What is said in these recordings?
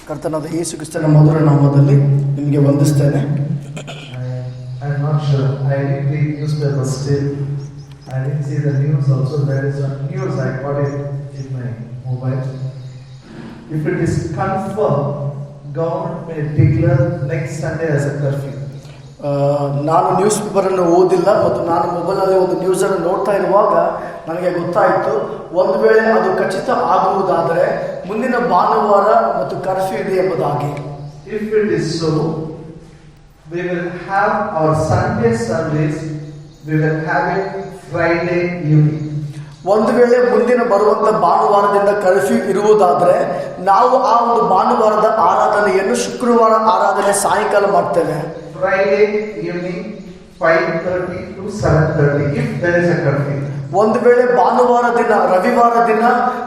ಕರ್ತನಾದ ಯೇಸು ಕ್ರಿಸ್ತನ ಮಧುರ ನಾಮದಲ್ಲಿ ನಿಮಗೆ ವಂದಿಸ್ತೇನೆ. I'm not sure. I didn't read newspaper still. I didn't see the news also. There is a news. I got it in my mobile. If it is confirmed, government may declare next Sunday as a curfew. ನಾನು news ಪೇಪರನ್ನು ಓದಿಲ್ಲ ಮತ್ತು ನಾನು ಮೊಬೈಲಲ್ಲಿ ಒಂದು ನ್ಯೂಸನ್ನು ನೋಡ್ತಾ ಇರುವಾಗ ನನಗೆ ಗೊತ್ತಾಯಿತು, ಒಂದು ವೇಳೆ ಅದು ಖಚಿತ ಆಗುವುದಾದರೆ ಮುಂದಿನ ಭಾನುವಾರ ಮತ್ತು ಕರ್ಫ್ಯೂ ಇದೆ ಎಂಬುದಾಗಿ. If it is so, we will have our Sunday service. We will have it Friday evening. ಒಂದು ವೇಳೆ ಮುಂದಿನ ಬರುವಂತ ಭಾನುವಾರದಿಂದ ಕರ್ಫ್ಯೂ ಇರುವುದಾದರೆ ನಾವು ಆ ಒಂದು ಭಾನುವಾರದ ಆರಾಧನೆಯನ್ನು ಶುಕ್ರವಾರ ಆರಾಧನೆ ಸಾಯಂಕಾಲ ಮಾಡ್ತೇವೆ. Friday evening 5:30 to 7:30 if there is a curfew. ಒಂದು ವೇಳೆ ಭಾನುವಾರ ದಿನ ರವಿವಾರ ದಿನ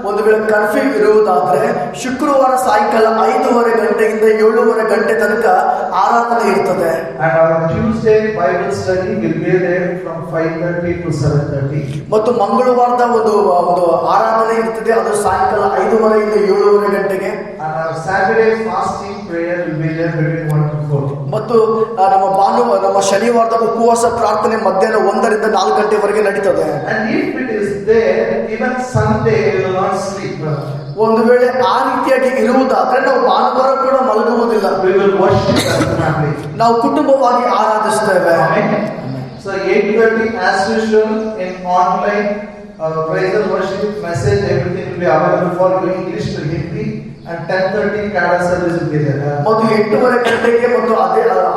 ಒಂದು ವೇಳೆ ಕರ್ಫ್ಯೂ ಇರುವುದಾದರೆ ಶುಕ್ರವಾರ ಸಾಯಂಕಾಲ 5:30 ಗಂಟೆಯಿಂದ 7:30 ಗಂಟೆ ತನಕ ಆರಾಧನೆ ಇರ್ತದೆ. And our Tuesday Bible study will be there from 5:30 to 7:30. ಮತ್ತು ಮಂಗಳವಾರದ ಒಂದು ಆರಾಧನೆ ಇರ್ತದೆ, ಅದು ಸಾಯಂಕಾಲ 5:30 ಇಂದ 7:30 ಗಂಟೆಗೆ. And our Saturday fasting prayer will be there between 1 to 4. ಮತ್ತು ನಮ್ಮ ಶನಿವಾರದ ಉಪವಾಸ ಪ್ರಾರ್ಥನೆ ಮಧ್ಯಾಹ್ನ 1 ರಿಂದ 4 ಗಂಟೆವರೆಗೆ ನಡೀತದೆ. And if it is there, even Sunday we will not sleep. ಒಂದು ವೇಳೆ ಆ ರೀತಿಯಾಗಿ ಇರುವುದಾದ್ರೆ ನಾವು ಭಾನುವಾರ ಕೂಡ ಮಲಗುವುದಿಲ್ಲ. We will worship as a family. ನಾವು ಕುಟುಂಬವಾಗಿ ಆರಾಧಿಸ್ತೇವೆ. So 8:30 as usual in online praise and worship message, everything will be available for you, English to Hindi, and 10:30 Kannada service will be there. ಮತ್ತು 8:30 ಗಂಟೆಗೆ ಮತ್ತು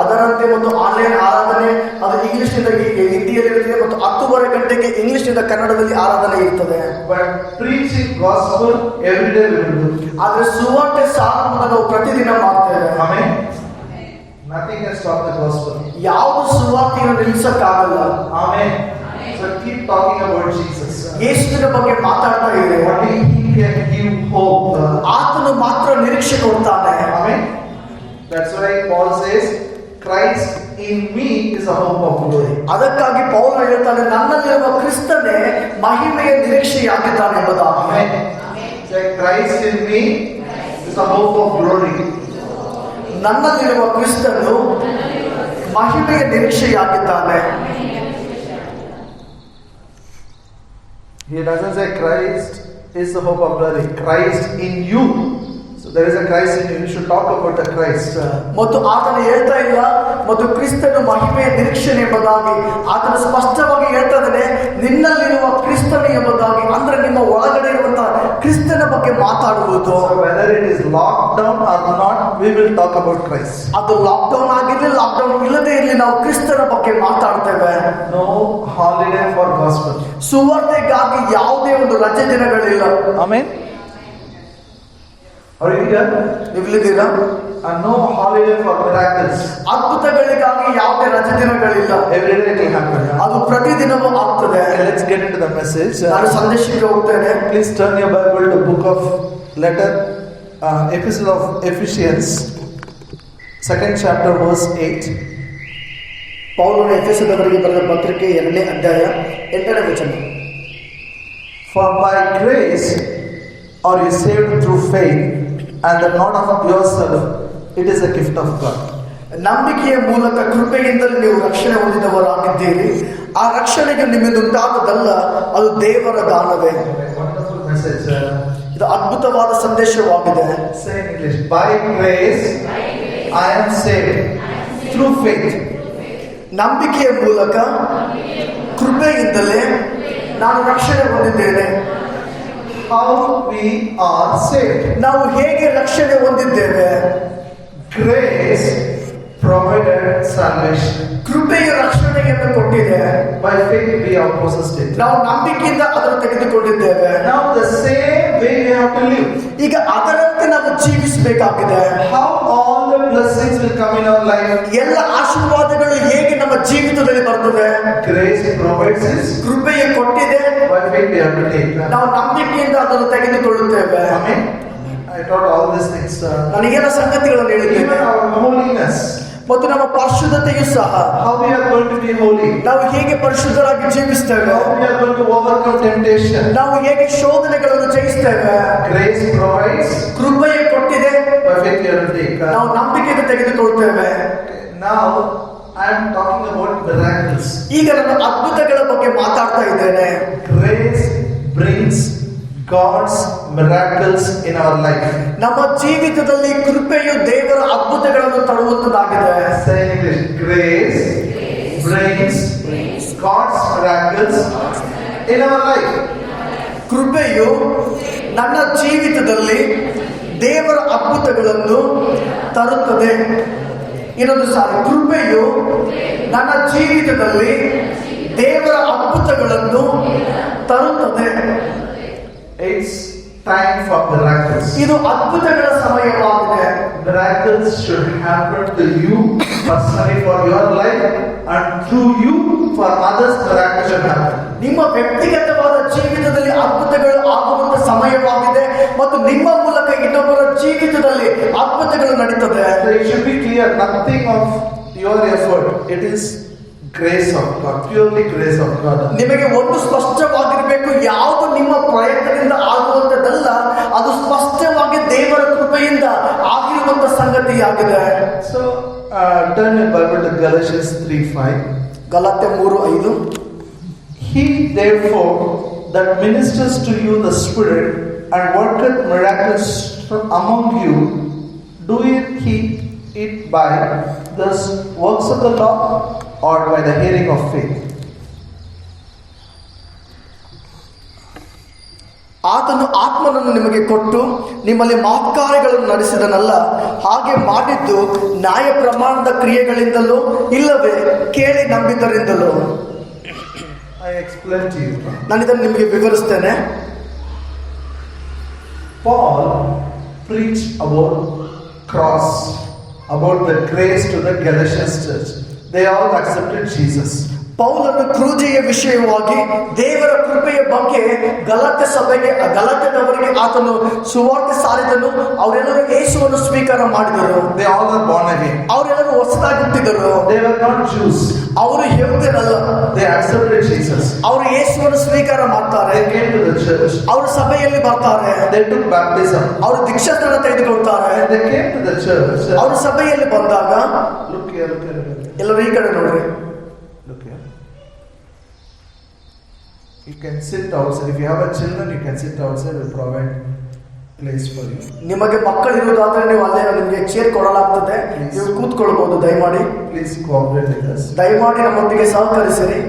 ಅದರಂತೆ ಮತ್ತು ಆನ್ಲೈನ್ ಆರಾಧನೆ ಅದು English ನಿಂದ ಹಿಂದಿಯಲ್ಲಿ ಇರುತ್ತದೆ ಮತ್ತು 10:30 ಗಂಟೆಗೆ ಇಂಗ್ಲಿಷ್ ನಿಂದ ಕನ್ನಡದಲ್ಲಿ ಆರಾಧನೆ ಇರ್ತದೆ. But preaching gospel every day we will do. ಆದ್ರೆ ಸುವಾರ್ತೆ ಸಾರುವುದನ್ನು ನಾವು ಪ್ರತಿದಿನ ಮಾಡ್ತೇವೆ. Amen. Nothing can stop the gospel. ಯಾವುದು ಸುವಾರ್ತೆಯನ್ನು ನಿಲ್ಲಿಸಕ್ಕಾಗಲ್ಲ. Amen. So keep talking about Jesus. ಯೇಸುವಿನ ಬಗ್ಗೆ ಮಾತಾಡ್ತಾ ಇದೆ. Only He can give hope. ಆತನು ಮಾತ್ರ ನಿರೀಕ್ಷೆ ಕೊಡ್ತಾನೆ. Amen. That's why Paul says, Christ in me is a hope of glory. ಅದಕ್ಕಾಗಿ ಪೌಲ ಹೇಳ್ತಾನೆ, ನನ್ನಲ್ಲಿರುವ ಕ್ರಿಸ್ತನೇ ಮಹಿಮೆಯ ನಿರೀಕ್ಷೆಯಾಗಿದ್ದಾನೆ ಎಂಬುದಾಗಿ. Amen. Say, Christ in me is a hope of glory. ನನ್ನಲ್ಲಿರುವ ಕ್ರಿಸ್ತನು ಮಹಿಮೆಯ ನಿರೀಕ್ಷೆಯಾಗಿದ್ದಾನೆ. He doesn't say Christ is the hope of glory. Christ in you. So there is a Christ in you. You should talk about the Christ. ಮತ್ತು ಆತನು ಹೇಳ್ತಾ ಇಲ್ಲ ಮತ್ತು ಕ್ರಿಸ್ತನು ಮಹಿಮೆಯ ನಿರೀಕ್ಷೆ ಎಂಬುದಾಗಿ ಆತನು ಸ್ಪಷ್ಟವಾಗಿ ಹೇಳ್ತಾ ಇದ್ದಾನೆ, ನಿನ್ನಲ್ಲಿರುವ ಕ್ರಿಸ್ತನು ಎಂಬುದಾಗಿ. ಅಂದ್ರೆ ನಿಮ್ಮ ಒಳಗಡೆ ಇರುವಂತಹ ಕ್ರಿಸ್ತನ ಬಗ್ಗೆ ಮಾತಾಡುವುದು. So whether it is lockdown or not, we will talk about Christ. ಅದು ಲಾಕ್ಡೌನ್ ಆಗಿರಲಿ ಲಾಕ್ಡೌನ್ ಇಲ್ಲದೆ ಇರಲಿ ನಾವು ಕ್ರಿಸ್ತನ ಬಗ್ಗೆ ಮಾತಾಡ್ತೇವೆ. No holiday for gospel. ಸುವಾರ್ತೆಗಾಗಿ ಯಾವುದೇ ಒಂದು ರಜೆ ದಿನಗಳಿಲ್ಲ. Amen. Are you here? ಇಲ್ಲಿದ್ದೀರಾ? And no holiday for miracles. ಅದ್ಭುತಗಳಿಗಾಗಿ ಯಾವುದೇ ರಜೆ ದಿನಗಳಿಲ್ಲ. Every day it will happen. ಅದು ಪ್ರತಿದಿನವೂ ಆಗ್ತದೆ. Let's get into the message. ನಾನು ಸಂದೇಶಕ್ಕೆ ಹೋಗ್ತೇನೆ. Please turn your Bible to book of Epistle of Ephesians, 2nd chapter, verse 8. ಪೌಲನು ಎಫೆಸದವರಿಗೆ ಬರೆದ ಪತ್ರಿಕೆ 2ನೇ ಅಧ್ಯಾಯ 8ನೇ ವಚನ. For by grace are you saved through faith, and that not of yourself, it is a gift of God. ನಂಬಿಕೆಯ ಮೂಲಕ ಕೃಪೆಯಿಂದಲೇ ನೀವು ರಕ್ಷಣೆ ಹೊಂದಿದವರಾಗಿದ್ದೀರಿ. ಆ ರಕ್ಷಣೆಗೆ ನಿಮ್ಮಿಂದುಂಟಾದದಲ್ಲ, ಅದು ದೇವರ ದಾನವೇ. Wonderful message. ಇದು ಅದ್ಭುತವಾದ ಸಂದೇಶವಾಗಿದೆ. Say in English, by grace I am saved through faith. ನಂಬಿಕೆಯ ಮೂಲಕ ಕೃಪೆಯಿಂದಲೇ ನಾನು ರಕ್ಷಣೆ ಹೊಂದಿದ್ದೇನೆ. How we are saved. ನಾವು ಹೇಗೆ ರಕ್ಷಣೆ ಹೊಂದಿದ್ದೇವೆ? Grace provided salvation. ಕೃಪೆಯು ರಕ್ಷಣೆಯನ್ನು ಕೊಟ್ಟಿದೆ. By faith we have possessed it. ನಾವು ನಂಬಿಕೆಯಿಂದ ಅದನ್ನು ತೆಗೆದುಕೊಂಡಿದ್ದೇವೆ. Now the same way we have to live. ಈಗ ಅದರಂತೆ ನಾವು ಜೀವಿಸಬೇಕಾಗಿದೆ. How all the blessings will come in our life. ಎಲ್ಲ ಆಶೀರ್ವಾದಗಳು ಹೇಗೆ ನಮ್ಮ ಜೀವಿತದಲ್ಲಿ ಬರ್ತದೆ? Grace provides it. ಕೃಪೆಯು ಕೊಟ್ಟಿದೆ. By faith we have to take. ನಾವು ನಂಬಿಕೆಯಿಂದ ಅದನ್ನು ತೆಗೆದುಕೊಳ್ಳುತ್ತೇವೆ. Amen. I taught all these things. ನನಗೆಲ್ಲ ಸಂಗತಿಗಳನ್ನು ಹೇಳಿದ್ದೇನೆ. Even our holiness. ಮತ್ತು ನಮ್ಮ ಪರಿಶುದ್ಧತೆಯು ಸಹ how we are going to be holy, ನಾವು ಹೇಗೆ ಪರಿಶುದ್ಧರಾಗಿ ಜೀವಿಸ್ತೇವೆ, how we are going to overcome temptation, ನಾವು ಹೇಗೆ ಶೋಧನೆಗಳನ್ನು ಜಯಿಸ್ತೇವೆ. grace provides, ಕೃಪೆಯು ಕೊಟ್ಟಿದೆ, by faith we are ನಾವು ನಂಬಿಕೆಗೆ ತೆಗೆದುಕೊಳ್ತೇವೆ. Now I am talking about miracles. ಈಗ ನಾನು ಅದ್ಭುತಗಳ ಬಗ್ಗೆ ಮಾತಾಡ್ತಾ ಇದ್ದೇನೆ. Grace brings God's miracles in our life. ನಮ್ಮ ಜೀವಿತದಲ್ಲಿ ಕೃಪೆಯು ದೇವರ ಅದ್ಭುತಗಳನ್ನು ತರುವಂತದ್ದಾಗಿದೆ. Say in English, grace brings God's miracles in our life. ಕೃಪೆಯು ನನ್ನ ಜೀವಿತದಲ್ಲಿ ದೇವರ ಅದ್ಭುತಗಳನ್ನು ತರುತ್ತದೆ. ಇನ್ನೊಂದು ಸಾರಿ, ಕೃಪೆಯು ನನ್ನ ಜೀವಿತದಲ್ಲಿ ದೇವರ ಅದ್ಭುತಗಳನ್ನು ತರುತ್ತದೆ. It's time for miracles. ಇದು ಅದ್ಭುತಗಳ ಸಮಯವಾಗಿದೆ. Miracles should happen to you personally for your life, and through you for others miracles should happen. ನಿಮ್ಮ ವ್ಯಕ್ತಿಗತವಾದ ಜೀವಿತದಲ್ಲಿ ಅದ್ಭುತಗಳು ಆಗುವಂತ ಸಮಯವಾಗಿದೆ ಮತ್ತು ನಿಮ್ಮ ಮೂಲಕ ಇನ್ನೊಬ್ಬರ ಜೀವಿತದಲ್ಲಿ ಅದ್ಭುತಗಳು ನಡೀತದೆ. So it should be clear, nothing of your effort. It is grace of God, purely grace of God. ನಿಮಗೆ ಒಂದು ಸ್ಪಷ್ಟವಾಗಿರಬೇಕು, ಯಾವುದು ನಿಮ್ಮ ಪ್ರಯತ್ನದಿಂದ ಆಗುವಂತದ್ದಲ್ಲ, ಅದು ಸ್ಪಷ್ಟವಾಗಿ ದೇವರ ಕೃಪೆಯಿಂದ ಆಗಿರುವಂತ ಸಂಗತಿಯಾಗಿದೆ. So turn your Bible to Galatians 3:5. Galatia 3:5. He therefore that ministers to you the Spirit and worketh miracles among you, doeth he it by the works of the law or by the hearing of faith? ಆತನು ಆತ್ಮನನ್ನು ನಿಮಗೆ ಕೊಟ್ಟು ನಿಮ್ಮಲ್ಲಿ ಮಹತ್ಕಾರ್ಯಗಳನ್ನು ನಡೆಸಿದನಲ್ಲ, ಹಾಗೆ ಮಾಡಿದ್ದು ನ್ಯಾಯ ಪ್ರಮಾಣದ ಕ್ರಿಯೆಗಳಿಂದಲೋ ಇಲ್ಲವೇ ಕೇಳಿ ನಂಬಿದರಿಂದಲೋ. I explain to you. ನಾನು ಇದನ್ನು ನಿಮಗೆ ವಿವರಿಸ್ತೇನೆ. Paul preached about cross, about the grace to the Galatians church. They all accepted Jesus. ಪೌಲನು ಕ್ರೂಜೆಯ ವಿಷಯವಾಗಿ ದೇವರ ಕೃಪೆಯ ಬಗ್ಗೆ ಗಲಾತ್ಯ ಸಭೆಗೆ, ಗಲಾತ್ಯದವರಿಗೆ ಆತನು ಸುವಾರ್ತೆ ಸಾರಿದನು. ಅವರೆಲ್ಲರೂ ಯೇಸುವನ್ನು ಸ್ವೀಕಾರ ಮಾಡಿದರು. They all are born again. ಅವರೆಲ್ಲರೂ ಹೊಸದಾಗಿ ಹುಟ್ಟಿದರು. They were not Jews. ಅವರು ಯೆಹೂದ್ಯರಲ್ಲ. They accepted Jesus. ಅವರು ಯೇಸುವನ್ನು ಸ್ವೀಕಾರ ಮಾಡ್ತಾರೆ. They came to the church. ಅವರು ಸಭೆಯಲ್ಲಿ ಬರ್ತಾರೆ. They took baptism. ಅವರು ದೀಕ್ಷಾಸ್ನಾನ ತೆಗೆದುಕೊಳ್ತಾರೆ. And they came to the church. ಅವರು ಸಭೆಯಲ್ಲಿ ಬಂದಾಗ, Look here, look here. ಎಲ್ಲರೂ ಈ ಕಡೆ ನೋಡ್ರಿ. Look here. You can sit outside. If you have a children, you can sit outside. We'll provide place for you. ನಿಮಗೆ ಮಕ್ಕಳಿರುವುದಾದ್ರೆ ನೀವು ಅಲ್ಲೇ ನಿಮಗೆ ಚೇರ್ ಕೊಡಲಾಗ್ತದೆ, ನೀವು ಕೂತ್ಕೊಳ್ಬಹುದು. ದಯಮಾಡಿ Please cooperate with us. ದಯಮಾಡಿ ನಮ್ಮೊಂದಿಗೆ ಸಹಕರಿಸಿರಿ.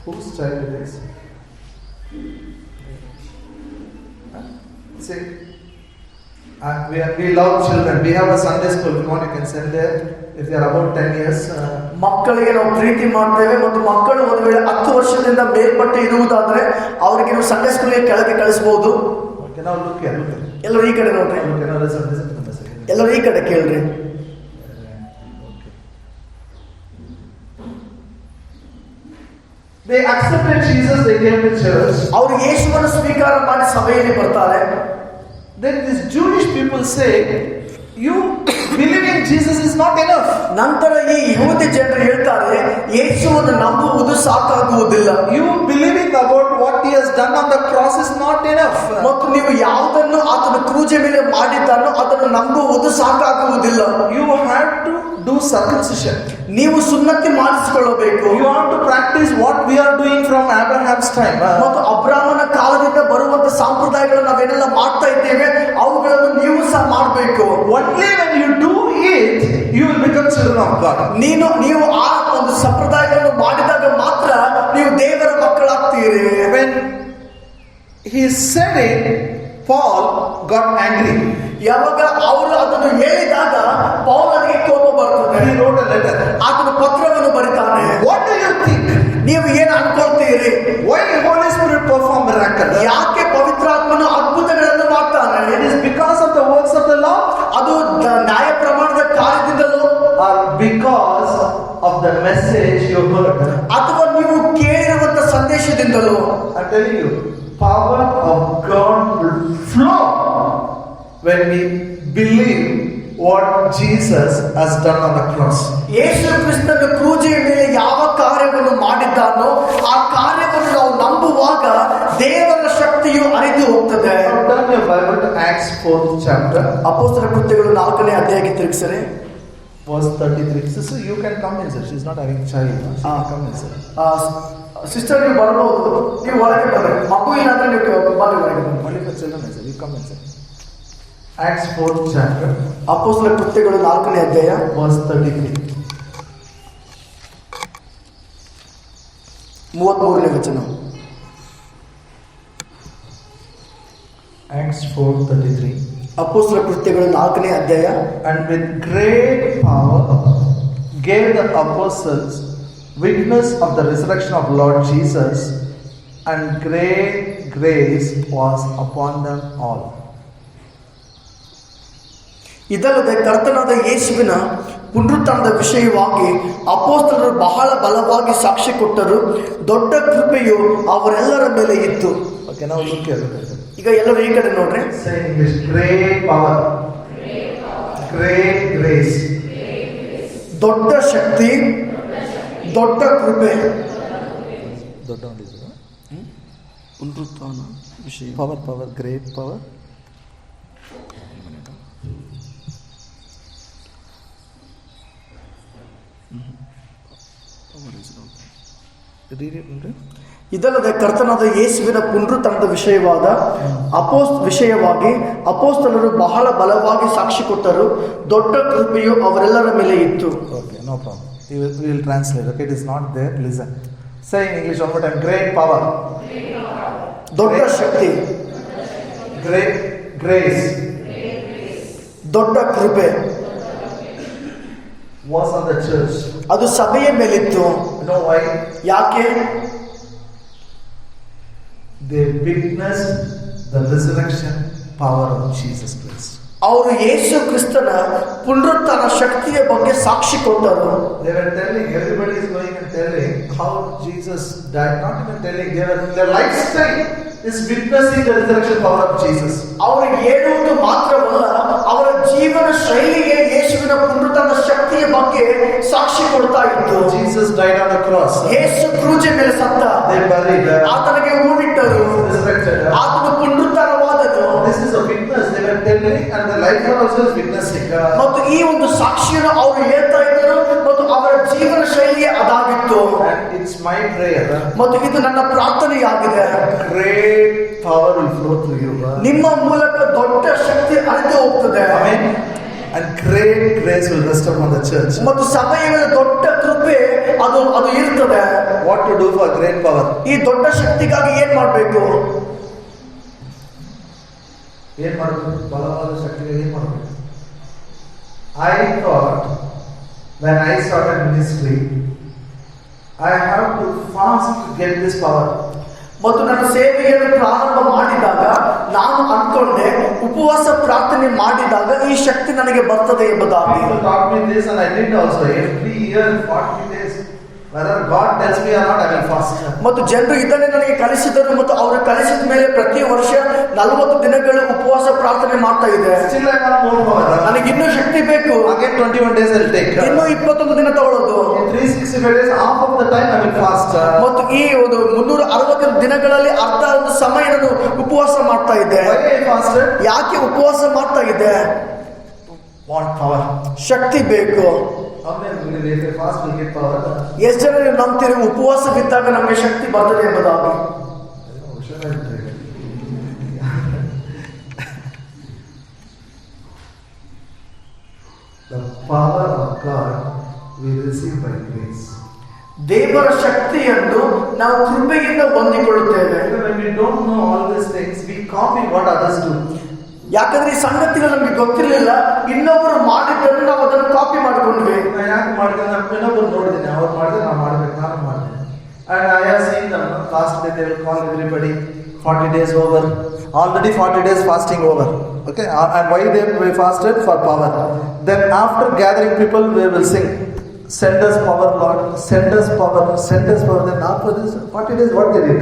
Whose child it is? See, we love children. We have a Sunday school. If you want, you can send there. If they are about 10 years. ಮಕ್ಕಳಿಗೆ ನಾವು ಪ್ರೀತಿ ಮಾಡ್ತೇವೆ ಮತ್ತು ಮಕ್ಕಳು ಒಂದು ವೇಳೆ 10 ವರ್ಷದಿಂದ ಮೇಲ್ಪಟ್ಟು ಇರುವುದಾದ್ರೆ ಅವರಿಗೆ ನೀವು ಸಂಡೇ ಸ್ಕೂಲ್ಗೆ ಕೆಳಗೆ ಕಳಿಸಬಹುದು. Okay, now look here. Look here. ಎಲ್ಲರೂ ಈ ಕಡೆ ನೋಡ್ರಿ. Okay, now listen to the message. ಎಲ್ಲರೂ ಈ ಕಡೆ ಕೇಳ್ರಿ. They accepted Jesus. They came to church. ಅವರು ಯೇಸುವನ್ನು ಸ್ವೀಕಾರ ಮಾಡಿ ಸಭೆಯಲ್ಲಿ ಬರ್ತಾರೆ. Then these Jewish people say, you believing Jesus is not enough. ನಂತರ ಈ ಯಹೂದಿ ಜನರು ಹೇಳ್ತಾರೆ, ಯೇಸುವನ್ನು ನಂಬುವುದು ಸಾಕಾಗುವುದಿಲ್ಲ. You believing about what he has done on the cross is not enough. ಮತ್ತು ನೀವು ಯಾವುದನ್ನು ಆತನ ಕ್ರೂಜೆ ಮೇಲೆ ಮಾಡಿದ್ದಾನೋ ಅದನ್ನು ನಂಬುವುದು ಸಾಕಾಗುವುದಿಲ್ಲ. You have to do circumcision. ನೀವು ಸುನ್ನತಿ ಮಾಡಿಸಿಕೊಳ್ಳಬೇಕು. You have to practice what we are doing from Abraham's time. ಮತ್ತು ಅಬ್ರಾಮನ ಕಾಲದಿಂದ ಬರುವಂತ ಸಂಪ್ರದಾಯಗಳು ನಾವೇನೆಲ್ಲ ಮಾಡ್ತಾ ಇದ್ದೇವೆ ಅವುಗಳನ್ನು ನೀವು ಸಹ ಮಾಡಬೇಕು. Only when you do it, you will become children of God. ನೀವು ಆ ಒಂದು ಸಂಪ್ರದಾಯಗಳನ್ನು ಮಾಡಿದಾಗ ಮಾತ್ರ ನೀವು ದೇವರ ಮಕ್ಕಳಾಗ್ತೀರಿ. When he said it, Paul got angry. ಯಾವಾಗ ಅವರು ಅದನ್ನು ಹೇಳಿದಾಗ ಪೌಲನಿಗೆ ಕೋಪ ಬರ್ತದೆ. He wrote a letter. ಆತನು ಪತ್ರವನ್ನು ಬರೀತಾನೆ. What do you think? ನೀವು ಏನು ಅನ್ಕೊಳ್ತೀರಿ? Why the Holy Spirit perform miracles? ಯಾಕೆ ಪವಿತ್ರಾತ್ಮನು ಅದ್ಭುತಗಳನ್ನು ಮಾಡ್ತಾನೆ? It is because of the works of the law, ಅದು ನ್ಯಾಯ ಪ್ರಮಾಣದ ಕಾರ್ಯದಿಂದಲೂ, or because of the message you heard? ಅಥವಾ ನೀವು ಕೇಳಿರುವಂತ ಸಂದೇಶದಿಂದಲೂ? I'm telling you, power of God will flow when we believe what Jesus has done on the cross. ಯೇಸು ಕ್ರಿಸ್ತನ ಕ್ರೂಜೆಯ ಮೇಲೆ ಯಾವ ಕಾರ್ಯವನ್ನು ಮಾಡಿದ್ದಾನೋ ಆ ಕಾರ್ಯವನ್ನು ನಾವು ನಂಬುವಾಗ ದೇವರ ಶಕ್ತಿಯು ಹರಿದು ಹೋಗ್ತದೆ. Turn your Bible to Acts 4th chapter, ಅಪೊಸ್ತಲ ಕೃತ್ಯಗಳು 4ನೇ ಅಧ್ಯಾಯಕ್ಕೆ ತಿರುಗಿಸರೆ. verse 33. Sister, you can come in, sir. She's not having child. She can come in, sir. Sister ನೀವು ಬರ್ಬೋದು, ನೀವು ಒಳಗೆ ಬರ್ರಿ. ಮಗು ಇಲ್ಲಾಂದ್ರೆ ನೀವು ಬನ್ನಿ ಹೊರಗೆ ಬನ್ನಿ. Only for children, sir. You come in, sir. Acts 4th chapter, ಅಪೊಸ್ತಲ ಕೃತ್ಯಗಳು 4ನೇ ಅಧ್ಯಾಯ verse 33. 33ನೇ ವಚನ. Acts 4:33. ಅಪೊಸ್ತಲ ಕೃತ್ಯಗಳು 4ನೇ ಅಧ್ಯಾಯ. And with great power gave the apostles witness of the resurrection of Lord Jesus, and great grace was upon them all. ಇದಲ್ಲದೆ ಕರ್ತನಾದ ಯೇಸುವಿನ ಪುನರುತ್ಥಾನದ ವಿಷಯವಾಗಿ ಅಪೊಸ್ತಲರು ಬಹಳ ಬಲವಾಗಿ ಸಾಕ್ಷಿ ಕೊಟ್ಟರು, ದೊಡ್ಡ ಕೃಪೆಯು ಅವರೆಲ್ಲರ ಮೇಲೆ ಇತ್ತು. Okay, now look here. ಈಗ ಎಲ್ಲರೂ ಈ ಕಡೆ ನೋಡ್ರಿ. Say in English, great power, great grace. ದೊಡ್ಡ ಶಕ್ತಿ, ದೊಡ್ಡ ಕೃಪೆ. ಪುನರುತ್ಥಾನ ವಿಷಯ. Power, great power. Read it. ಇದಲ್ಲದೆ ಕರ್ತನಾದ ಯೇಸುವಿನ ಪುನರುತ್ಥಾನದ ವಿಷಯವಾಗಿ ಅಪೊಸ್ತಲರು ಬಹಳ ಬಲವಾಗಿ ಸಾಕ್ಷಿ ಕೊಟ್ಟರು, ದೊಡ್ಡ ಕೃಪೆಯು ಅವರೆಲ್ಲರ ಮೇಲೆ ಇತ್ತು. Okay, no problem. We will translate. Okay, it is not there. Listen. Say in English one more time. Great power. ದೊಡ್ಡ ಶಕ್ತಿ, Great grace ದೊಡ್ಡ ಕೃಪೆ was on the church. ಅದು ಸಭೆಯ ಮೇಲಿತ್ತು. You know why? ಯಾಕೆ? They witnessed the resurrection power of Jesus Christ. ಅವರು ಯೇಸು ಕ್ರಿಸ್ತನ ಪುನರುತ್ಥಾನ ಶಕ್ತಿಯ ಬಗ್ಗೆ ಸಾಕ್ಷಿ ಕೊಟ್ಟರು. They were telling, everybody is going and telling how Jesus died. Not even telling, their lifestyle is witnessing the resurrection power of Jesus. ಅವರು ಹೇಳುವುದು ಮಾತ್ರವಲ್ಲ, ಅವರ ಜೀವನ ಶೈಲಿಗೆ ಯೇಸುವಿನ ಪುನರುತ್ಥಾನ ಶಕ್ತಿಯ ಬಗ್ಗೆ ಸಾಕ್ಷಿ ಕೊಡ್ತಾ ಇತ್ತು. Jesus died on the cross. ಯೇಸು ಕ್ರೂಜೆ ಮೇಲೆ ಸತ್ತ. They buried him. ಆತನಿಗೆ ಹೂಣಿಟ್ಟರು. Resurrected. ಆತನು ಪುನರುತ್ಥಾನವಾದನು. This is a witness. They were telling, and the life also is witnessing. ಮತ್ತು ಈ ಒಂದು ಸಾಕ್ಷಿಯನ್ನು ಅವರು ಹೇಳ್ತಾ ಇದ್ದರು ಮತ್ತು ಅವರ ಜೀವನ ಶೈಲಿಯೇ ಅದಾಗಿತ್ತು. And it's my prayer. ಮತ್ತು ಇದು ನನ್ನ ಪ್ರಾರ್ಥನೆಯಾಗಿದೆ. Great power will flow through you. ನಿಮ್ಮ ಮೂಲಕ ದೊಡ್ಡ ಶಕ್ತಿ ಹರಿದು ಹೋಗ್ತದೆ. Amen. And great grace will rest upon the church. ಮತ್ತು ಸಭೆಯ ಮೇಲೆ ದೊಡ್ಡ ಕೃಪೆ ಅದು ಇರ್ತದೆ. What to do for great power? ಈ ದೊಡ್ಡ ಶಕ್ತಿಗಾಗಿ ಏನ್ ಮಾಡಬೇಕು? ಏನ್ ಮಾಡಬೇಕು? ಬಲವಾದ ಶಕ್ತಿಗೆ ಏನ್ ಮಾಡಬೇಕು? I thought when I started ministry, I have to fast to get this power. ಮತ್ತು ನನ್ನ ಸೇವೆಯನ್ನು ಪ್ರಾರಂಭ ಮಾಡಿದಾಗ ನಾನು ಅನ್ಕೊಂಡೆ, ಉಪವಾಸ ಪ್ರಾರ್ಥನೆ ಮಾಡಿದಾಗ ಈ ಶಕ್ತಿ ನನಗೆ ಬರ್ತದೆ ಎಂಬುದಾಗಿ. People taught me this and I did also. Every year 40 days. Whether God tells me or not, I will fast. ಮತ್ತು ಜನರು ಇದನ್ನೇ ನನಗೆ ಕಲಿಸಿದರು ಮತ್ತು ಅವರು ಕಲಿಸಿದ ಮೇಲೆ ಪ್ರತಿ ವರ್ಷ 40 ದಿನಗಳು ಉಪವಾಸ ಪ್ರಾರ್ಥನೆ ಮಾಡ್ತಾ ಇದೆ. Still I want more power. ನನಗೆ ಇನ್ನೂ ಶಕ್ತಿ ಬೇಕು. Again 21 days I will take. ಇನ್ನೂ 21 ದಿನ ತಗೊಳ್ಳೋದು. In 365 days, half of the time I will fast. ಮತ್ತು ಈ ಒಂದು 360 ದಿನಗಳಲ್ಲಿ ಅರ್ಧ ಒಂದು ಸಮಯ ನಾನು ಉಪವಾಸ ಮಾಡ್ತಾ ಇದ್ದೆ. Why I fasted? ಯಾಕೆ ಉಪವಾಸ ಮಾಡ್ತಾ ಇದ್ದೆ? Want power. ಶಕ್ತಿ ಬೇಕು. How many will if I fast will get power? ಎಷ್ಟು ಜನ ನೀವು ನಂಬ್ತೀರಿ ಉಪವಾಸವಿದ್ದಾಗ ನಮಗೆ ಶಕ್ತಿ ಬರ್ತದೆ ಎಂಬುದಾಗಿ? The power of God we receive by grace. ದೇವರ ಶಕ್ತಿಯನ್ನು ನಾವು ಕೃಪೆಯಿಂದ ಹೊಂದಿಕೊಳ್ಳುತ್ತೇವೆ. When we don't know all these things, we copy what others do. ಯಾಕಂದ್ರೆ ಈ ಸಂಗತಿಗಳು ನಮಗೆ ಗೊತ್ತಿರಲಿಲ್ಲ, ಇನ್ನೊಬ್ಬರು ಮಾಡಿದ್ದನ್ನು ನಾವು ಅದನ್ನು ಕಾಪಿ ಮಾಡಿಕೊಂಡ್ವಿ. ನಾನು ಯಾಕೆ ಮಾಡಿದೆ? ನಾನು ಇನ್ನೊಬ್ಬರು ನೋಡಿದ್ದೀನಿ, ಅವ್ರು ಮಾಡಿದ್ರೆ ನಾನು ಮಾಡಬೇಕು, ನಾನು ಮಾಡಿದೆ. And I have seen them. Last day they will call everybody 40 days over. Already 40 days fasting over. Okay, and why we fasted? For power. Then after gathering people, we will sing. Send us power, Lord. Send us power. Send us power. Then after this 40 days, what they did?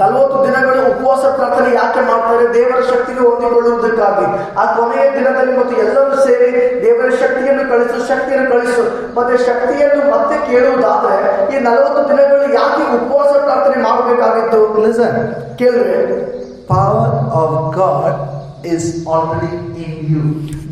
40 ದಿನಗಳು ಉಪವಾಸ ಪ್ರಾರ್ಥನೆ ಯಾಕೆ ಮಾಡ್ತಾರೆ? ದೇವರ ಶಕ್ತಿಗೆ ಹೊಂದಿಕೊಳ್ಳುವುದಕ್ಕಾಗಿ. ಆ ಕೊನೆಯ ದಿನದಲ್ಲಿ ಮತ್ತು ಎಲ್ಲರೂ ಸೇರಿ ದೇವರ ಶಕ್ತಿಯನ್ನು ಕಳಿಸು ಮತ್ತೆ ಶಕ್ತಿಯನ್ನು ಮತ್ತೆ ಕೇಳುವುದಾದ್ರೆ ಈ 40 ದಿನಗಳು ಯಾಕೆ ಉಪವಾಸ ಪ್ರಾರ್ಥನೆ ಮಾಡಬೇಕಾಗಿತ್ತು? Listen. ಕೇಳ್ರಿ. Power of God is already in you.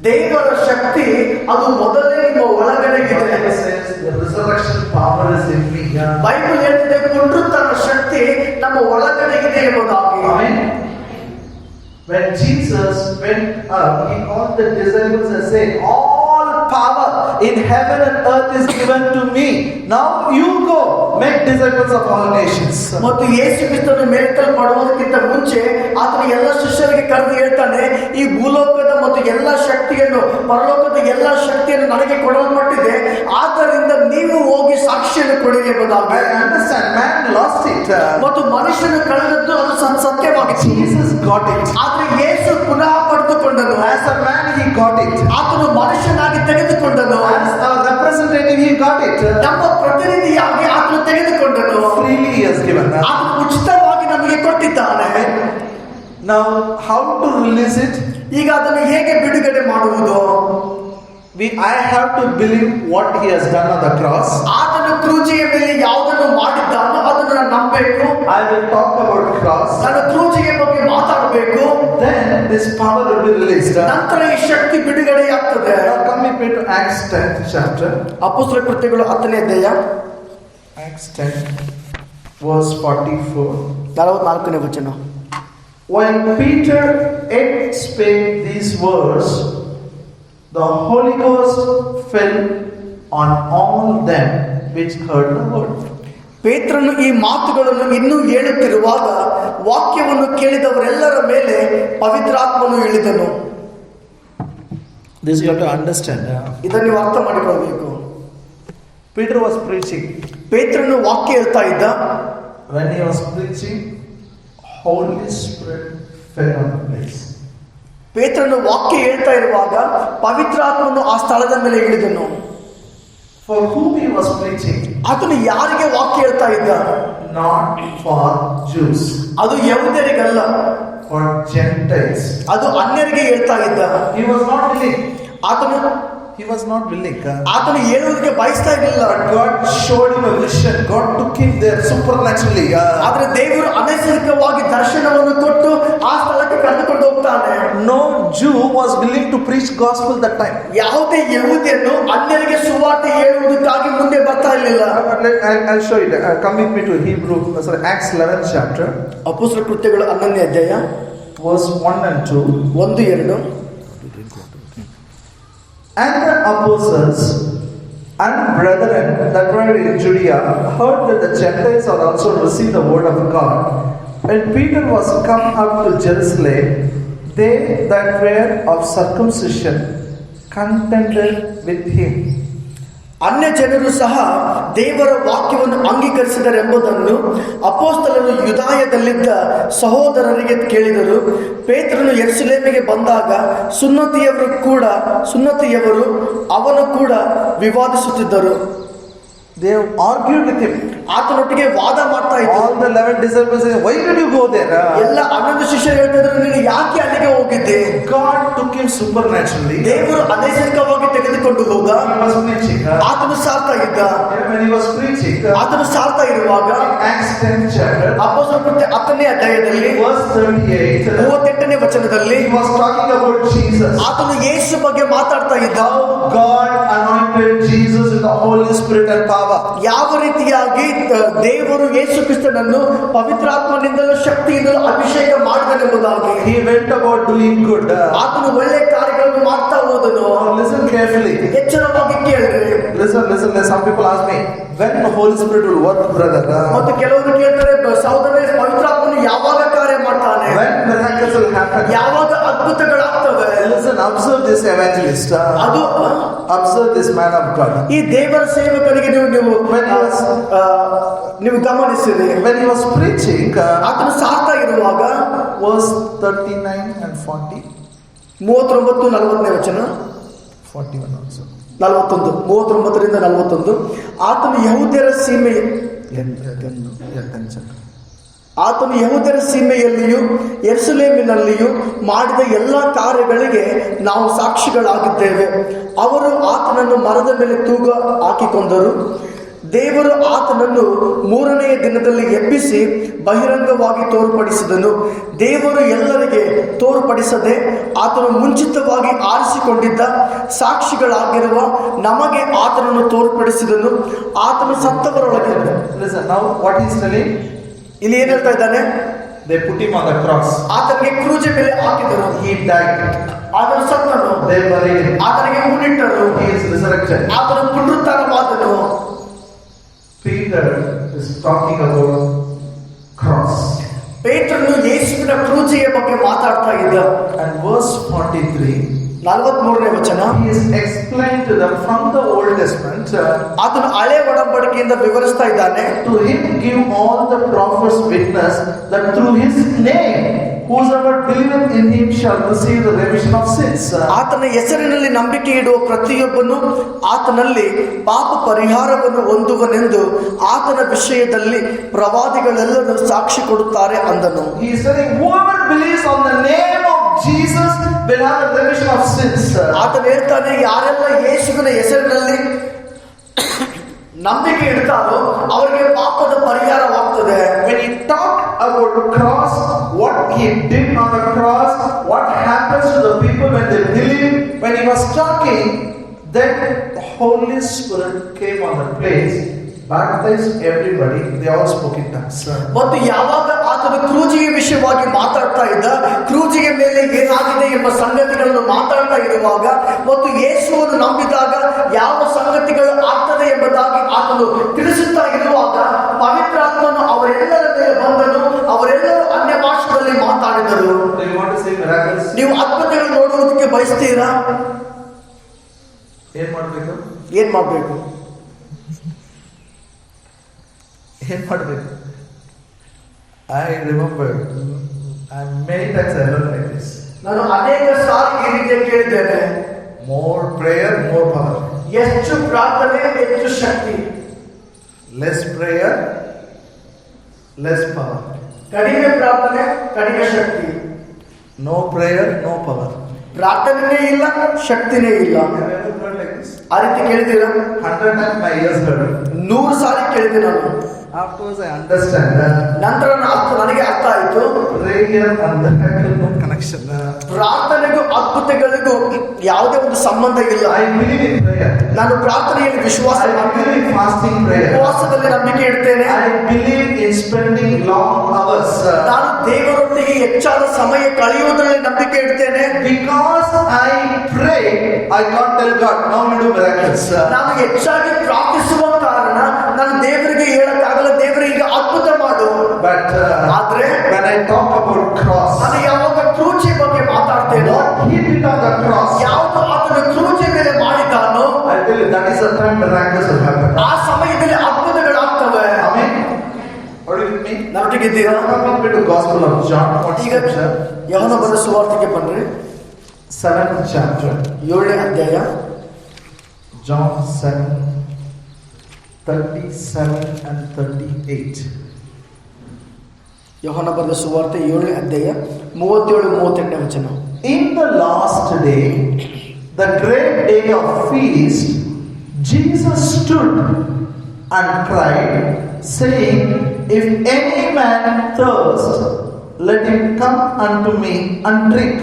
ದೇವರ ಶಕ್ತಿ ಅದು ಮೊದಲೇ ನಿಮ್ಮ ಒಳಗಡೆ ಇದೆ. Bible says the resurrection power is in me. Bible ಹೇಳ್ತಿದೆ ಪುನರುತ್ಥಾನ ಶಕ್ತಿ ನಮ್ಮ ಒಳಗಡೆ ಇದೆ ಎಂಬುದಾಗಿ. Amen. When Jesus went up, he called the disciples and said, all power in heaven and earth is given to me. Now you go, make disciples of all nations. ಮತ್ತು ಯೇಸು ಕ್ರಿಸ್ತನು ಮೇಲ್ಕೊಲ್ಪಡುವುದಕ್ಕಿಂತ ಮುಂಚೆ ಆತನ ಎಲ್ಲ ಶಿಷ್ಯರಿಗೆ ಕರೆದು ಹೇಳ್ತಾನೆ, ಈ ಭೂಲೋಕದ ಮತ್ತು ಎಲ್ಲ ಶಕ್ತಿಯನ್ನು, ಪರಲೋಕದ ಎಲ್ಲ ಶಕ್ತಿಯನ್ನು ನನಗೆ ಕೊಡಲ್ಪಟ್ಟಿದೆ, ಆದ್ದರಿಂದ ನೀವು ಹೋಗಿ ಸಾಕ್ಷಿಯನ್ನು ಕೊಡಿರಿ ಎಂಬುದಾಗಿ. I understand, man lost it. ಮತ್ತು ಮನುಷ್ಯನು ಕಳೆದದ್ದು ಅದು ಸತ್ಯವಾಗಿದೆ. Jesus got it. ಆದ್ರೆ ಯೇಸು ಪುನಃ ಪಡೆದುಕೊಂಡನು. As a man he got it. ಆತನು ಮನುಷ್ಯನಾಗಿ ತೆಗೆದುಕೊಂಡನು. As a representative he got it. ನಮ್ಮ ಪ್ರತಿನಿಧಿಯಾಗಿ ಆತನು ತೆಗೆದುಕೊಂಡನು. Freely he has given. ಆತನು ಉಚಿತವಾಗಿ ನಮಗೆ ಕೊಟ್ಟಿದ್ದಾನೆ. Now how to release it? ಈಗ ಅದನ್ನು ಹೇಗೆ ಬಿಡುಗಡೆ ಮಾಡುವುದು? I have to believe what he has done on the cross. ಆತನು ಕ್ರೂಜಿಯ ಮೇಲೆ ಯಾವುದನ್ನು ಮಾಡಿದ್ದಾನೋ ಅದನ್ನು ನಾನು ನಂಬಬೇಕು. I will talk about cross. ನಾನು ಕ್ರೂಜಿಯ ಬಗ್ಗೆ ಮಾತಾಡಬೇಕು. Then this power will be released. ನಂತರ ಈ ಶಕ್ತಿ ಬಿಡುಗಡೆಯಾಗ್ತದೆ. Now come with me to Acts 10th chapter. ಅಪೊಸ್ತಲ ಕೃತ್ಯಗಳು 10ನೇ ಅಧ್ಯಾಯ Acts 10 verse 44. 44ನೇ ವಚನ. When Peter yet spake these words, the Holy Ghost fell on all them which heard the word. ಪೇತ್ರನು ಈ ಮಾತುಗಳನ್ನು ಇನ್ನೂ ಹೇಳುತ್ತಿರುವಾಗ ವಾಕ್ಯವನ್ನು ಕೇಳಿದವರೆಲ್ಲರ ಮೇಲೆ ಪವಿತ್ರಾತ್ಮನು ಇಳಿದನು. This you have to understand. ಇದನ್ನು ನೀವು ಅರ್ಥ ಮಾಡಿಕೊಳ್ಳಬೇಕು. Peter was preaching. ಪೇತ್ರನು ವಾಕ್ಯ ಹೇಳ್ತಾ ಇದ್ದ. When he was preaching, Holy Spirit fell on the place. ಪೇತ್ರನು ವಾಕ್ಯ ಹೇಳ್ತಾ ಇರುವಾಗ ಪವಿತ್ರಾತ್ಮನು ಆ ಸ್ಥಳದ ಮೇಲೆ ಇಳಿದನು. For whom he was preaching? ಆತನು ಯಾರಿಗೆ ವಾಕ್ಯ ಹೇಳ್ತಾ ಇದ್ದ? Not for Jews. ಅದು ಯಹೂದ್ಯರಿಗಲ್ಲ, For Gentiles. ಅದು ಅನ್ಯರಿಗೆ ಹೇಳ್ತಾ ಇದ್ದ. He was not willing. ಆತನು ಆತನು ಹೇಳುವುದಕ್ಕೆ ಬಯಸ್ತಾ ಇರಲಿಲ್ಲ. God showed him a vision. God took him there supernaturally. ಆದ್ರೆ ದೇವರು ಅನೈಸರ್ಗಿಕವಾಗಿ ದರ್ಶನವನ್ನು ಕೊಟ್ಟು ಆ ಸ್ಥಳಕ್ಕೆ ಕರೆದುಕೊಂಡು ಹೋಗ್ತಾನೆ. No Jew was willing to preach gospel that time. ಯಾವುದೇ ಯಹೂದ್ಯನು ಅನ್ಯರಿಗೆ ಸುವಾರ್ತೆ ಹೇಳುವುದಕ್ಕಾಗಿ ಮುಂದೆ ಬರ್ತಾ ಇರಲಿಲ್ಲ. I'll show you. Come with me to Acts 11th chapter. ಅಪೊಸ್ತಲ ಕೃತ್ಯಗಳು 11ನೇ ಅಧ್ಯಾಯ verse 1 and 2. 1-2. And the apostles and brethren that were in Judea heard that the Gentiles had also received the word of God. When Peter was come up to Jerusalem, they that were of circumcision contended with him. ಅನ್ಯ ಜನರು ಸಹ ದೇವರ ವಾಕ್ಯವನ್ನು ಅಂಗೀಕರಿಸಿದರೆಂಬುದನ್ನು ಅಪೊಸ್ತಲರು ಯೂದಾಯದಲ್ಲಿದ್ದ ಸಹೋದರರಿಗೆ ಕೇಳಿದರು. ಪೇತ್ರನು ಯೆರೂಸಲೇಮಿಗೆ ಬಂದಾಗ ಸುನ್ನತಿಯವರು ಅವನು ಕೂಡ ವಿವಾದಿಸುತ್ತಿದ್ದರು. They have argued with him. ಆತನೊಟ್ಟಿಗೆ ವಾದ ಮಾಡ್ತಾ ಇದ್ದರು. All the 11 disciples said, why did you go there? ಎಲ್ಲ 11 ಶಿಷ್ಯರು ಹೇಳ್ತಿದ್ರು, ನೀನು ಯಾಕೆ ಅಲ್ಲಿಗೆ ಹೋಗಿದ್ದೆ? God took him supernaturally. ದೇವರು ಅನೈಸರ್ಗಿಕವಾಗಿ ತೆಗೆದುಕೊಂಡು ಹೋದ. He was preaching. ಆತನು ಸಾರ್ತಾ ಇದ್ದ. When he was preaching, ಆತನು ಸಾರ್ತಾ ಇರುವಾಗ Acts 10th chapter, ಅಪೊಸ್ತಲ ಕೃತ್ಯ 10ನೇ ಅಧ್ಯಾಯದಲ್ಲಿ verse 38, 38ನೇ ವಚನದಲ್ಲಿ he was talking about Jesus. ಆತನು ಯೇಸು ಬಗ್ಗೆ ಮಾತಾಡ್ತಾ ಇದ್ದ. God anointed Jesus with the Holy Spirit and power. ಯಾವ ರೀತಿಯಾಗಿ ದೇವರು ಯೇಸು ಕ್ರಿಸ್ತನನ್ನು ಪವಿತ್ರಾತ್ಮನಿಂದಲೂ ಶಕ್ತಿಯಿಂದಲೂ ಅಭಿಷೇಕ ಮಾಡಿದನೆಂಬುದಾಗಿ. He went about doing good. ಆತನು ಒಳ್ಳೆ ಕಾರ್ಯಗಳನ್ನು ಮಾಡ್ತಾ ಹೋದನು. Listen carefully. ಎಚ್ಚರವಾಗಿ ಕೇಳ್ರಿ. Listen. Some people ask me, when the Holy Spirit will work, brother? ಮತ್ತು ಕೆಲವರು ಕೇಳ್ತಾರೆ, ಸಹೋದರನೇ, ಪವಿತ್ರಾತ್ಮನು ಯಾವಾಗ ಕಾರ್ಯ ಮಾಡ್ತಾನೆ? When miracles will happen? ಯಾವಾಗ ಅದ್ಭುತಗಳಾಗ್ತವೆ? Listen, observe this evangelist. ಅದು Observe this man of God. ಈ ದೇವರ ಸೇವಕರಿಗೆ ನೀವು ಗಮನಿಸಿರಿ. When he was preaching, ಆತನು ಸಾರ್ತಾ ಇರುವಾಗ verse 39 and 40. 39-40ನೇ ವಚನ. 41 also. 41, 39ರಿಂದ 41. ಆತನು ಯಹೂದ್ಯರ ಸೀಮೆಯಲ್ಲಿಯೂ ಯೆರೂಸಲೇಮಿನಲ್ಲಿಯೂ ಮಾಡಿದ ಎಲ್ಲ ಕಾರ್ಯಗಳಿಗೆ ನಾವು ಸಾಕ್ಷಿಗಳಾಗಿದ್ದೇವೆ. ಅವರು ಆತನನ್ನು ಮರದ ಮೇಲೆ ತೂಗ ಹಾಕಿಕೊಂಡರು. ದೇವರು ಆತನನ್ನು ಮೂರನೆಯ ದಿನದಲ್ಲಿ ಎಬ್ಬಿಸಿ ಬಹಿರಂಗವಾಗಿ ತೋರ್ಪಡಿಸಿದನು. ದೇವರು ಎಲ್ಲರಿಗೆ ತೋರ್ಪಡಿಸದೆ ಆತನು ಮುಂಚಿತವಾಗಿ ಆರಿಸಿಕೊಂಡಿದ್ದ ಸಾಕ್ಷಿಗಳಾಗಿರುವ ನಮಗೆ ಆತನನ್ನು ತೋರ್ಪಡಿಸಿದನು. ಆತನು ಸತ್ತವರೊಳಗೆ. Listen, now what he is telling? ಇಲ್ಲಿ ಏನ್ ಹೇಳ್ತಾ ಇದ್ದಾನೆ? They put him on the cross. ಆತನಿಗೆ ಕ್ರೂಜೆ ಮೇಲೆ ಹಾಕಿದರು. He died. ಆತನು ಸತ್ತನು. They buried him. ಆತನಿಗೆ ಹೂಣಿಟ್ಟರು. He is resurrected. ಆತನು ಪುನರುತ್ಥಾನವಾದನು. Peter is talking about cross. ಪೇತ್ರನು ಯೇಸುವಿನ ಕ್ರೂಜೆಯ ಬಗ್ಗೆ ಮಾತಾಡ್ತಾ ಇದ್ದ. And verse 43, 43ನೇ ವಚನ, he is explained to them from the Old Testament. ಆತನು ಹಳೆ ಒಡಂಬಡಿಕೆಯಿಂದ ವಿವರಿಸ್ತಾ ಇದ್ದಾನೆ. To him give all the prophets witness that through his name whosoever believeth in him shall receive the remission of sins. ಆತನ ಹೆಸರಿನಲ್ಲಿ ನಂಬಿಕೆ ಇಡುವ ಪ್ರತಿಯೊಬ್ಬನು ಆತನಲ್ಲಿ ಪಾಪ ಪರಿಹಾರವನ್ನು ಹೊಂದುವನೆಂದು ಆತನ ವಿಷಯದಲ್ಲಿ ಪ್ರವಾದಿಗಳೆಲ್ಲರೂ ಸಾಕ್ಷಿ ಕೊಡುತ್ತಾರೆ ಅಂದನು. He is saying whoever believes on the name of Jesus will have a remission of sins. ಆತನು ಹೇಳ್ತಾನೆ, ಯಾರೆಲ್ಲ ಯೇಸುವಿನ ಹೆಸರಿನಲ್ಲಿ ನಂಬಿಕೆ ಇಡ್ತಾರೋ ಅವರಿಗೆ ಪಾಪದ ಪರಿಹಾರವಾಗ್ತದೆ. When he talked about the cross, what he did on the cross, what happens to the people when they believe, when he was talking, then the Holy Spirit came on the place, baptized everybody, they all spoke in tongues. ಮತ್ತು ಯಾವಾಗ ಆತನು ಕ್ರೂಜಿಗೆ ವಿಷಯವಾಗಿ ಮಾತಾಡ್ತಾ ಇದ್ದ, ಕ್ರೂಜಿಗೆ ಮೇಲೆ ಏನಾಗಿದೆ ಎಂಬ ಸಂಗತಿಗಳನ್ನು ಮಾತಾಡ್ತಾ ಇರುವಾಗ ಮತ್ತು ಯೇಸುವನ್ನು ನಂಬಿದಾಗ ಯಾವ ಸಂಗತಿಗಳು ಆಗ್ತದೆ ಎಂಬುದಾಗಿ ಆತನು ತಿಳಿಸುತ್ತಾ ಇರುವಾಗ ಪವಿತ್ರಾತ್ಮನು ಅವರೆಲ್ಲರ ಮೇಲೆ ಬಂದನು. ಅವರೆಲ್ಲರೂ ಅನ್ಯ ಭಾಷೆಯಲ್ಲಿ ಮಾತಾಡಿದರು. Do you want to say miracles? ನೀವು ಅದ್ಭುತಗಳು ನೋಡುವುದಕ್ಕೆ ಬಯಸ್ತೀರಾ? ಏನ್ ಮಾಡಬೇಕು? ಏನ್ ಮಾಡಬೇಕು? I remember many times I learned like this. ನಾನು ಅನೇಕ ಸಾರಿ ಈ ರೀತಿ ಕೇಳಿದ್ದೇನೆ. More prayer, more power. ಹೆಚ್ಚು ಪ್ರಾರ್ಥನೆ, ಹೆಚ್ಚು ಶಕ್ತಿ. Less prayer, less power. ಕಡಿಮೆ ಪ್ರಾರ್ಥನೆ, ಕಡಿಮೆ ಶಕ್ತಿ. No prayer, no power. ಪ್ರಾರ್ಥನೆನೇ ಇಲ್ಲ, ಶಕ್ತಿನೇ ಇಲ್ಲ. Have you ever heard like this? ಆ ರೀತಿ ಕೇಳಿದ್ದೀರಾ? 100 times my ears heard. 100 ಸಾರಿ ಕೇಳಿದೆ ನಾನು. Afterwards I understand that ನಂತರ ನನಗೆ ಅರ್ಥ ಆಯಿತು, prayer and the no connection. ಪ್ರಾರ್ಥನೆಗೂ ಅದ್ಭುತಗಳಿಗೂ ಯಾವುದೇ ಒಂದು ಸಂಬಂಧ ಇಲ್ಲ. I believe in prayer. ನಾನು ಪ್ರಾರ್ಥನೆಯಲ್ಲಿ ವಿಶ್ವಾಸ I ಮಾಡ್ತೇನೆ, believe in fasting prayer. ಉಪವಾಸದಲ್ಲಿ ನಂಬಿಕೆ ಇಡ್ತೇನೆ. I believe in spending long hours. ನಾನು ದೇವರೊಂದಿಗೆ ಹೆಚ್ಚಾದ ಸಮಯ ಕಳೆಯುವುದರಲ್ಲಿ ನಂಬಿಕೆ ಇಡ್ತೇನೆ. Because I pray, I can't tell God, now you do miracles. ನಾನು ಹೆಚ್ಚಾಗಿ ಪ್ರಾರ್ಥಿಸುವ ಕಾರಣ ನಾನು ದೇವರಿಗೆ ಹೇಳಕ್ಕಾಗಲ್ಲ, ದೇವರಿಗೆ ಅದ್ಭುತ ಮಾಡು. But ಆದ್ರೆ when I talk about cross, ನಾನು ಯಾವಾಗ ಕ್ರೂಜಿ ಬಗ್ಗೆ ಮಾತಾಡ್ತೇನೆ, what he did on the cross, ಯಾವುದು ಆತನ ಕ್ರೂಜಿ ಮೇಲೆ ಮಾಡಿದ್ದಾನೋ I tell you that is the time miracles will happen. ಆ ಸಮಯದಲ್ಲಿ ಅದ್ಭುತಗಳಾಗ್ತವೆ. Amen. What do you mean? ನಮಗಿದ್ದೀರಾ? Come to Gospel of John, what ಈಗ scripture? ಯೋಹನ ಬರೆದ ಸುವಾರ್ತೆಗೆ ಬನ್ರಿ. 7th chapter. 7ನೇ ಅಧ್ಯಾಯ. John 7, 37 and 38. ಯೋಹನ ಬರೆದ ಸುವಾರ್ತೆ 7ನೇ ಅಧ್ಯಾಯ 37-38ನೇ ವಚನ. In the last day, the great day of feast, Jesus stood and cried, saying, if any man thirst, let him come unto me and drink.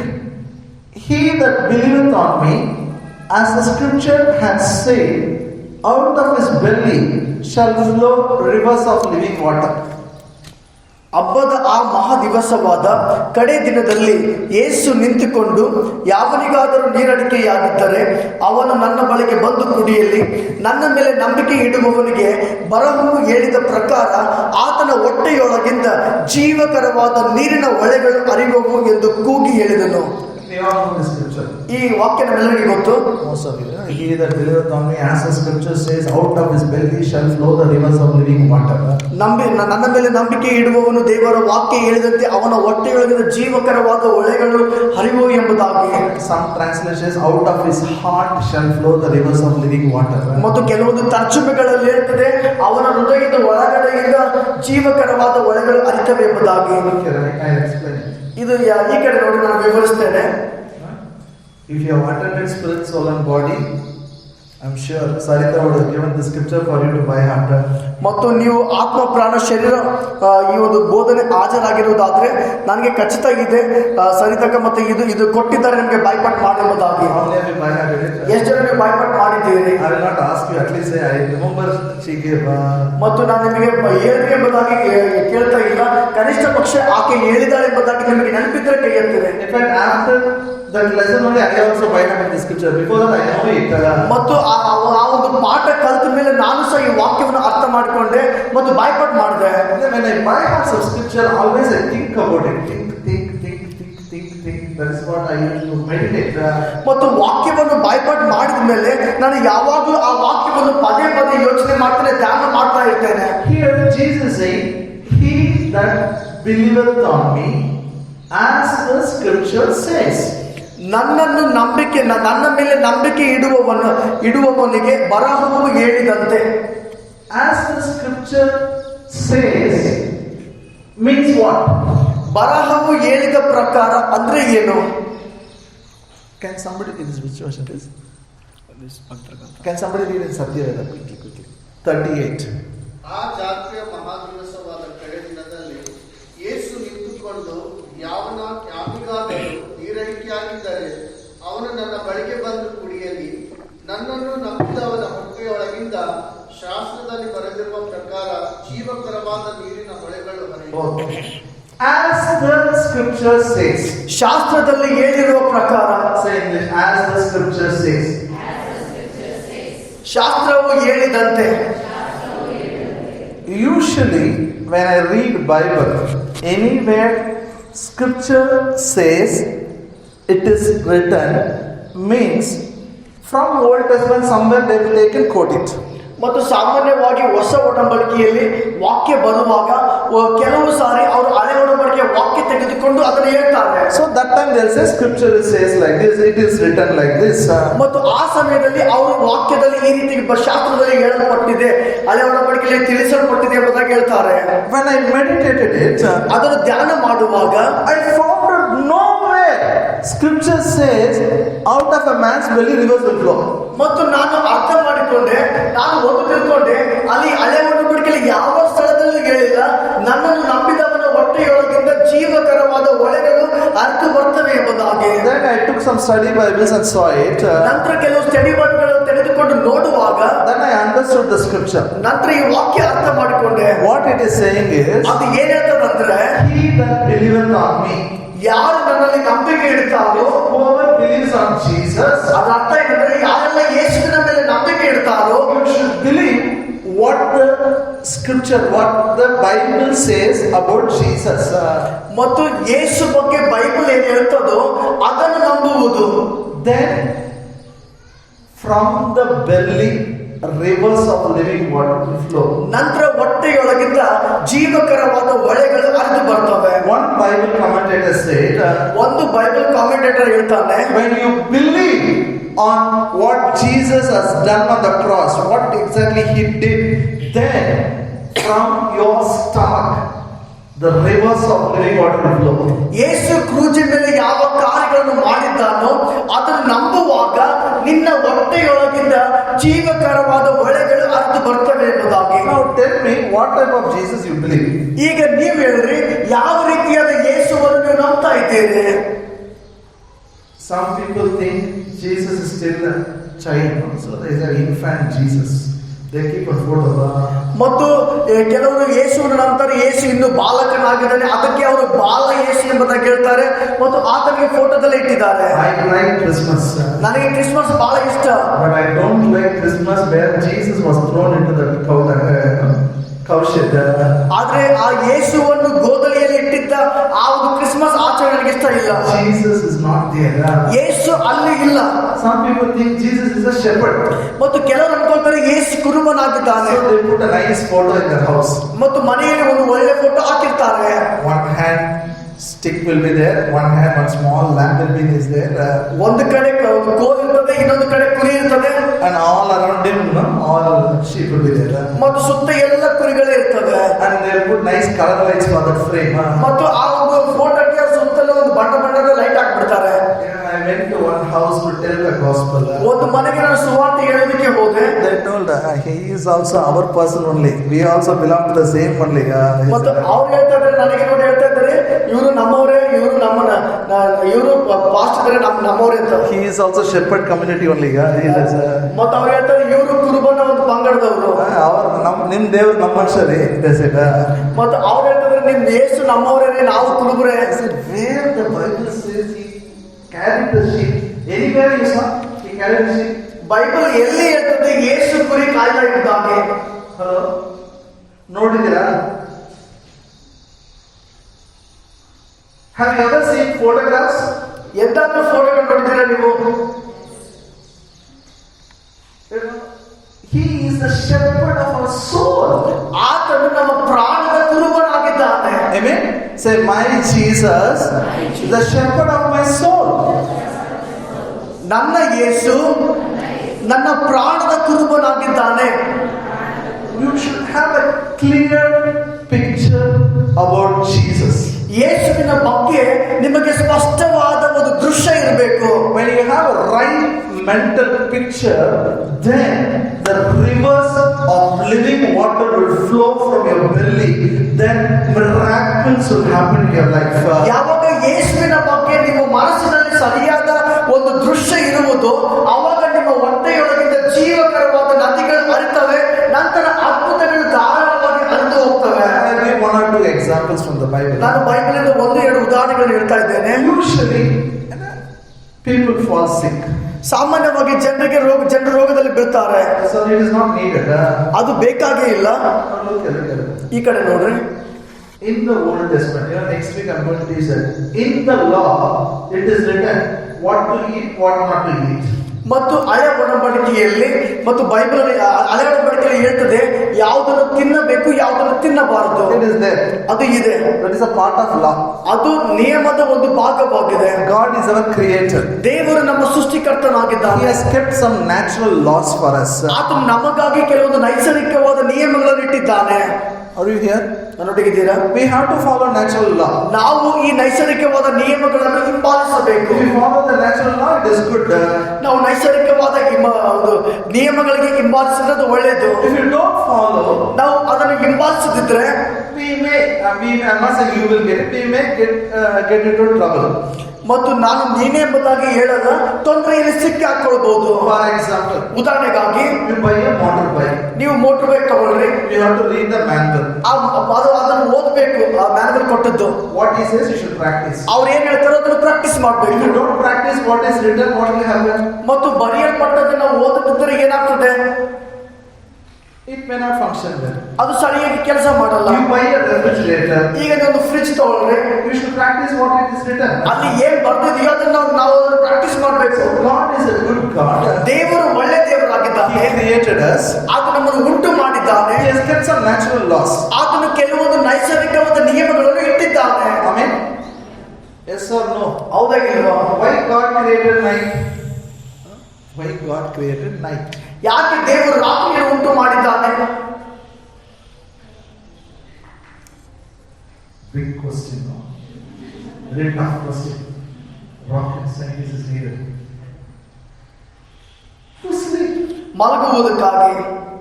He that believeth on me, as the scripture hath said, out of his belly shall flow rivers of living water. ಹಬ್ಬದ ಆ ಮಹಾ ದಿವಸವಾದ ಕಡೆ ದಿನದಲ್ಲಿ ಯೇಸು ನಿಂತುಕೊಂಡು, ಯಾವನಿಗಾದರೂ ನೀರಡಿಕೆಯಾಗಿದ್ದರೆ ಅವನು ನನ್ನ ಬಳಿಗೆ ಬಂದು ಕುಡಿಯಲಿ. ನನ್ನ ಮೇಲೆ ನಂಬಿಕೆ ಇಡುವವನಿಗೆ ಬರಹವು ಹೇಳಿದ ಪ್ರಕಾರ ಆತನ ಹೊಟ್ಟೆಯೊಳಗಿಂದ ಜೀವಕರವಾದ ನೀರಿನ ಹೊಳೆಗಳು ಹರಿಯುವವು ಎಂದು ಕೂಗಿ ಹೇಳಿದನು. ಈ ವಾಕ್ಯ ನಮ್ಮೆಲ್ಲರಿಗೂ ಗೊತ್ತು. Most of you, he that believeth on me, as the scripture says, out of his belly shall flow the rivers of living water. ನನ್ನ ಮೇಲೆ ನಂಬಿಕೆ ಇಡುವವನು ದೇವರ ವಾಕ್ಯ ಹೇಳಿದಂತೆ ಅವನ ಹೊಟ್ಟೆಯೊಳಗಿನ ಜೀವಕರವಾದ ಹೊಳೆಗಳು ಹರಿವು ಎಂಬುದಾಗಿ. Some translations, out of his heart shall flow the rivers of living water. ಮತ್ತು ಕೆಲವೊಂದು ತರ್ಜುಮೆಗಳಲ್ಲಿ ಹೇಳ್ತದೆ, ಅವನ ಹೃದಯದ ಒಳಗಡೆಯಿಂದ ಜೀವಕರವಾದ ಹೊಳೆಗಳು ಹರಿತವೆ ಎಂಬುದಾಗಿ. I explain. ಇದು ಈ ಕಡೆ ನೋಡಿ ನಾನು ವಿವರಿಸ್ತೇನೆ. If you have attended spirit, soul and body, I'm sure Sarita would have given the scripture for you to buy after. ಮತ್ತು ನೀವು ಆತ್ಮ ಪ್ರಾಣ ಶರೀರ ಈ ಒಂದು ಬೋಧನೆ ಹಾಜರಾಗಿರುವುದಾದ್ರೆ ನನಗೆ ಖಚಿತ ಇದೆ ಸರಿತಕ್ಕ ಮತ್ತೆ ಇದು ಕೊಟ್ಟಿದ್ದಾರೆ ನಿಮಗೆ ಬಾಯ್ಪಾಟ್ ಮಾಡಿರುವುದಾಗಿ. ಎಷ್ಟು ಜನ ನೀವು ಬಾಯ್ಪಾಟ್ ಮಾಡಿದ್ದೀರಿ? I will not ask you, at least say I remember she gave. ಮತ್ತು ನಾನು ನಿಮಗೆ ಹೇಳಿದೆ ಎಂಬುದಾಗಿ ಕೇಳ್ತಾ ಇಲ್ಲ, ಕನಿಷ್ಠ ಪಕ್ಷ ಆಕೆ ಹೇಳಿದಾಳೆ ಎಂಬುದಾಗಿ ನಿಮಗೆ ನೆನಪಿದ್ರೆ ಕೈ ಎತ್ತಿದೆ. In fact, after that lesson only I also buy up the scripture. Before that I know it. ಮತ್ತು ಆ ಒಂದು ಪಾಠ ಕಲಿತ ಮೇಲೆ ನಾನು ಸಹ ಈ ವಾಕ್ಯವನ್ನು ಅರ್ಥ ಮಾಡಿಕೊಂಡೆ ಮತ್ತು ಬಾಯ್ಪಾಟ್ ಮಾಡಿದೆ. When I buy up some scripture, always I think about it. Think. That is what I used to meditate. ಮತ್ತು ವಾಕ್ಯವನ್ನು ಬಾಯ್ಪಾಟ್ ಮಾಡಿದ ಮೇಲೆ ನಾನು ಯಾವಾಗಲೂ ಆ ವಾಕ್ಯವನ್ನು ಪದೇ ಪದೇ ಯೋಚನೆ ಮಾಡ್ತೇನೆ, ಧ್ಯಾನ ಮಾಡ್ತಾ ಇರ್ತೇನೆ. Here Jesus saying, "He that believeth on me, as the scripture says." ನನ್ನ ಮೇಲೆ ನಂಬಿಕೆ ಇಡುವವನಿಗೆ ಬರಹವು ಹೇಳಿದಂತೆ. As the scripture says means what? ಬರಹವು ಹೇಳಿದ ಪ್ರಕಾರ ಅಂದ್ರೆ ಏನು? Can somebody read this? Which version it is? Can somebody read in Satyaveda quickly? 38. ಆ ಜಾತ್ರೆಯ ಮಹಾದಿವಸವಾದ ಕಡೆ ದಿನದಲ್ಲಿ ಯೇಸು ನಿಂತುಕೊಂಡು ಯಾವಿಗಾದರೂ ನೀರಡಿಕೆಯಾಗಿದ್ದರೆ ಅವನು ನನ್ನ ಬಳಿಗೆ ಬಂದು ಕುಡಿಯಲಿ. ನನ್ನನ್ನು ನಂಬಿದವನ ಹೊಟ್ಟೆಯೊಳಗಿಂದ ಶಾಸ್ತ್ರದಲ್ಲಿ ಬರೆದಿರುವ ಪ್ರಕಾರ ಜೀವಕರವಾದ ನೀರಿನ ಹೊಳೆಗಳು ಹರಿಯುತ್ತವೆ. As the scripture says. ಶಾಸ್ತ್ರದಲ್ಲಿ ಹೇಳಿರುವ ಪ್ರಕಾರ. Say English. As the scripture says. ಶಾಸ್ತ್ರವು ಹೇಳಿದಂತೆ. Usually when I read Bible, anywhere scripture says it is written means from Old Testament somewhere they will take and quote it. ಮತ್ತು ಸಾಮಾನ್ಯವಾಗಿ ಹೊಸ ಒಡಂಬಡಿಕೆಯಲ್ಲಿ ವಾಕ್ಯ ಬರುವಾಗ ಕೆಲವು ಸಾರಿ ಅವರು ಹಳೆ ಒಡಂಬಡಿಕೆಯ ವಾಕ್ಯ ತೆಗೆದುಕೊಂಡು ಅದನ್ನು ಹೇಳ್ತಾರೆ. So that time they say scripture says like this, it is written like this. ಮತ್ತು ಆ ಸಮಯದಲ್ಲಿ ಅವರು ವಾಕ್ಯದಲ್ಲಿ ಈ ರೀತಿ ಶಾಸ್ತ್ರದಲ್ಲಿ ಹೇಳಲ್ಪಟ್ಟಿದೆ, ಹಳೆ ಒಡಂಬಡಿಕೆಯಲ್ಲಿ ತಿಳಿಸಲ್ಪಟ್ಟಿದೆ ಎಂಬುದಾಗಿ ಹೇಳ್ತಾರೆ. When I meditated it, ಅದನ್ನು ಧ್ಯಾನ ಮಾಡುವಾಗ I found out nowhere scripture says out of a man's belly rivers will flow. ಮತ್ತು ನಾನು ಅರ್ಥ ಮಾಡಿಕೊಂಡೆ, ನಾನು ಒಂದು ತಿಳ್ಕೊಂಡೆ, ಅಲ್ಲಿ ಹಳೆ ಒಡಂಬಡಿಕೆಯಲ್ಲಿ ಯಾವ ಸ್ಥಳದಲ್ಲೂ ಹೇಳಿಲ್ಲ ನನ್ನನ್ನು ನಂಬಿದವನ ಹೊಟ್ಟೆಯೊಳಗಿಂದ ಜೀವಕರವಾದ ಹೊಳೆಗಳು ಹರಿದು ಬರ್ತವೆ ಎಂಬುದಾಗಿ. Then I took some study Bibles and saw it. ನಂತರ ಕೆಲವು ಸ್ಟಡಿ ಬೈಬಲ್ಗಳನ್ನು ತೆಗೆದುಕೊಂಡು ನೋಡುವಾಗ Then I understood the scripture. ನಂತರ ಈ ವಾಕ್ಯ ಅರ್ಥ ಮಾಡಿಕೊಂಡೆ. What it is saying is, ಅದು ಏನ್ ಹೇಳ್ತದಂದ್ರೆ, he that believeth on me, ಯಾರು ನನ್ನಲ್ಲಿ ನಂಬಿಕೆ ಇಡ್ತಾರೋ, whoever believes on Jesus, ಅದರ ಅರ್ಥ ಏನಂದ್ರೆ ಯಾರೆಲ್ಲ ಯೇಸುವಿನ ಮೇಲೆ ನಂಬಿಕೆ ಇಡ್ತಾರೋ, you should believe what the scripture, what the Bible says about Jesus. ಮತ್ತು ಯೇಸು ಬಗ್ಗೆ ಬೈಬಲ್ ಏನ್ ಹೇಳ್ತದೋ ಅದನ್ನು ನಂಬುವುದು. Then from the belly rivers of living water will flow. ನಂತರ ಹೊಟ್ಟೆಯೊಳಗಿಂದ ಜೀವಕರವಾದ ಹೊಳೆಗಳು ಹರಿದು ಬರ್ತವೆ. One Bible commentator said, ಒಂದು ಬೈಬಲ್ ಕಾಮೆಂಟೇಟರ್ ಹೇಳ್ತಾನೆ, when you believe on what Jesus has done on the cross, what exactly he did, then from your stomach the rivers of living water will flow. ಯೇಸು ಕ್ರೂಜಿನ ಮೇಲೆ ಯಾವ ಕಾರ್ಯಗಳನ್ನು ಮಾಡಿದ್ದಾನೋ ಅದನ್ನು ನಂಬುವಾಗ ನಿನ್ನ ಹೊಟ್ಟೆಯೊಳಗಿಂದ ಜೀವಕರವಾದ ಹೊಳೆಗಳು ಹರಿದು ಬರ್ತವೆ ಎಂಬುದಾಗಿ. Now tell me, what type of Jesus you believe? ಈಗ ನೀವು ಹೇಳ್ರಿ, ಯಾವ ರೀತಿಯಾದ ಯೇಸುವನ್ನು ನೀವು ನಂಬ್ತಾ ಇದ್ದೀರಿ? Some people think Jesus is still a child, so there is an infant Jesus. They keep a photo. ಮತ್ತು ಕೆಲವರು ಯೇಸುವನ್ನು ನಂಬ್ತಾರೆ, ಯೇಸು ಇನ್ನು ಬಾಲಕನಾಗಿದ್ದಾನೆ, ಅದಕ್ಕೆ ಅವರು ಬಾಲ ಯೇಸು ಎಂಬುದಾಗಿ ಹೇಳ್ತಾರೆ ಮತ್ತು ಆತನಿಗೆ ಫೋಟೋದಲ್ಲಿ ಇಟ್ಟಿದ್ದಾರೆ. I like Christmas. ನನಗೆ ಕ್ರಿಸ್ಮಸ್ ಬಹಳ ಇಷ್ಟ. But I don't like Christmas where Jesus was thrown into the cowshed. ಆದ್ರೆ ಆ ಯೇಸುವನ್ನು ಗೋದಲಿಯಲ್ಲಿ ಇಟ್ಟಿದ್ದ ಆ ಒಂದು ಕ್ರಿಸ್ಮಸ್ ಆಚರಣೆ ನನಗೆ ಇಷ್ಟ ಇಲ್ಲ. Jesus is not there. ಯೇಸು ಅಲ್ಲಿ ಇಲ್ಲ. Some people think Jesus is a shepherd. ಮತ್ತು ಕೆಲವರು ಅನ್ಕೊಳ್ತಾರೆ ಯೇಸು ಕುರುಬನಾಗಿದ್ದಾನೆ. So they put a nice photo in their house. ಮತ್ತು ಮನೆಯಲ್ಲಿ ಒಂದು ಒಳ್ಳೆ ಫೋಟೋ ಹಾಕಿರ್ತಾರೆ. One hand stick will be there, one hand, one small lamp will be there. ಒಂದು ಕಡೆ ಕೋಲ್ ಇರ್ತದೆ, ಇನ್ನೊಂದು ಕಡೆ ಕುರಿ ಇರ್ತದೆ. And all around him, all sheep will be there. ಮತ್ತು ಸುತ್ತ ಎಲ್ಲ ಕುರಿಗಳೇ ಇರ್ತವೆ. And they put nice color lights for that frame. ಮತ್ತು ಆ ಒಂದು ಫೋಟೋಕ್ಕೆ ಸುತ್ತಲೂ ಒಂದು ಬಣ್ಣ ಬಣ್ಣದ light ಹಾಕ್ಬಿಡ್ತಾರೆ. Yeah, I went to one house to tell the gospel. ಒಂದು ಮನೆಗೆ ನಾನು ಸುವಾರ್ತೆ ಹೇಳೋದಕ್ಕೆ ಹೋದೆ. They told he is also our person only. We also belong to the same only. ಮತ್ತು ಅವ್ರು ಹೇಳ್ತಾ ಇದ್ದಾರೆ, ನನಗೆ ನೋಡಿ ಹೇಳ್ತಾ ಇದ್ದಾರೆ, ಇವರು ನಮ್ಮವರೇ, ಇವರು ಇವರು ಪಾಸ್ಟ್ ಇದ್ದಾರೆ, ನಮ್ಮವರೇ ಅಂತ. He is also shepherd community only. ಮತ್ತು ಅವ್ರು ಹೇಳ್ತಾರೆ, ಇವರು ಕುರುಬನ ಒಂದು ಪಂಗಡದವರು. ನಿಮ್ ದೇವ್ರು ನಮ್ಮ ಮನುಷ್ಯರೇ. ಮತ್ತು ಅವ್ರು ಹೇಳ್ತಾರೆ, ನಿಮ್ ಯೇಸು ನಮ್ಮವರೇ, ನಾವು ಕುರುಬರೇ. Where the Bible says he carried the sheep. Anywhere you saw he carried the sheep. Bible ಎಲ್ಲಿ ಹೇಳ್ತದೆ ಯೇಸು ಕುರಿ ಕಾಯ್ತಾ ಇದ್ದಾನೆ? ನೋಡಿದ್ದೀರಾ? Have you ever seen photographs? ಎಂತಾದ್ರೂ ಫೋಟೋಗಳು ನೋಡಿದ್ದೀರಾ ನೀವು? He is the shepherd of our soul. ಆತನು ನಮ್ಮ ಪ್ರಾಣದ ಕುರುಬನಾಗಿದ್ದಾನೆ. Amen. Say, my Jesus, the shepherd of my soul. ನನ್ನ ಯೇಸು ನನ್ನ ಪ್ರಾಣದ ಕುರುಬನಾಗಿದ್ದಾನೆ. You should have a clear picture about Jesus. ಯೇಸುವಿನ ಬಗ್ಗೆ ನಿಮಗೆ ಸ್ಪಷ್ಟವಾದ ಒಂದು ದೃಶ್ಯ ಇರಬೇಕು. When you have a right mental picture, then the rivers of living water will flow from your belly. Then miracles will happen in your life. ಯಾವಾಗ ಯೇಸುವಿನ ಬಗ್ಗೆ ನಿಮ್ಮ ಮನಸ್ಸಿನಲ್ಲಿ ಸರಿಯಾದ ಒಂದು ದೃಶ್ಯ ಇರುವುದು, ಆವಾಗ ನಿಮ್ಮ ಹೊಟ್ಟೆಯೊಳಗಿಂದ ಜೀವಕರವಾದ ನದಿಗಳು ಹರಿತವೆ. ನಂತರ ಅದ್ಭುತಗಳು ಧಾರಾಳವಾಗಿ ಹರಿದು ಹೋಗ್ತವೆ. I give one or two examples from the Bible. ನಾನು ಬೈಬಲಿಂದ ಒಂದು ಎರಡು ಉದಾಹರಣೆಗಳನ್ನು ಹೇಳ್ತಾ ಇದ್ದೇನೆ. Usually, people fall sick. ಸಾಮಾನ್ಯವಾಗಿ ಜನರು ರೋಗದಲ್ಲಿ ಬೀಳ್ತಾರೆ. So it is not needed. ಅದು ಬೇಕಾಗೇ ಇಲ್ಲ. ಈ ಕಡೆ ನೋಡ್ರಿ. In the Old Testament, next week I'm going to teach that. In the law, it is written what to eat, what not to eat. ಮತ್ತು ಹಳೆ ಒಡಂಬಡಿಕೆಯಲ್ಲಿ ಮತ್ತು ಬೈಬಲ್ ಹಳೆ ಒಡಂಬಡಿಕೆಯಲ್ಲಿ ಹೇಳ್ತದೆ ಯಾವುದನ್ನು ತಿನ್ನಬೇಕು, ಯಾವುದನ್ನು ತಿನ್ನಬಾರದು. It is there. ಅದು ಇದೆ. That is a part of law. ಅದು ನಿಯಮದ ಒಂದು ಭಾಗವಾಗಿದೆ. God is our creator. ದೇವರು ನಮ್ಮ ಸೃಷ್ಟಿಕರ್ತನಾಗಿದ್ದಾನೆ. He has kept some natural laws for us. ಆತನು ನಮಗಾಗಿ ಕೆಲವೊಂದು ನೈಸರ್ಗಿಕವಾದ ನಿಯಮಗಳನ್ನು ಇಟ್ಟಿದ್ದಾನೆ. Are you here? ನನ್ನೊಟ್ಟಿಗಿದ್ದೀರಾ? We have to follow natural law. ನಾವು ಈ ನೈಸರ್ಗಿಕವಾದ ನಿಯಮಗಳನ್ನು ಹಿಂಬಾಲಿಸಬೇಕು. If we follow the natural law, it is good. ನಾವು ನೈಸರ್ಗಿಕವಾದ ಒಂದು ನಿಯಮಗಳಿಗೆ ಹಿಂಬಾಲಿಸಿದ್ರೆ ಒಳ್ಳೆಯದು. If you don't follow, ನಾವು ಅದನ್ನು ಹಿಂಬಾಲಿಸದಿದ್ರೆ I'm not saying you will get it. We may get into trouble. ಮತ್ತು ನಾನು ನೀನೇ ಎಂಬುದಾಗಿ ಹೇಳದ ತೊಂದರೆಯಲ್ಲಿ ಸಿಕ್ಕಿ ಹಾಕೊಳ್ಬಹುದು. For example, ಉದಾಹರಣೆಗಾಗಿ you buy a motorbike. ನೀವು ಮೋಟರ್ ಬೈಕ್ ತಗೊಳ್ರಿ. You have to read the manual. ಅದನ್ನು ಓದಬೇಕು. ಆ ಮ್ಯಾನುವಲ್ ಕೊಟ್ಟದ್ದು What he says, you should practice. ಅವ್ರು ಏನ್ ಹೇಳ್ತಾರೋ ಅದನ್ನು ಪ್ರಾಕ್ಟೀಸ್ If ಮಾಡಬೇಕು. you don't practice what is written, what will happen? ಮತ್ತು ಬರೆಯಲ್ಪಟ್ಟದನ್ನು ಓದದಿದ್ದರೆ ಏನಾಗ್ತದೆ? It may not function well. ಅದು ಸರಿಯಾಗಿ ಕೆಲಸ ಮಾಡಲ್ಲ. You buy a refrigerator. ಈಗ ಒಂದು ಫ್ರಿಡ್ಜ್ ತಗೊಳ್ರಿ. You should practice what it is written. ಅಲ್ಲಿ ಏನ್ ಬರ್ದಿದೆಯೋ ಅದನ್ನ ನಾವು ಅದನ್ನು ಪ್ರಾಕ್ಟೀಸ್ ಮಾಡಬೇಕು. God is a good God. ದೇವರು ಒಳ್ಳೆ ದೇವರಾಗಿದ್ದಾನೆ. He created us. ಆತ ನಮ್ಮನ್ನು ಉಂಟು ಮಾಡಿದ್ದಾನೆ. He has kept some natural laws. ಆತನು ಕೆಲವೊಂದು ನೈಸರ್ಗಿಕವಾದ ನಿಯಮಗಳನ್ನು ಇಟ್ಟಿದ್ದಾನೆ. Amen. Yes or no? ಹೌದಾ ಇಲ್ವಾ? Why God created night? Why God created night? ಯಾಕೆ ದೇವರು ರಾತ್ರಿಯನ್ನು ಉಂಟು ಮಾಡಿದ್ದಾನೆ? Big question, no? Very tough question. Rocket science is needed. To sleep. ಮಲಗುವುದಕ್ಕಾಗಿ.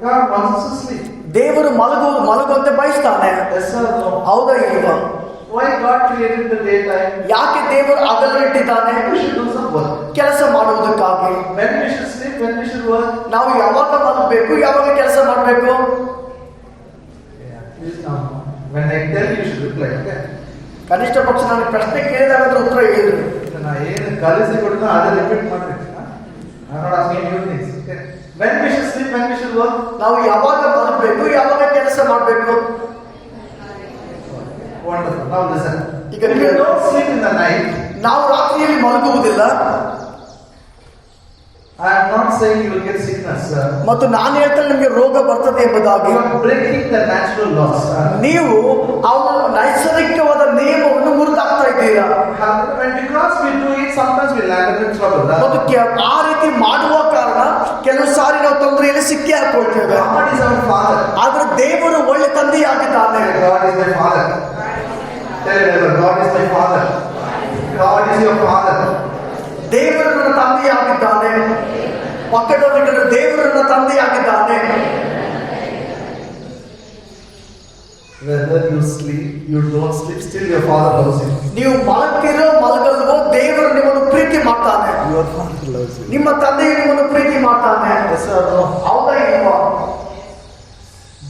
God wants us to sleep. ದೇವರು ಮಲಗುವಂತೆ ಬಯಸ್ತಾನೆ. Yes or no? ಹೌದಾ ಇಲ್ವಾ? Why God created the daytime? ಯಾಕೆ ದೇವರು ಹಗಲಿಟ್ಟಿದ್ದಾನೆ? We should do some work. ಕೆಲಸ ಮಾಡುವುದಕ್ಕಾಗಿ. When we should sleep, when we should work. ನಾವು ಯಾವಾಗ ಮಲಗಬೇಕು, ಯಾವಾಗ ಕೆಲಸ ಮಾಡಬೇಕು? Please now. When I tell you, you should reply. Okay? ಕನಿಷ್ಠ ಪಕ್ಷ ನಾನು ಪ್ರಶ್ನೆ ಕೇಳಿದಾಗ ಅದ್ರ ಉತ್ತರ ಹೇಳಿದ್ರು. ನಾ ಏನು ಕಲಿಸಿ ಕೊಡ್ತಾ ಅದೇ ರಿಪೀಟ್ ಮಾಡ್ಬೇಕು. I'm not asking you things. Okay? When we should sleep, when we should work. ನಾವು ಯಾವಾಗ ಮಲಗಬೇಕು, ಯಾವಾಗ ಕೆಲಸ ಮಾಡಬೇಕು? Wonderful. Now listen. ಈಗ If you don't sleep in the night, ನಾವು ರಾತ್ರಿಯಲ್ಲಿ ಮಲಗುವುದಿಲ್ಲ. I am not saying you will get sickness. ಮತ್ತು ನಾನು ಹೇಳ್ತೇನೆ ನಿಮಗೆ ರೋಗ ಬರ್ತದೆ ಎಂಬುದಾಗಿ. You are breaking the natural laws. ನೀವು ಅವರ ನೈಸರ್ಗಿಕವಾದ ನಿಯಮವನ್ನು ಮುರಿದಾಗ್ತಾ ಇದ್ದೀರಾ. Because we do it, sometimes we land in trouble. ಮತ್ತು ಆ ರೀತಿ ಮಾಡುವ ಕಾರಣ ಕೆಲವು ಸಾರಿ ನಾವು ತೊಂದರೆಯಲ್ಲಿ ಸಿಕ್ಕಿ ಹಾಕೊಳ್ತೇವೆ. God is our Father. ಆದ್ರೆ ದೇವರು ಒಳ್ಳೆ ತಂದೆಯಾಗಿದ್ದಾನೆ. God is my Father. Tell your neighbor, God is my Father. God is your Father. ದೇವರು ನನ್ನ ತಂದೆಯಾಗಿದ್ದಾನೆ. ಪಕ್ಕದವರಿಗೆ ದೇವರು ನನ್ನ ತಂದೆಯಾಗಿದ್ದಾನೆ. Whether you sleep, you don't sleep, still your father loves you. ನೀವು ಮಲಗ್ತಿರೋ ಮಲಗಲ್ವೋ ದೇವರು ನಿಮ್ಮನ್ನು ಪ್ರೀತಿ ಮಾಡ್ತಾನೆ. Your father loves you. ನಿಮ್ಮ ತಂದೆಯು ನಿಮ್ಮನ್ನು ಪ್ರೀತಿ ಮಾಡ್ತಾನೆ. Yes or no? ಹೌದಾ ಇಲ್ವಾ?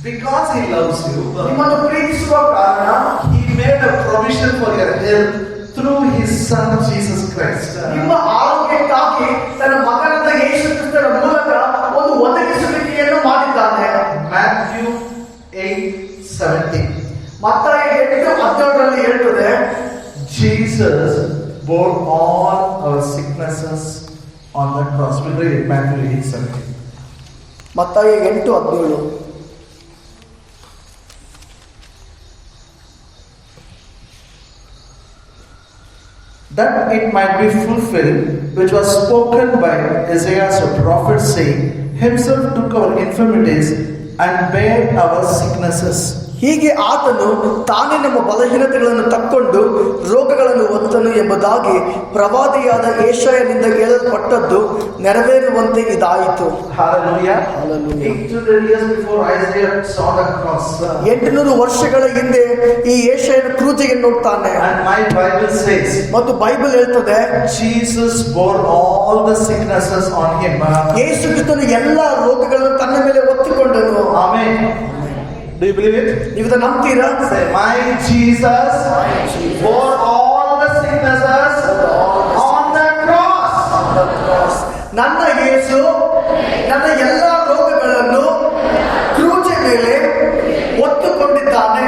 Because he loves you, ನಿಮ್ಮನ್ನು ಪ್ರೀತಿಸುವ ಕಾರಣ he made a provision for your health through his son Jesus Christ. ನಿಮ್ಮ ಆರೋಗ್ಯಕ್ಕಾಗಿ ತನ್ನ ಮಗನಾದ ಯೇಸು ಕ್ರಿಸ್ತನ ಮೂಲಕ ಒಂದು ಒದಗಿಸುವಿಕೆಯನ್ನು ಮಾಡಿದ್ದಾನೆ. Matthew 8:17. ಮತ್ತಾಯ 8:17 ಹೇಳ್ತದೆ, Jesus bore all our sicknesses on the cross. We read it, Matthew 8:17. ಮತ್ತಾಯ 8:17. That it might be fulfilled, which was spoken by Isaiah the prophet, saying, Himself took our infirmities and bare our sicknesses. ಹೀಗೆ ಆತನು ತಾನೇ ನಮ್ಮ ಬಲಹೀನತೆಗಳನ್ನು ತಕ್ಕೊಂಡು ರೋಗಗಳನ್ನು ಹೊತ್ತನು ಎಂಬುದಾಗಿ ಪ್ರವಾದಿಯಾದ ಯೆಶಾಯನಿಂದ ಹೇಳಲ್ಪಟ್ಟದ್ದು ನೆರವೇರುವಂತೆ ಇದಾಯಿತು. Hallelujah. Hallelujah. 800 years before Isaiah saw the cross. 800 ವರ್ಷಗಳ ಹಿಂದೆ ಈ ಯೆಶಾಯನ ಕ್ರೂಜಿಗೆ ನೋಡ್ತಾನೆ. And my Bible says, ಮತ್ತು ಬೈಬಲ್ ಹೇಳ್ತದೆ, Jesus bore all the sicknesses on him. ಯೇಸು ಕ್ರಿಸ್ತನು ಎಲ್ಲ ರೋಗಗಳನ್ನು ತನ್ನ ಮೇಲೆ ಹೊತ್ತುಕೊಂಡನು. Amen. Do you believe it? ನೀವು ಇದನ್ನು ನಂಬ್ತೀರಾ? Say, my Jesus bore all the sicknesses on the cross. ನನ್ನ ಯೇಸು ನನ್ನ ಎಲ್ಲ ರೋಗಗಳನ್ನು ಕ್ರೂಜೆ ಮೇಲೆ ಹೊತ್ತುಕೊಂಡಿದ್ದಾನೆ.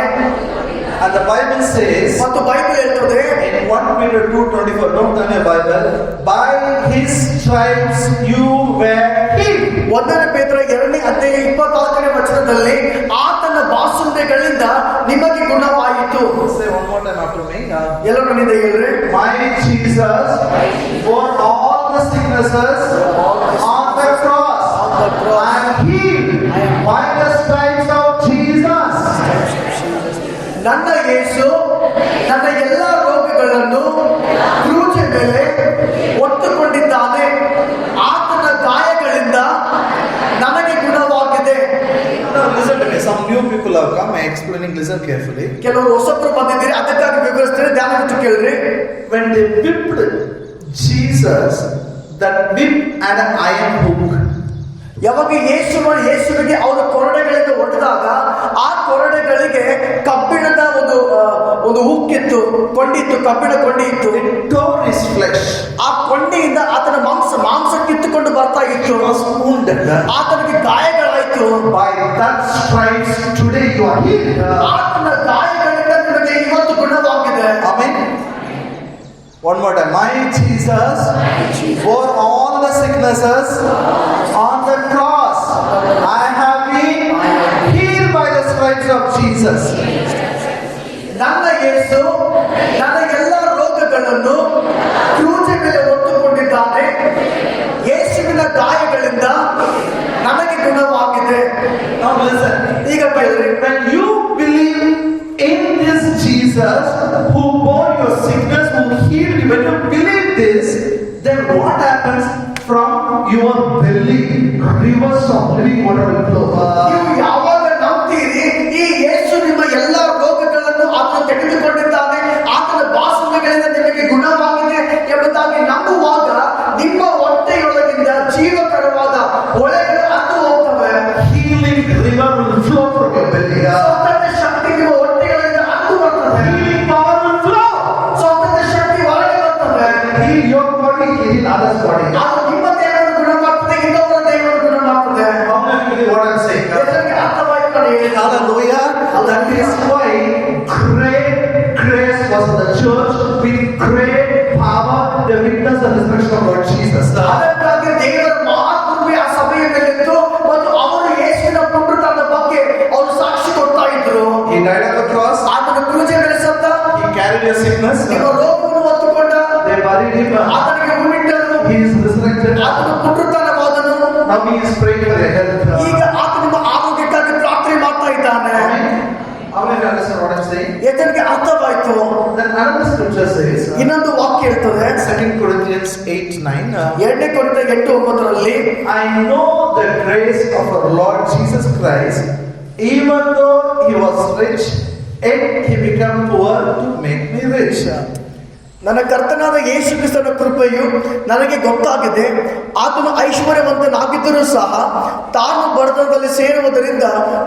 And the Bible says, ಮತ್ತು ಬೈಬಲ್ ಹೇಳ್ತದೆ in 1 Peter 2:24, don't turn your Bible, by his stripes you were healed. 1 ಪೇತ್ರ 2:24 ವಚನದಲ್ಲಿ ಆತನ ಬಾಸುಂಡೆಗಳಿಂದ ನಿಮಗೆ ಗುಣವಾಯಿತು. Say one more time after me. ಎಲ್ಲರೂ ನನ್ನಿಂದ ಹೇಳ್ರಿ, My Jesus bore all the sicknesses on the cross. And healed by the stripes of Jesus. ನನ್ನ ಯೇಸು ನನ್ನ ಎಲ್ಲ ರೋಗಗಳನ್ನು ಕ್ರೂಜೆ ಮೇಲೆ ಹೊತ್ತುಕೊಂಡಿದ್ದಾನೆ. ಆತನ ಗಾಯಗಳಿಂದ ನನಗೆ ಗುಣವಾಗಿದೆ. Now listen to me. Some new people have come. I explaining. Listen carefully. ಕೆಲವರು ಹೊಸಬ್ರು ಬಂದಿದ್ದೀರಿ, ಅದಕ್ಕಾಗಿ ವಿವರಿಸ್ತೀನಿ, ಧ್ಯಾನ ಇಟ್ಟು ಕೇಳ್ರಿ. When they whipped Jesus, that whip had an iron hook. ಯಾವಾಗ ಯೇಸುವಿಗೆ ಅವರ ಕೊರಡೆಗಳಿಂದ ಹೊಡೆದಾಗ ಆ ಕೊರಡೆಗಳಿಗೆ ಕಬ್ಬಿಣದ ಒಂದು ಹುಕ್ಕಿತ್ತು, ಕೊಂಡಿತ್ತು, ಕಬ್ಬಿಣ ಕೊಂಡಿ ಇತ್ತು. It tore his flesh. ಆ ಕೊಂಡಿಯಿಂದ ಆತನ ಮಾಂಸ ಕಿತ್ತುಕೊಂಡು ಬರ್ತಾ ಇತ್ತು. He was wounded. ಆತನಿಗೆ ಗಾಯಗಳಾಯ್ತು. By that stripes today you are healed. ಆತನ ಗಾಯಗಳಿಂದ ನಿಮಗೆ ಇವತ್ತು ಗುಣವಾಗಿದೆ. Amen. One more time. My Jesus bore all the sicknesses on the cross. I have been healed by the stripes of Jesus. ನನ್ನ ಯೇಸು ನನ್ನ ಎಲ್ಲ ರೋಗಗಳನ್ನು ಕ್ರೂಜೆ ಮೇಲೆ ಹೊತ್ತುಕೊಂಡಿದ್ದಾನೆ. ಯೇಸುವಿನ ಗಾಯಗಳಿಂದ ನನಗೆ ಗುಣವಾಗಿದೆ. Now listen. ಈಗ ಕೇಳ್ರಿ, When you believe in this Jesus who bore your sickness, who healed you, when you believe this, then what happens? From your belly, rivers of living water will flow. ನೀವು ಯಾವಾಗ ನಂಬ್ತೀರಿ ಈ ಯೇಸು ನಿಮ್ಮ ಎಲ್ಲ ರೋಗಗಳನ್ನು ಆತನು ತೆಗೆದುಕೊಂಡಿದ್ದಾನೆ, ಆತನ ಬಾಸುಂಡೆಗಳಿಂದ ನಿಮಗೆ ಗುಣವಾಗಿದೆ ಎಂಬುದಾಗಿ ನಂಬುವಾಗ ನಿಮ್ಮ ಹೊಟ್ಟೆಯೊಳಗಿಂದ ಜೀವಕರವಾದ ಹೊಳೆಗಳು ಹರಿದು ಹೋಗ್ತವೆ. Healing river will flow from your belly. ಸ್ವತಂತ್ರ ಶಕ್ತಿ ನಿಮ್ಮ ಹೊಟ್ಟೆಗಳಿಂದ ಹರಿದು ಬರ್ತದೆ. Healing power will flow. ಸ್ವತಂತ್ರ ಶಕ್ತಿ ಹೊರಗೆ ಬರ್ತದೆ. Heal your body, heal others' body. ಅದು ನಿಮ್ಮ ದೇಹವನ್ನು ಗುಣ ಮಾಡ್ತದೆ, ಇನ್ನೊಬ್ಬರ ದೇಹವನ್ನು ಗುಣ ಮಾಡ್ತದೆ. How many believe what I'm saying? ಎಲ್ಲರಿಗೆ ಅರ್ಥವಾಯ್ತು ನಾನು ಹೇಳಿದ್ದು. Hallelujah. That is why great grace was in the church with great power. They witnessed the resurrection of Lord Jesus. ಅದಕ್ಕಾಗಿ ದೇವರ ಮಹಾಕೃಪೆ ಆ ಸಭೆಯ ಮೇಲಿತ್ತು ಮತ್ತು ಅವರು ಯೇಸುವಿನ ಪುನರುತ್ಥಾನದ ಬಗ್ಗೆ ಅವರು ಸಾಕ್ಷಿ ಕೊಡ್ತಾ ಇದ್ರು. He died on the cross. ಆತನ ಕ್ರೂಜೆ ಮೇಲೆ ಸತ್ತ, He carried your sickness. ನಿಮ್ಮ ರೋಗವನ್ನು ಹೊತ್ತುಕೊಂಡ, They buried him. ಆತನಿಗೆ ಉಳಿಟ್ಟರು, He is resurrected. ಆತನ ಪುನರುತ್ಥಾನವಾದನು. Now he is praying for your health. ಈಗ ಆತ ನಿಮ್ಮ ಆರೋಗ್ಯಕ್ಕಾಗಿ ಪ್ರಾರ್ಥನೆ ಮಾಡ್ತಾ ಇದ್ದಾನೆ. Amen. you understand what I'm saying? ಎಷ್ಟನಿಗೆ ಅರ್ಥವಾಯ್ತು? Then another scripture says, ಇನ್ನೊಂದು ವಾಕ್ಯ ಹೇಳ್ತದೆ 2 Corinthians 8:9. 2 ಕೊರಿಂಥ 8:9ರಲ್ಲಿ, I know the grace of our Lord Jesus Christ, even though he was rich, yet he became poor to make me rich. ನನ್ನ ಕರ್ತನಾದ ಯೇಸು ಕ್ರಿಸ್ತನ ಕೃಪೆಯು ನನಗೆ ಗೊತ್ತಾಗಿದೆ. ಆತನು ಐಶ್ವರ್ಯವಂತನಾಗಿದ್ದರೂ ಸಹ ತಾನು ಬಡತನದಲ್ಲಿ ಸೇರುವುದರಿಂದ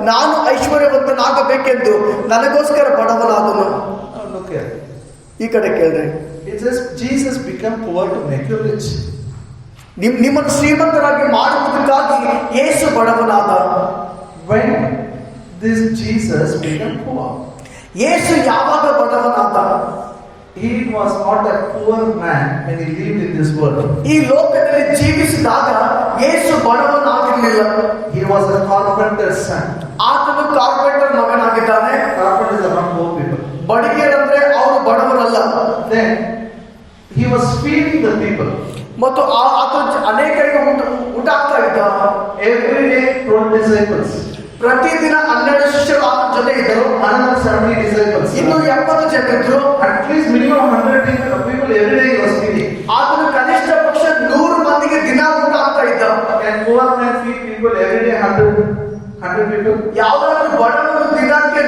ನಾನು ಐಶ್ವರ್ಯವಂತನಾಗಬೇಕೆಂದು ನನಗೋಸ್ಕರ ಬಡವನಾದನು. Look here. ಈ ಕಡೆ ಕೇಳ್ರಿ. It says Jesus became poor to make you rich. ನಿಮ್ಮನ್ನು ಶ್ರೀಮಂತರಾಗಿ ಮಾಡುವುದಕ್ಕಾಗಿ ಯೇಸು ಬಡವನಾದ. When this Jesus became poor, ಯೇಸು ಯಾವಾಗ ಬಡವನಾದ? he was not a poor man when he lived in this world. ಈ ಲೋಕದಲ್ಲಿ ಜೀವಿಸಿದಾಗ ಯೇಸು ಬಡವನಾಗಿರಲಿಲ್ಲ. He was a carpenter's son. ಆತನು carpenter ಮಗನಾಗಿದ್ದಾನೆ. Carpenters are not poor people. ಬಡಗಿಯರಂದ್ರೆ ಅವರು ಬಡವರಲ್ಲ. Then he was feeding the people. ಮತ್ತು ಆತನು ಅನೇಕರಿಗೆ ಊಟ ಆಗ್ತಾ ಇದ್ದ. Every day 12 disciples. ಪ್ರತಿದಿನ 12 ಶಿಷ್ಯರು ಆತನ ಜೊತೆ ಇದ್ದರು. Another 70 disciples. ಇನ್ನು 70 ಜನ ಇದ್ರು. At least minimum 100 people every day he was feeding. ಆತನು ಕನಿಷ್ಠ ಪಕ್ಷ 100 ಮಂದಿಗೆ ದಿನ ಊಟ ಆಗ್ತಾ ಇದ್ದ. Can poor man feed people every day 100 people? ಯಾವ್ದಾದ್ರು ಬಡವರು ದಿನಕ್ಕೆ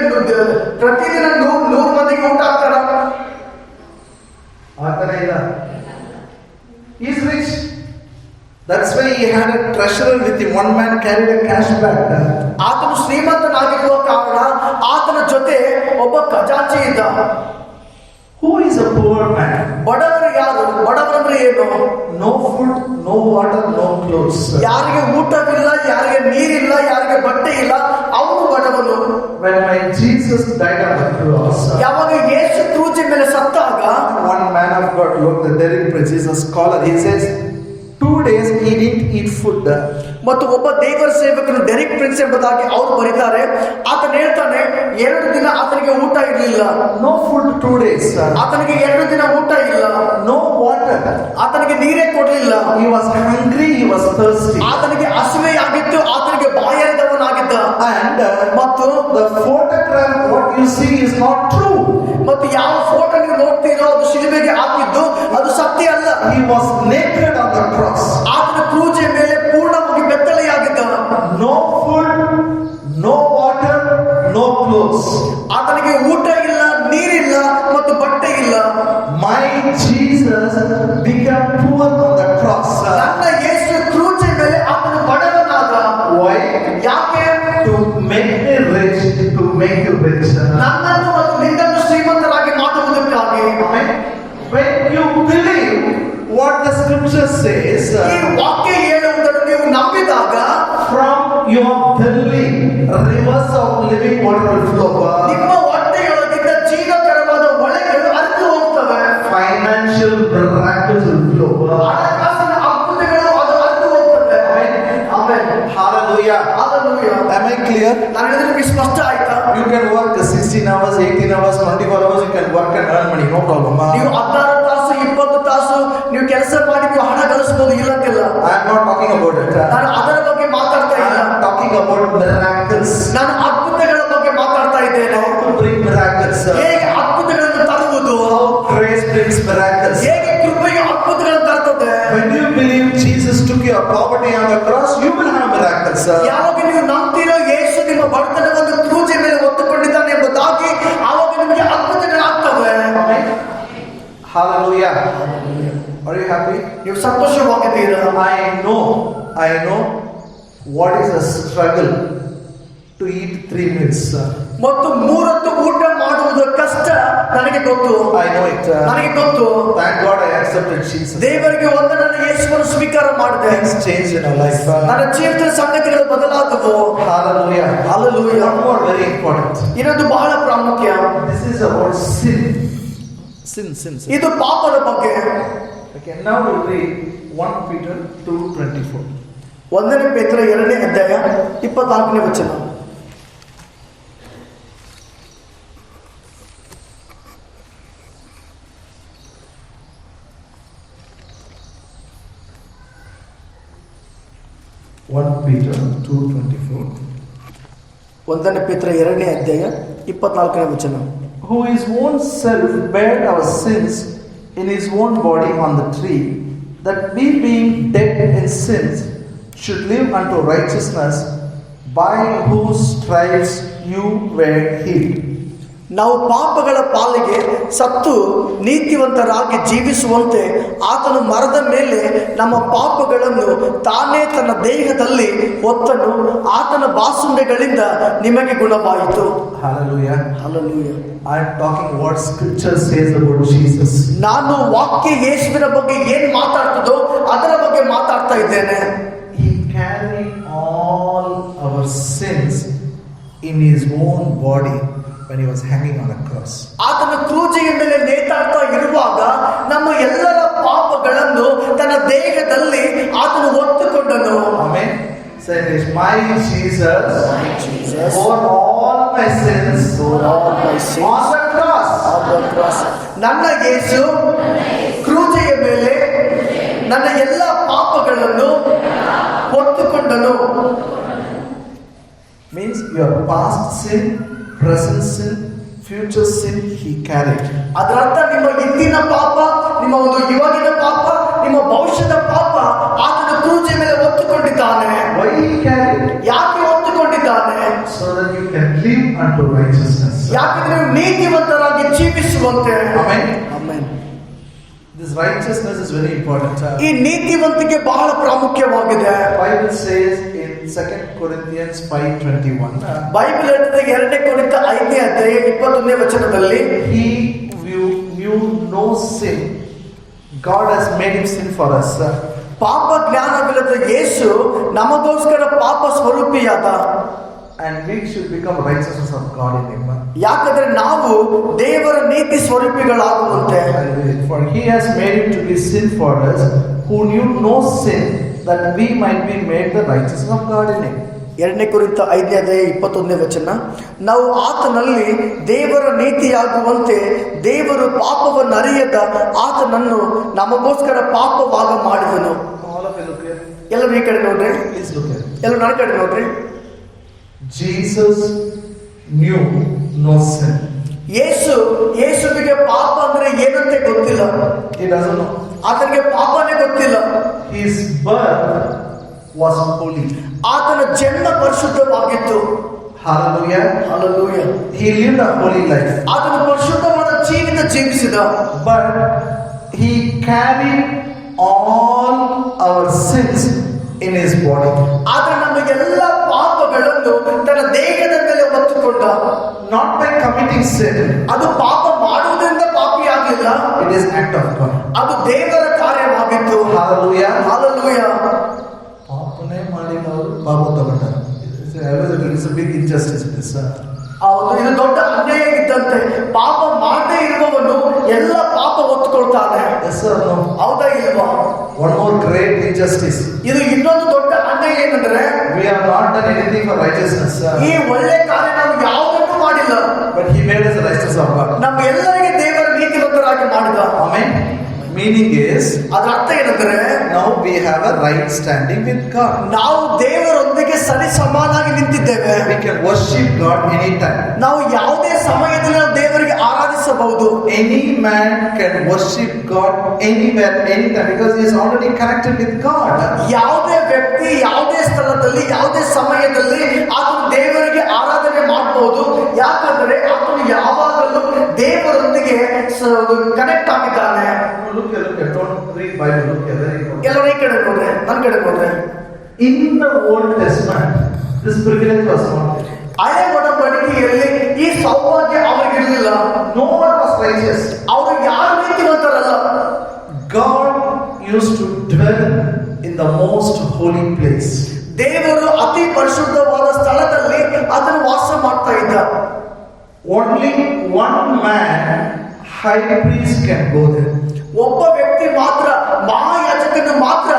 ಪ್ರತಿದಿನ 100 ಮಂದಿಗೆ ಊಟ ಆಗ್ತಾರ? ಆಗ್ತಾನೆ ಇಲ್ಲ. He is rich. That's why he had a treasurer with him. One man carried a cash bag. ಆತನು ಶ್ರೀಮಂತನಾಗಿರುವ ಕಾರಣ ಆತನ ಜೊತೆ ಒಬ್ಬ ಖಜಾಂಚಿ ಇದ್ದ. Who is a poor man? ಬಡವರು ಯಾರು? ಬಡವರಂದ್ರೆ ಏನು? No food, no water, no clothes. ಯಾರಿಗೆ ಊಟವಿಲ್ಲ, ಯಾರಿಗೆ ನೀರಿಲ್ಲ, ಯಾರಿಗೆ ಬಟ್ಟೆ ಇಲ್ಲ, ಅವನು ಬಡವನು. When my Jesus died on the cross, ಯಾವಾಗ ಯೇಸು ಕ್ರೂಜಿ ಮೇಲೆ ಸತ್ತಾಗ, one man of God looked at Derek Prince, he's a scholar. He says 2 days he didn't eat food. ಮತ್ತು ಒಬ್ಬ ದೇವರ ಸೇವಕನು ಡೆರಿಕ್ ಪ್ರಿನ್ಸ್ ಎಂಬುದಾಗಿ ಅವರು ಬರೀತಾರೆ. ಆತನು ಹೇಳ್ತಾನೆ 2 ದಿನ ಆತನಿಗೆ ಊಟ ಇರಲಿಲ್ಲ. No food 2 days. ಆತನಿಗೆ 2 ದಿನ ಊಟ ಇಲ್ಲ. No water. ಆತನಿಗೆ ನೀರೇ ಕೊಡಲಿಲ್ಲ. He was hungry, he was thirsty. ಆತನಿಗೆ ಹಸಿವೆಯಾಗಿತ್ತು, ಆತನಿಗೆ ಬಾಯಾರಿದವನಾಗಿದ್ದ. And ಮತ್ತು the photograph what you see is not true. ಮತ್ತು ಯಾವ ಫೋಟೋ ನೀವು ನೋಡ್ತೀರೋ ಅದು ಶಿಲುಬೆಗೆ ಹಾಕಿದ್ದು, ಅದು ಸತ್ಯ ಅಲ್ಲ. He was naked on the cross. ಆತನ ಕ್ರೂಜೆ ಮೇಲೆ ಪೂರ್ಣವಾಗಿ ಬೆತ್ತಲೆಯಾಗಿದ್ದ. No food, no water, no clothes. ಆತನಿಗೆ ಊಟ ಇಲ್ಲ, ನೀರಿಲ್ಲ ಮತ್ತು ಬಟ್ಟೆ ಇಲ್ಲ. My Jesus became poor on the cross. ನನ್ನ ಯೇಸು ಕ್ರೂಜೆ ಮೇಲೆ ಆತನು ಬಡವನಾದ. Why? ಯಾಕೆ? To make me rich, to make you rich. ನನ್ನನ್ನು ಮತ್ತು ನಿನ್ನನ್ನು ಶ್ರೀಮಂತರಾಗಿ ಮಾಡುವುದಕ್ಕಾಗಿ. When you believe what the scripture says, ಈ ವಾಕ್ಯ ಹೇಳುವುದನ್ನು ನೀವು ನಂಬಿದಾಗ, from your belly rivers of living water will flow. ನಿಮ್ಮ ಹೊಟ್ಟೆಯೊಳಗಿದ್ದ ಜೀವಕರವಾದ ಹೊಳೆಗಳು ಹರಿದು ಹೋಗ್ತವೆ. Financial miracles will flow. ಹಣಕಾಸಿನ ಅದ್ಭುತಗಳು ಅದು ಹರಿದು ಹೋಗ್ತವೆ. Amen. Hallelujah. Hallelujah. Am I clear? ನಾನು ಹೇಳಿದ್ರೆ ಸ್ಪಷ್ಟ ಆಯ್ತಾ? You can work 16 hours, 18 hours, 24 hours. You can work and earn money, no problem. ನೀವು 16 ತಾಸು 20 ತಾಸು ನೀವು ಕೆಲಸ ಮಾಡಿ ನೀವು ಹಣ ಗಳಿಸಬಹುದು, ಇಲ್ಲಂತಿಲ್ಲ. I am not talking about it. ನಾನು ಅದರ ಬಗ್ಗೆ ಮಾತಾಡ್ತಾ I ಇಲ್ಲ. am talking about miracles. ನಾನು ಅದ್ಭುತಗಳ ಬಗ್ಗೆ ಮಾತಾಡ್ತಾ ಇದ್ದೇನೆ. How to bring miracles. ಹೇಗೆ ಅದ್ಭುತಗಳನ್ನು ತರುವುದು? How grace brings miracles. ಹೇಗೆ ಕೃಪೆಯು ಅದ್ಭುತಗಳನ್ನು ತರ್ತದೆ? When you believe Jesus took your poverty on the cross, you will have miracles. ಯಾವಾಗ ನೀವು ನಂಬ್ತೀರೋ ಯೇಸು ನಿಮ್ಮ ಬಡತನವನ್ನು ಕ್ರೂಜೆ ಮೇಲೆ ಹೊತ್ತುಕೊಂಡಿದ್ದಾನೆ ಎಂಬುದಾಗಿ, ಆವಾಗ ನಿಮಗೆ ಅದ್ಭುತಗಳಾಗ್ತವೆ. Hallelujah. Are you happy? ನೀವು ಸಂತೋಷವಾಗಿದ್ದೀರಾ? I know what is the struggle to eat 3 meals. ಮತ್ತು 3 ಹೊತ್ತು ಊಟ ಮಾಡುವುದು ಕಷ್ಟ ನನಗೆ ಗೊತ್ತು. I know it. ನನಗೆ ಗೊತ್ತು. Thank God I accepted Jesus. ದೇವರಿಗೆ ಒಂದು ನನ್ನ ಯೇಸುವನ್ನು ಸ್ವೀಕಾರ ಮಾಡಿದೆ. Things changed in our life. ನನ್ನ ಜೀವಿತದ ಸಂಗತಿಗಳು ಬದಲಾದವು. Hallelujah. Hallelujah. One more very important. ಇನ್ನೊಂದು ಬಹಳ ಪ್ರಾಮುಖ್ಯ. This is about sin. Sin. ಇದು ಪಾಪದ ಬಗ್ಗೆ. Okay, now we'll read 1 Peter 2:24. 1 ಪೇತ್ರ 2ನೇ ಅಧ್ಯಾಯ 24ನೇ ವಚನ. Peter 2:24. 1 ಪೇತ್ರ 2ನೇ ಅಧ್ಯಾಯ 24ನೇ ವಚನ. Who his own self bare our sins in his own body on the tree, that we being dead in sins should live unto righteousness, by whose stripes you were healed. ನಾವು ಪಾಪಗಳ ಪಾಲಿಗೆ ಸತ್ತು ನೀತಿವಂತರಾಗಿ ಜೀವಿಸುವಂತೆ ಆತನು ಮರದ ಮೇಲೆ ನಮ್ಮ ಪಾಪಗಳನ್ನು ತಾನೇ ತನ್ನ ದೇಹದಲ್ಲಿ ಹೊತ್ತನು. ಆತನ ಬಾಸುಂಡೆಗಳಿಂದ ನಿಮಗೆ ಗುಣವಾಯಿತು. Hallelujah. Hallelujah. I am talking what scripture says about Jesus. ನಾನು ವಾಕ್ಯ ಯೇಸುವಿನ ಬಗ್ಗೆ ಏನು ಮಾತಾಡ್ತದೋ ಅದರ ಬಗ್ಗೆ ಮಾತಾಡ್ತಾ ಇದ್ದೇನೆ. He carried all our sins in his own body when he was hanging on a cross. ಆತನ ಕ್ರೂಜೆಯ ಮೇಲೆ ನೇತಾಡ್ತಾ ಇರುವಾಗ ನಮ್ಮ ಎಲ್ಲರ ಪಾಪಗಳನ್ನು ತನ್ನ ದೇಹದಲ್ಲಿ ಆತನು ಹೊತ್ತುಕೊಂಡನು. Amen. Say this, my Jesus, Jesus bore all my sins on the cross. ನನ್ನ ಯೇಸು ಕ್ರೂಜೆಯ ಮೇಲೆ ನನ್ನ ಎಲ್ಲ ಪಾಪಗಳನ್ನು ಹೊತ್ತುಕೊಂಡನು. Means your past sin, present sin, future sin he carried. ಅದರರ್ಥ ನಿಮ್ಮ ಹಿಂದಿನ ಪಾಪ, ನಿಮ್ಮ ಒಂದು ಇವಾಗಿನ ಪಾಪ, ನಿಮ್ಮ ಭವಿಷ್ಯದ ಪಾಪ ಆತನ ಕ್ರೂಜೆ ಮೇಲೆ ಹೊತ್ತುಕೊಂಡಿದ್ದಾನೆ. Why he carried? ಯಾಕೆ ಹೊತ್ತುಕೊಂಡಿದ್ದಾನೆ? So that you can live unto righteousness. ಯಾಕಂದ್ರೆ ನೀವು ನೀತಿವಂತರಾಗಿ ಜೀವಿಸುವಂತೆ. Amen. Amen. This righteousness is very important. ಈ ನೀತಿವಂತಿಕೆ ಬಹಳ ಪ್ರಾಮುಖ್ಯವಾಗಿದೆ. Bible says in 2 Corinthians 5:21. Bible ಹೇಳ್ತದೆ 2 ಕೊರಿಂಥ 5ನೇ ಅಧ್ಯಾಯ 21ನೇ ವಚನದಲ್ಲಿ, He who knew no sin, God has made him sin for us. ಪಾಪ ಜ್ಞಾನವಿಲ್ಲದ ಯೇಸು ನಮಗೋಸ್ಕರ ಪಾಪ ಸ್ವರೂಪಿಯಾದ. And we should become righteousness of God in him. ಯಾಕಂದ್ರೆ ನಾವು ದೇವರ ನೀತಿ ಸ್ವರೂಪಿಗಳಾಗುವಂತೆ. For he has made him to be sin for us, who knew no sin, that we might be made the righteousness of God in him. 2 ಕೊರಿಂಥ 5ನೇ ಅಧ್ಯಾಯ 21ನೇ ವಚನ, ನಾವು ಆತನಲ್ಲಿ ದೇವರ ನೀತಿಯಾಗುವಂತೆ ದೇವರು ಪಾಪವನ್ನು ಅರಿಯದ ಆತನನ್ನು ನಮಗೋಸ್ಕರ ಪಾಪವಾಗ ಮಾಡಿದನು. All of you look here. ಎಲ್ಲರೂ ಈ ಕಡೆ ನೋಡ್ರಿ, Please look here. ಎಲ್ಲರೂ ನನ್ನ ಕಡೆ ನೋಡ್ರಿ. Jesus knew no sin. ಯೇಸುವಿಗೆ ಪಾಪ ಅಂದ್ರೆ ಏನಂತೆ ಗೊತ್ತಿಲ್ಲ. He doesn't know. ಆತನಿಗೆ ಪಾಪನೇ ಗೊತ್ತಿಲ್ಲ. His birth was holy. ಆತನ ಜನ್ಮ ಪರಿಶುದ್ಧವಾಗಿತ್ತು. Hallelujah. Hallelujah. He lived a holy life. ಆತನು ಪರಿಶುದ್ಧವಾದ ಜೀವಿತ ಜೀವಿಸಿದ. But he carried all our sins in his body. ಆದ್ರೆ ನಮ್ಮ ಎಲ್ಲ ಪಾಪಗಳನ್ನು ತನ್ನ ದೇಹದ ಮೇಲೆ ಹೊತ್ತುಕೊಂಡ. Not by committing sin. ಅದು ಪಾಪ ಮಾಡುವುದರಿಂದ ಪಾಪಿಯಾಗಲಿಲ್ಲ. It is act of God. ಅದು ದೇವರ ಕಾರ್ಯವಾಗಿತ್ತು. Hallelujah. ಹಲ್ಲೆಲೂಯಾ. ಪಾಪನೇ ಮಾಡಿದವರು ಪಾಪ ತಗೊಂಡರು. It is a big injustice. ಇದು ದೊಡ್ಡ ಅನ್ಯಾಯ ಇದ್ದಂತೆ. ಪಾಪ ಮಾಡದೇ ಇರುವವನು ಎಲ್ಲ ಪಾಪ ಹೊತ್ತುಕೊಳ್ತಾನೆ. Yes or no? ಹೌದಾ ಇಲ್ವಾ? One more great injustice. ಇದು ಇನ್ನೊಂದು ದೊಡ್ಡ ಅನ್ಯಾಯ ಏನಂದ್ರೆ, We have not done anything for righteousness. ಈ ಒಳ್ಳೆ ಕಾರ್ಯ ನಾವು ಯಾವುದನ್ನು ಮಾಡಿಲ್ಲ. But he made us the righteousness of God. ನಮ್ಮ ಎಲ್ಲರಿಗೆ ದೇವರ ನೀತಿವಂತರಾಗಿ ಮಾಡಿದ. Amen. Meaning is, ಅದರ ಅರ್ಥ ಏನಂದ್ರೆ, now we have a right standing with God. ನಾವು ದೇವರೊಂದಿಗೆ ಸರಿ ಸಮಾನಾಗಿ ನಿಂತಿದ್ದೇವೆ. We can worship God anytime. ನಾವು ಯಾವುದೇ ಸಮಯದಲ್ಲಿ ನಾವು ದೇವರಿಗೆ ಆರಾಧಿಸಬಹುದು. Any man can worship God anywhere, anytime, because he is already connected with God. ಯಾವುದೇ ವ್ಯಕ್ತಿ ಯಾವುದೇ ಸ್ಥಳದಲ್ಲಿ ಯಾವುದೇ ಸಮಯದಲ್ಲಿ ಆತನು ದೇವರಿಗೆ ಆರಾಧನೆ ಮಾಡಬಹುದು. ಯಾಕಂದ್ರೆ ಆತನು ಯಾವಾಗಲೂ ದೇವರೊಂದಿಗೆ ಕನೆಕ್ಟ್ ಆಗಿದ್ದಾನೆ. Look here, don't read Bible. Look here, very important. ಎಲ್ಲರೂ ಈ ಕಡೆ ನೋಡ್ರೆ, ನನ್ನ ಕಡೆ ನೋಡ್ರೆ. In the Old Testament, this privilege was not there. ಹಳೆ ಒಡಂಬಡಿಕೆಯಲ್ಲಿ ಈ ಸೌಭಾಗ್ಯ ಅವರಿಗಿರಲಿಲ್ಲ. No one was righteous. ಅವರು ಯಾರು ನೀತಿವಂತರಲ್ಲ. God used to dwell in the most holy place. ದೇವರು ಅತಿ ಪರಿಶುದ್ಧವಾದ ಸ್ಥಳದಲ್ಲಿ ಅದನ್ನು ವಾಸ ಮಾಡ್ತಾ ಇದ್ದ. Only one man, high priest, can go there. ಒಬ್ಬ ವ್ಯಕ್ತಿ ಮಾತ್ರ, ಮಹಾಯಾಜಕನು ಮಾತ್ರ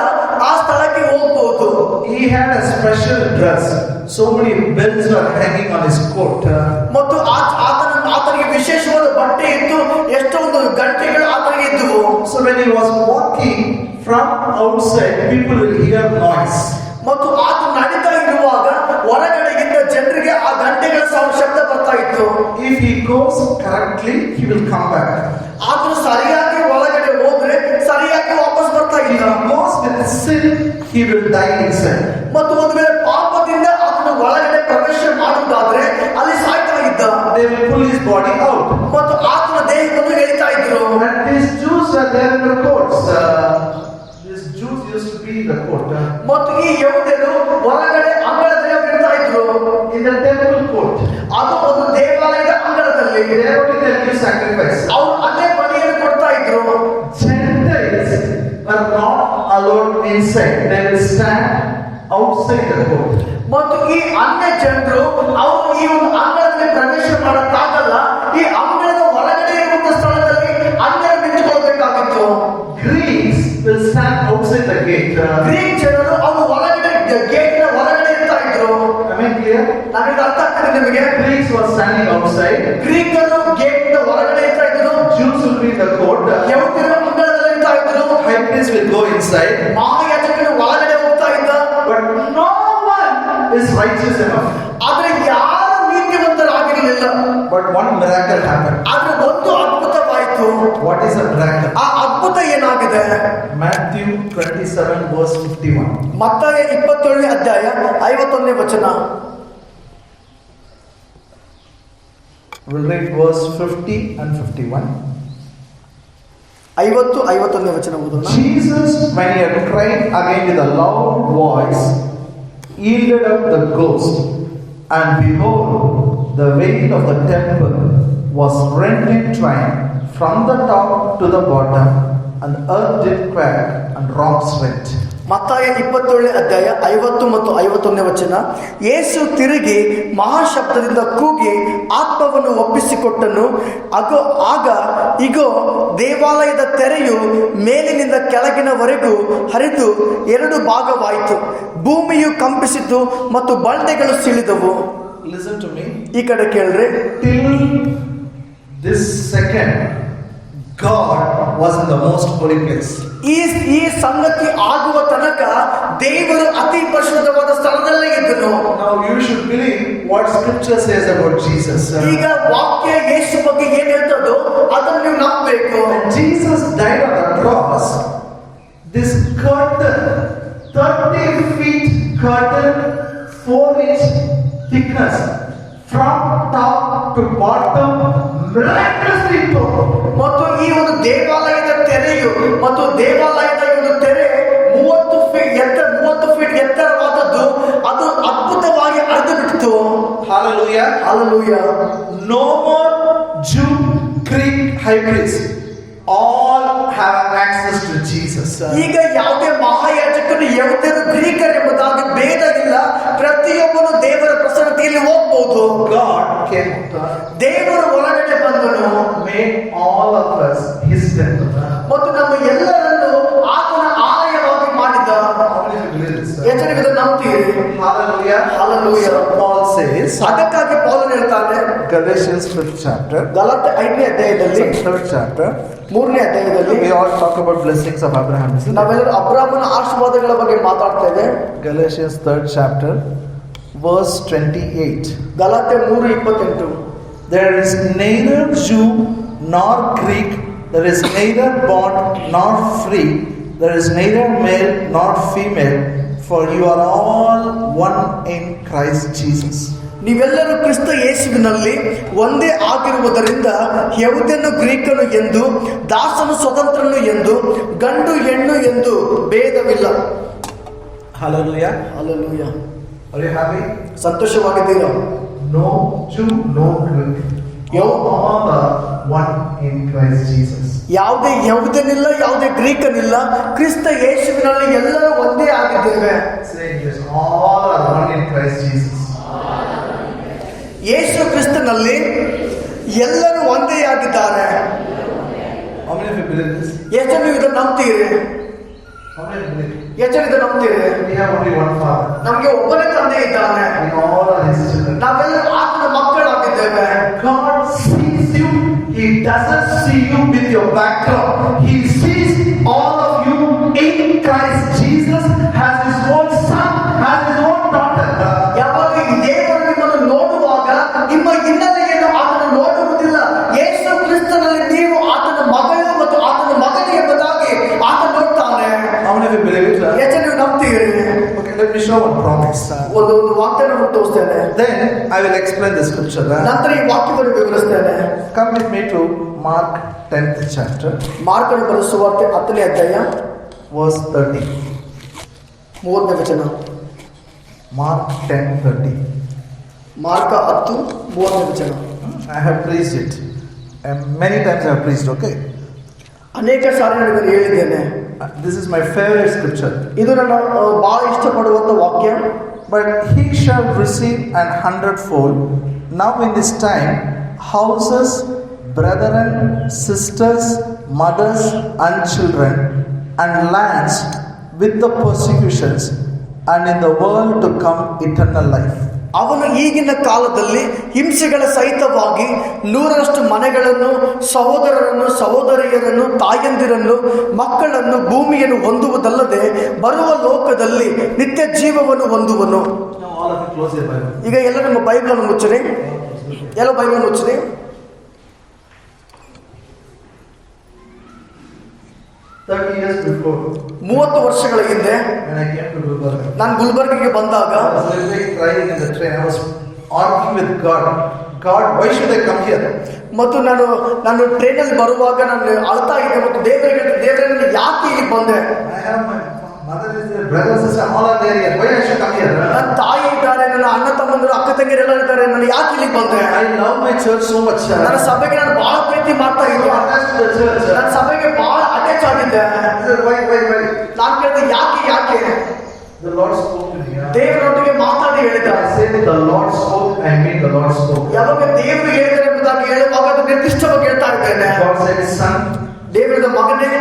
ಆ ಸ್ಥಳಕ್ಕೆ ಹೋಗಬಹುದು. He had a special dress. So many bells were hanging on his coat. ಮತ್ತು ಆತನಿಗೆ ವಿಶೇಷವಾದ ಬಟ್ಟೆ ಇತ್ತು. ಎಷ್ಟೊಂದು ಗಂಟೆಗಳು ಆತನಿಗೆ ಇದ್ದವು. So when he was walking from outside, people will hear noise. ಮತ್ತು ಆತ ನಡೀತಾ ಇರುವಾಗ ಹೊರಗಡೆಗಿಂದ ಜನರಿಗೆ ಆ ಗಂಟೆಗಳ ಶಬ್ದ ಬರ್ತಾ ಇತ್ತು. He if he goes correctly, he will come back. ಆತನು ಸರಿಯಾಗಿ ಒಳಗಡೆ ಹೋದ್ರೆ ಸರಿಯಾಗಿ ವಾಪಸ್ ಬರ್ತಾ If ಇಲ್ಲ. he goes with sin, he will die inside. ಮತ್ತು ಒಂದು ವೇಳೆ ಪಾಪದಿಂದ ಆತನು ಒಳಗಡೆ ಪ್ರವೇಶ ಮಾಡುವುದಾದ್ರೆ ಅಲ್ಲಿ ಸಾಯ್ತಾ ಇದ್ದ. They will pull his body out. ಮತ್ತು ಆತನ ದೇಹವನ್ನು ಎಳಿತಾ ಇದ್ರು. And these Jews are there in the courts. These Jews used to be in the court. ಮತ್ತು ಈ ಯಹೂದ್ಯರು ಹೊರಗಡೆ ಅಂಗಳದಲ್ಲಿ ಇರ್ತಾ ಇದ್ರು. In the temple court. ಅದು ಒಂದು ದೇವಾಲಯದ ಅಂಗಳದಲ್ಲಿ There only they give sacrifice. ಅವರು ಅಲ್ಲೇ ಬಲಿಯನ್ನು ಕೊಡ್ತಾ ಇದ್ರು. Gentiles are not allowed inside. They will stand outside the court. ಮತ್ತು ಈ ಅನ್ಯ ಜನರು ಅವರು ಈ ಒಂದು ಅಂಗಳದಲ್ಲಿ ಪ್ರವೇಶ ಮಾಡಕ್ಕಾಗಲ್ಲ. ಈ ಅಂಗಳದ ಹೊರಗಡೆ ಇರುವಂತ ಸ್ಥಳದಲ್ಲಿ ಅನ್ಯರು ನಿಂತುಕೊಳ್ಬೇಕಾಗಿತ್ತು. Greeks will stand outside the gate. Greek ಜನರು ಅವರು ಹೊರಗಡೆ ಗೇಟ್ನ ಹೊರಗಡೆ ಇರ್ತಾ ಇದ್ರು. I mean clear? ನನಗೆ ಅರ್ಥ ಆಗ್ತದೆ ನಿಮಗೆ? Greeks were standing outside. ಗ್ರೀಕರು ಗೇಟ್ನ ಹೊರಗಡೆ ಇರ್ತಾ ಇದ್ರು. Jews will be in the court. ಯಹೂದ್ಯರು ಅಂಗಳದಲ್ಲಿ ಇರ್ತಾ ಇದ್ರು. High priest will go inside. ಮಹಾಯಾಜಕರು ಒಳಗಡೆ ಹೋಗ್ತಾ ಇದ್ದ. But no one is righteous enough. ಆದ್ರೆ ಯಾರು ನೀತಿವಂತರಾಗಿರಲಿಲ್ಲ. But one miracle happened. ಆದ್ರೆ ಒಂದು ಅದ್ಭುತವಾಯಿತು. What is a miracle? ಆ ಅದ್ಭುತ ಏನಾಗಿದೆ? Matthew 27 verse 51. ಮತ್ತಾಯ 27ನೇ ಅಧ್ಯಾಯ 51ನೇ ವಚನ. We'll read verse 50 and 51. 50-51ನೇ ವಚನ ಓದೋಣ. Jesus, when he had cried again with a loud voice, yielded up the ghost, and behold, the veil of the temple was rent in twain from the top to the bottom, and the earth did quake, and rocks rent. ಮತ್ತಾಯ 27ನೇ ಅಧ್ಯಾಯ 50 ಮತ್ತು 51ನೇ ವಚನ. ಯೇಸು ತಿರುಗಿ ಮಹಾಶಬ್ದದಿಂದ ಕೂಗಿ ಆತ್ಮವನ್ನು ಒಪ್ಪಿಸಿಕೊಟ್ಟನು. ಆಗ ಇಗೋ, ದೇವಾಲಯದ ತೆರೆಯು ಮೇಲಿನಿಂದ ಕೆಳಗಿನವರೆಗೂ ಹರಿದು 2 ಭಾಗವಾಯಿತು. ಭೂಮಿಯು ಕಂಪಿಸಿತು ಮತ್ತು ಬಂಡೆಗಳು ಸಿಳಿದವು. Listen to me. ಈ ಕಡೆ ಕೇಳ್ರಿ. Till this second, God was in the most holy place. ಈ ಸಂಗತಿ ಆಗುವ ತನಕ ದೇವರು ಅತಿ ಪರಿಶುದ್ಧವಾದ ಸ್ಥಳದಲ್ಲೇ ಇದ್ದನು. Now you should believe what Scripture says about Jesus. ಈಗ ವಾಕ್ಯ ಯೇಸು ಬಗ್ಗೆ ಏನ್ ಹೇಳ್ತದೋ ಅದನ್ನು ನೀವು ನಂಬಬೇಕು. When Jesus died on the cross, this curtain, 30 feet curtain, 4-inch thickness, from top to bottom, miraculously torn. ಮತ್ತು ಈ ಒಂದು ದೇವಾಲಯದ ತೆರೆಯು ಮತ್ತು ದೇವಾಲಯದ ಒಂದು ತೆರೆ 30 ಫೀಟ್ ಎತ್ತರವಾದದ್ದು. ಅದು ಅದ್ಭುತವಾಗಿ ಅರ್ಧ ಬಿಟ್ಟಿತು. Hallelujah. Hallelujah. No more Jew, Greek high priest. All have access to Jesus. ಈಗ ಯಾವುದೇ ಮಹಾಯಾಜಕರು ಯಹೂದ್ಯರು ಗ್ರೀಕರು ಎಂಬುದಾಗಿ ಭೇದ ಇಲ್ಲ. ಪ್ರತಿಯೊಬ್ಬನು ದೇವರ ಪ್ರಸನ್ನತೆಯಲ್ಲಿ ಹೋಗ್ಬಹುದು. God came to ದೇವರು ಒಳಗಡೆ ಬಂದನು. made all of us his temple. ಮತ್ತು ನಮ್ಮ ಎಲ್ಲರನ್ನು ಆತನ ಆಲಯವಾಗಿ ಮಾಡಿದ. ಎಚ್ಚರಿಕೆ ನಂಬ್ತೀರಿ? Hallelujah. Hallelujah. So Paul says, ಅದಕ್ಕಾಗಿ ಪೌಲನು ಹೇಳ್ತಾನೆ Galatians 5th chapter, ಗಲಾತ್ಯ 5ನೇ ಅಧ್ಯಾಯದಲ್ಲಿ 3rd chapter, 3ನೇ ಅಧ್ಯಾಯದಲ್ಲಿ we all talk about blessings of Abraham. Isn't it? ನಾವೆಲ್ಲರೂ ಅಬ್ರಾಮನ ಆಶೀರ್ವಾದಗಳ ಬಗ್ಗೆ ಮಾತಾಡ್ತೇವೆ. Galatians 3rd chapter, verse 28. Galatia 3:28. There is neither Jew nor Greek, there is neither bond nor free, there is neither male nor female, for you are all one in Christ Jesus. ನೀವೆಲ್ಲರೂ ಕ್ರಿಸ್ತ ಯೇಸುವಿನಲ್ಲಿ ಒಂದೇ ಆಗಿರುವುದರಿಂದ ಯಹೂದ್ಯನು ಗ್ರೀಕನು ಎಂದು, ದಾಸನು ಸ್ವತಂತ್ರನು ಎಂದು, ಗಂಡು ಹೆಣ್ಣು ಎಂದು ಭೇದವಿಲ್ಲ. Hallelujah. Hallelujah. Are you happy? ಸಂತೋಷವಾಗಿದ್ದೀರಾ? No Jew, no Greek. You all are one in Christ Jesus. ಯಾವುದೇ ಯಹೂದ್ಯನಿಲ್ಲ, ಯಾವುದೇ ಗ್ರೀಕನಿಲ್ಲ, ಕ್ರಿಸ್ತ ಯೇಸುವಿನಲ್ಲಿ ಎಲ್ಲರೂ ಒಂದೇ ಆಗಿದ್ದೇವೆ. Say yes, all are one in Christ Jesus. ಯೇಸು ಕ್ರಿಸ್ತನಲ್ಲಿ ಎಲ್ಲರೂ ಒಂದೇ ಆಗಿದ್ದಾರೆ. How many of you believe this? ಎಷ್ಟು ನೀವು ಇದನ್ನು ನಂಬ್ತೀರಿ? How many believe? ಎಷ್ಟು ಇದನ್ನು ನಂಬ್ತೀರಿ? We have only one Father. ನಮಗೆ ಒಬ್ಬನೇ ತಂದೆ ಇದ್ದಾನೆ. We all are His children. ನಾವೆಲ್ಲರೂ ಆತನ ಮಕ್ಕಳಾಗಿದ್ದೇವೆ. God sees you. He doesn't see you with your background. He sees all of you in Christ Jesus, has His own son, has His own daughter. ಯಾವಾಗ ಈ ದೇವರು ನಿಮ್ಮನ್ನು ನೋಡುವಾಗ ನಿಮ್ಮ ಹಿನ್ನೆಲೆಯನ್ನು ಆತನು ಒಂದು ವಾಕ್ಯವನ್ನು ತೋರಿಸ್ತೇನೆ. Then I will explain the scripture. ನಂತರ ಈ ವಾಕ್ಯವನ್ನು ವಿವರಿಸ್ತೇನೆ. Come with me to Mark 10th chapter, ಮಾರ್ಕನ ಬರೆದ ಸುವಾರ್ತೆ 10ನೇ ಅಧ್ಯಾಯ verse 30. 30ನೇ ವಚನ. Mark 10:30. ಮಾರ್ಕ 10:30ನೇ ವಚನ. I have preached it. And many times I have preached, okay? ಅನೇಕ ಸಾರಿ ನಾನು ಇದನ್ನು ಹೇಳಿದ್ದೇನೆ. This is my favorite scripture. ಇದು ನನ್ನ ಬಹಳ ಇಷ್ಟಪಡುವಂತ ವಾಕ್ಯ. But he shall receive an 100-fold now in this time houses, brethren, sisters, mothers and children and lands with the persecutions and in the world to come eternal life. ಅವನು ಈಗಿನ ಕಾಲದಲ್ಲಿ ಹಿಂಸೆಗಳ ಸಹಿತವಾಗಿ 100ರಷ್ಟು ಮನೆಗಳನ್ನು, ಸಹೋದರರನ್ನು, ಸಹೋದರಿಯರನ್ನು, ತಾಯಂದಿರನ್ನು, ಮಕ್ಕಳನ್ನು, ಭೂಮಿಯನ್ನು ಹೊಂದುವುದಲ್ಲದೆ ಬರುವ ಲೋಕದಲ್ಲಿ ನಿತ್ಯ ಜೀವವನ್ನು ಹೊಂದುವನು. Now all of you close your Bible. ಈಗ ಎಲ್ಲ ನಮ್ಮ ಬೈಬಲ್ ಮುಚ್ಚಿರಿ. ಎಲ್ಲ ಬೈಬಲ್ ಮುಚ್ಚಿರಿ. 30 years before, 30 ವರ್ಷಗಳ ಹಿಂದೆ when I came to Gulbarga, ನಾನು ಗುಲ್ಬರ್ಗಿಗೆ ಬಂದಾಗ I was literally crying in the train. I was arguing with God. God, why should I come here? ಮತ್ತು ನಾನು ಟ್ರೈನಲ್ಲಿ ಬರುವಾಗ ನಾನು ಅಳ್ತಾ ಇದ್ದೆ ಮತ್ತು ದೇವರಿಗೆ ಯಾಕೆ ಇಲ್ಲಿ ಬಂದೆ? I have my mother is there, brother, sister, all are there here. Why I should come here? ನನ್ನ ತಾಯಿ ಇದ್ದಾರೆ, ನನ್ನ ಅಣ್ಣ ತಮ್ಮಂದರು, ಅಕ್ಕ ತಂಗಿಯರೆಲ್ಲ ಇದ್ದಾರೆ. ನಾನು ಯಾಕೆ ಇಲ್ಲಿ ಬಂದೆ? I love my church so much. ನನ್ನ ಸಭೆಗೆ ನಾನು ಬಹಳ ಪ್ರೀತಿ ಮಾಡ್ತಾ ಇದ್ದೆ. Attached to the church. ನನ್ನ ಸಭೆಗೆ ಬಹಳ ಅಟ್ಯಾಚ್ ಆಗಿದ್ದೆ. I said, why? ನಾನು ಕೇಳಿದೆ ಯಾಕೆ? The Lord spoke to me. ದೇವರೊಟ್ಟಿಗೆ ಮಾತಾಡಿ ಹೇಳಿದ. I said the Lord spoke, I mean the Lord spoke. ಯಾವಾಗ ದೇವರು ಹೇಳಿದರೆ ಎಂಬುದಾಗಿ ಹೇಳುವಾಗ ಅದು ನಿರ್ದಿಷ್ಟವಾಗಿ ಹೇಳ್ತಾ ಇದ್ದೇನೆ. God said, son, ದೇವರದ ಮಗನೇ,